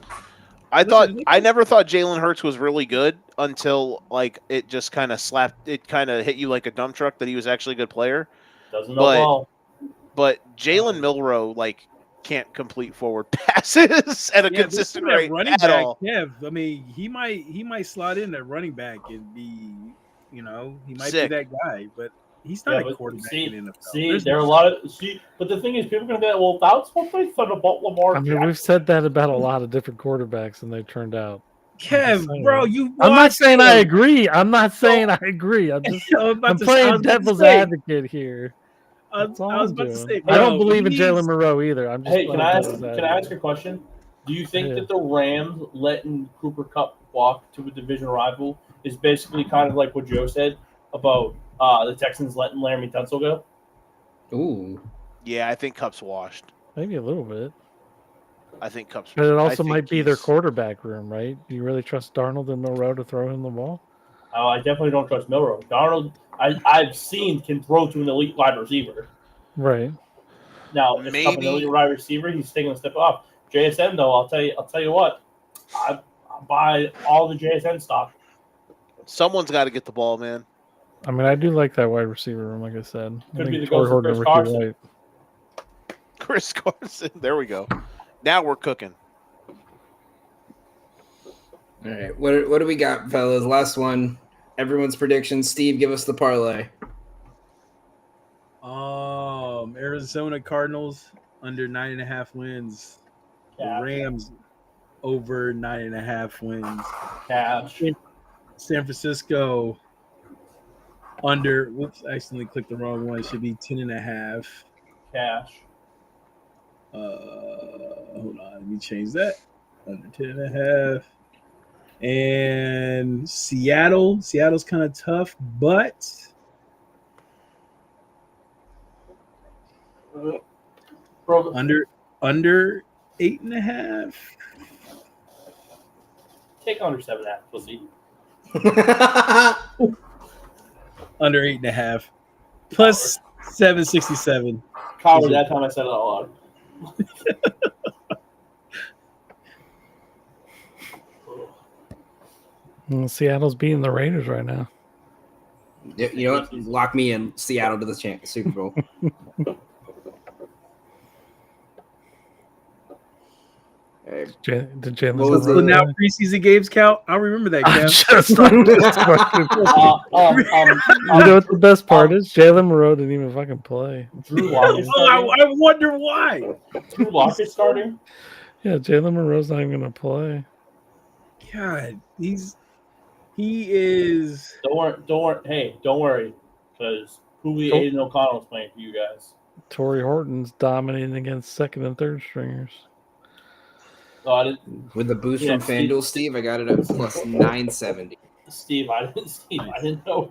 I never thought Jalen Hurts was really good. until like it just kind of slapped. It kind of hit you like a dump truck that he was actually a good player. Doesn't know ball. But Jalen Milroe like can't complete forward passes at a consistent rate running at back, all. Kev. I mean, he might slot in at running back and be, he might Sick. be that guy, but he's not a but quarterback see, in the NFL. See, there are a lot of but the thing is, people are going to be like, well, that's what they said about Lamar I mean, Jackson. we've said that about a lot of different quarterbacks, and they turned out. Kev, bro, you. I'm not saying I agree. I'm not saying I agree. I'm just I'm playing devil's advocate here. I was about to say, I don't believe in Jalen Moreau either. I'm just can I ask a question? Do you think that the Rams letting Cooper Kupp walk to a division rival is basically kind of like what Joe said about the Texans letting Laramie Tunsil go? Ooh. Yeah, I think Kupp's washed. Maybe a little bit. I think Kupp's. But it also might be their quarterback room, right? Do you really trust Darnold and Milroe to throw him the ball? Oh, I definitely don't trust Milroe. Darnold, I've seen can throw to an elite wide receiver. Right. Now, if it's an elite wide receiver, he's taking a step off. JSN though, I'll tell you what, I buy all the JSN stock. Someone's got to get the ball, man. I mean, I do like that wide receiver room, like I said. Could be the ghost of Chris Carson. Chris Carson. There we go. Now we're cooking. All right. What do we got, fellas? Last one. Everyone's prediction. Steve, give us the parlay. Arizona Cardinals under 9.5 wins. The Rams over 9.5 wins. Cash. San Francisco under. Whoops! I accidentally clicked the wrong one. It should be 10.5. Cash. Hold on. Let me change that. Under 10.5. And Seattle's kind of tough, but under 8.5. Take under 7.5. We'll see. Under 8.5. Plus 767. Coward, that time I said it all out. Seattle's beating the Raiders right now. You know what? Lock me in. Seattle to the Super Bowl. Did Jalen? So now preseason games count. I'll remember that. You know what the best part is? Jalen Moreau didn't even fucking play. I wonder why. Drew Lock is starting. Yeah, Jalen Moreau's not even gonna play. God, he is. Don't worry, because Julio Aiden O'Connell's playing for you guys. Torrey Horton's dominating against second and third stringers. With the boost from FanDuel, Steve, I got it at plus 970. Steve, I didn't know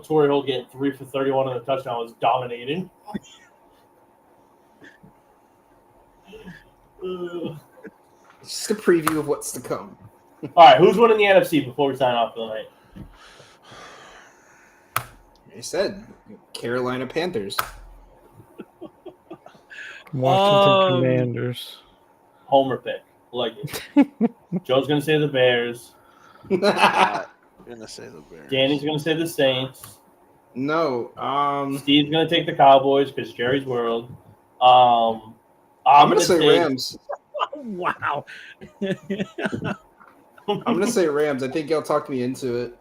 Torrey Holt getting 3 for 31 on the touchdown was dominating. Just a preview of what's to come. All right, who's winning the NFC before we sign off for the night? I said Carolina Panthers. Washington Commanders. Homer pick. Like it. Joe's going to say the Bears. I'm going to say the Bears. Danny's going to say the Saints. No. Steve's going to take the Cowboys because Jerry's World. I'm going to say Rams. Wow. I'm going to say Rams. I think y'all talked me into it.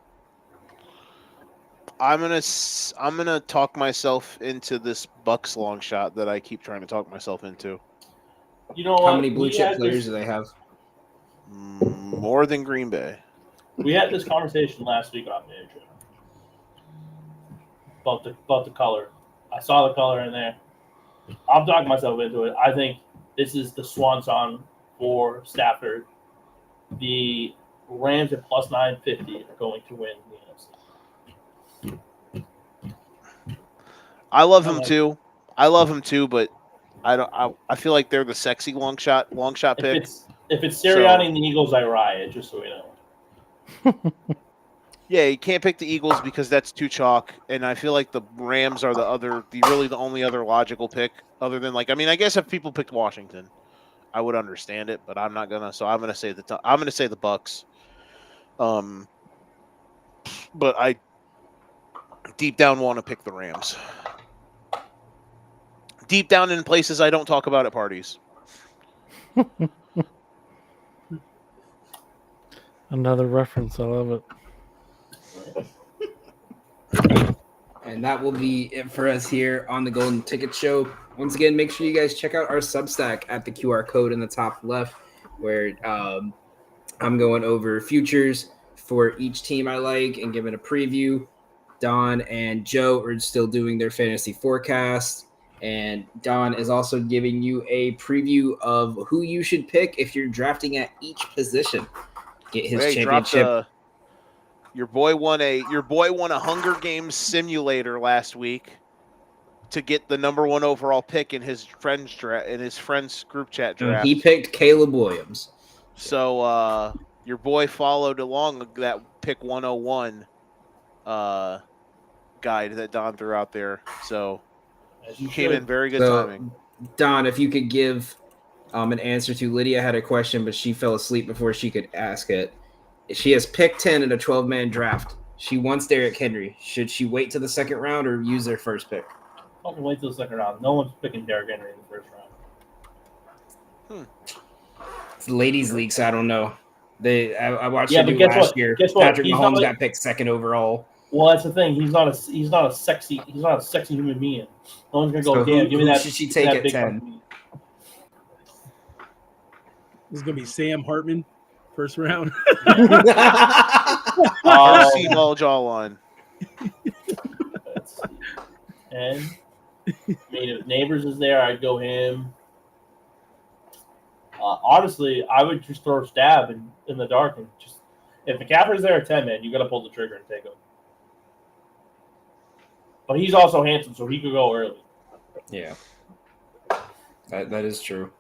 I'm gonna talk myself into this Bucks long shot that I keep trying to talk myself into. You know how many blue chip players do they have? More than Green Bay. We had this conversation last week on Manager about the color. I saw the color in there. I'm talking myself into it. I think this is the swan song for Stafford. The Rams at plus 950 are going to win the NFC. I love him too. But I feel like they're the sexy long shot pick. If it's Sirianni and the Eagles, I riot. Just so we know. Yeah, you can't pick the Eagles because that's too chalk, and I feel like the Rams are the only other logical pick. Other than I guess if people picked Washington, I would understand it, but I'm not gonna. So I'm gonna say the Bucks. but I deep down want to pick the Rams. Deep down in places I don't talk about at parties. Another reference. I love it. And that will be it for us here on the Golden Ticket Show. Once again, make sure you guys check out our Substack at the QR code in the top left, where I'm going over futures for each team I like and giving a preview. Don and Joe are still doing their fantasy forecast, and Don is also giving you a preview of who you should pick if you're drafting at each position. Get his championship. Your boy won a Hunger Games simulator last week to get the number 1 overall pick in his friend's group chat draft. He picked Caleb Williams. So your boy followed along that pick 101 guide that Don threw out there. So you came in very good timing. Don, if you could give an answer to Lydia had a question, but she fell asleep before she could ask it. She has pick 10 in a 12-man draft. She wants Derrick Henry. Should she wait to the second round or use their first pick? Don't wait till the second round. No one's picking Derrick Henry in the first round. It's ladies' league, so I don't know. I watched Yeah, it but guess last what? year. Guess what? Patrick He's Mahomes not got picked second overall. Well, that's the thing. He's not a sexy human being. No one's gonna go, So damn, give me who that. should she take at big 10? company." This is gonna be Sam Hartman, first round. RC Ball Jawline. Let's see. And if Neighbors is there, I'd go him. Honestly, I would just throw a stab in the dark and just if McCaffrey's there at 10, man, you got to pull the trigger and take him. But he's also handsome, so he could go early. Yeah, that is true.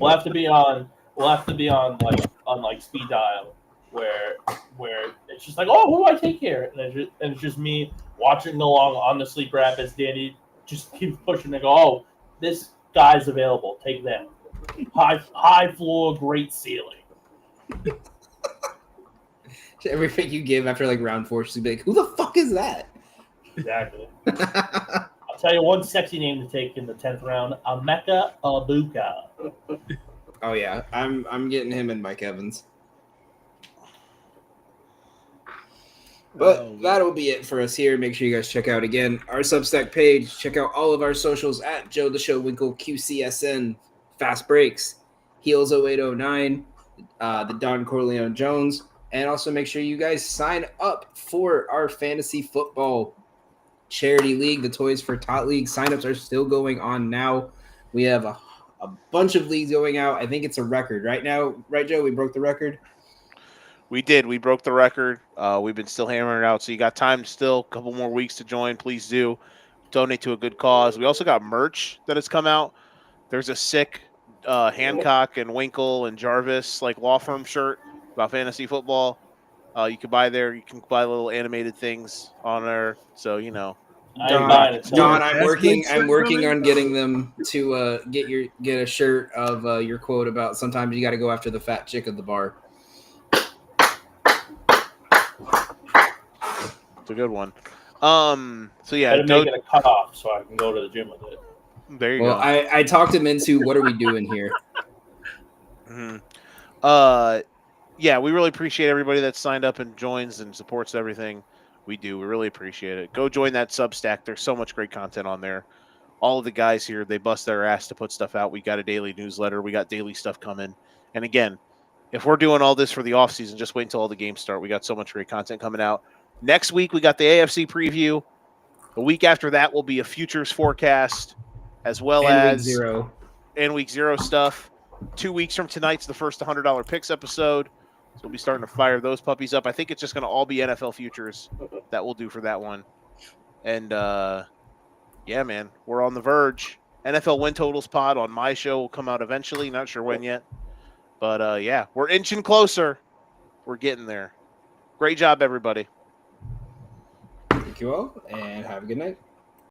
We'll have to be on like speed dial where it's just like, oh, who do I take here? And it's just me watching along on the sleeper app as Danny just keeps pushing to go, oh, this guy's available. Take them. High floor, great ceiling. Everything you give after like round 4, she'll be like, "Who the fuck is that?" Exactly. I'll tell you one sexy name to take in the 10th round: Emeka Abuka. Oh yeah, I'm getting him and Mike Evans. But that'll be it for us here. Make sure you guys check out again our Substack page. Check out all of our socials at Joe the Show Winkle, QCSN, Fast Breaks, Heels 0809, the Don Corleone Jones. And also make sure you guys sign up for our fantasy football charity league, the Toys for Tot League. Signups are still going on now. We have a bunch of leagues going out. I think it's a record right now. Right, Joe? We broke the record. We did. We broke the record. We've been still hammering it out. So you got time still, a couple more weeks to join. Please do donate to a good cause. We also got merch that has come out. There's a sick Hancock and Winkle and Jarvis like law firm shirt about fantasy football. You can buy there. You can buy little animated things on there. So, you know. Don, I'm working on getting them to get a shirt of your quote about sometimes you got to go after the fat chick at the bar. It's a good one. So yeah, make it a cutoff so I can go to the gym with it. There you go. I talked him into what are we doing here? Mm-hmm. Yeah, we really appreciate everybody that signed up and joins and supports everything we do. We really appreciate it. Go join that Substack. There's so much great content on there. All of the guys here, they bust their ass to put stuff out. We got a daily newsletter. We got daily stuff coming. And again, if we're doing all this for the offseason, just wait until all the games start. We got so much great content coming out. Next week, we got the AFC preview. The week after that will be a futures forecast, as well as week zero stuff. 2 weeks from tonight's the first $100 picks episode. So we'll be starting to fire those puppies up. I think it's just going to all be NFL futures that we'll do for that one. And, yeah, man, we're on the verge. NFL win totals pod on my show will come out eventually. Not sure when yet. But, yeah, we're inching closer. We're getting there. Great job, everybody. Thank you all, and have a good night.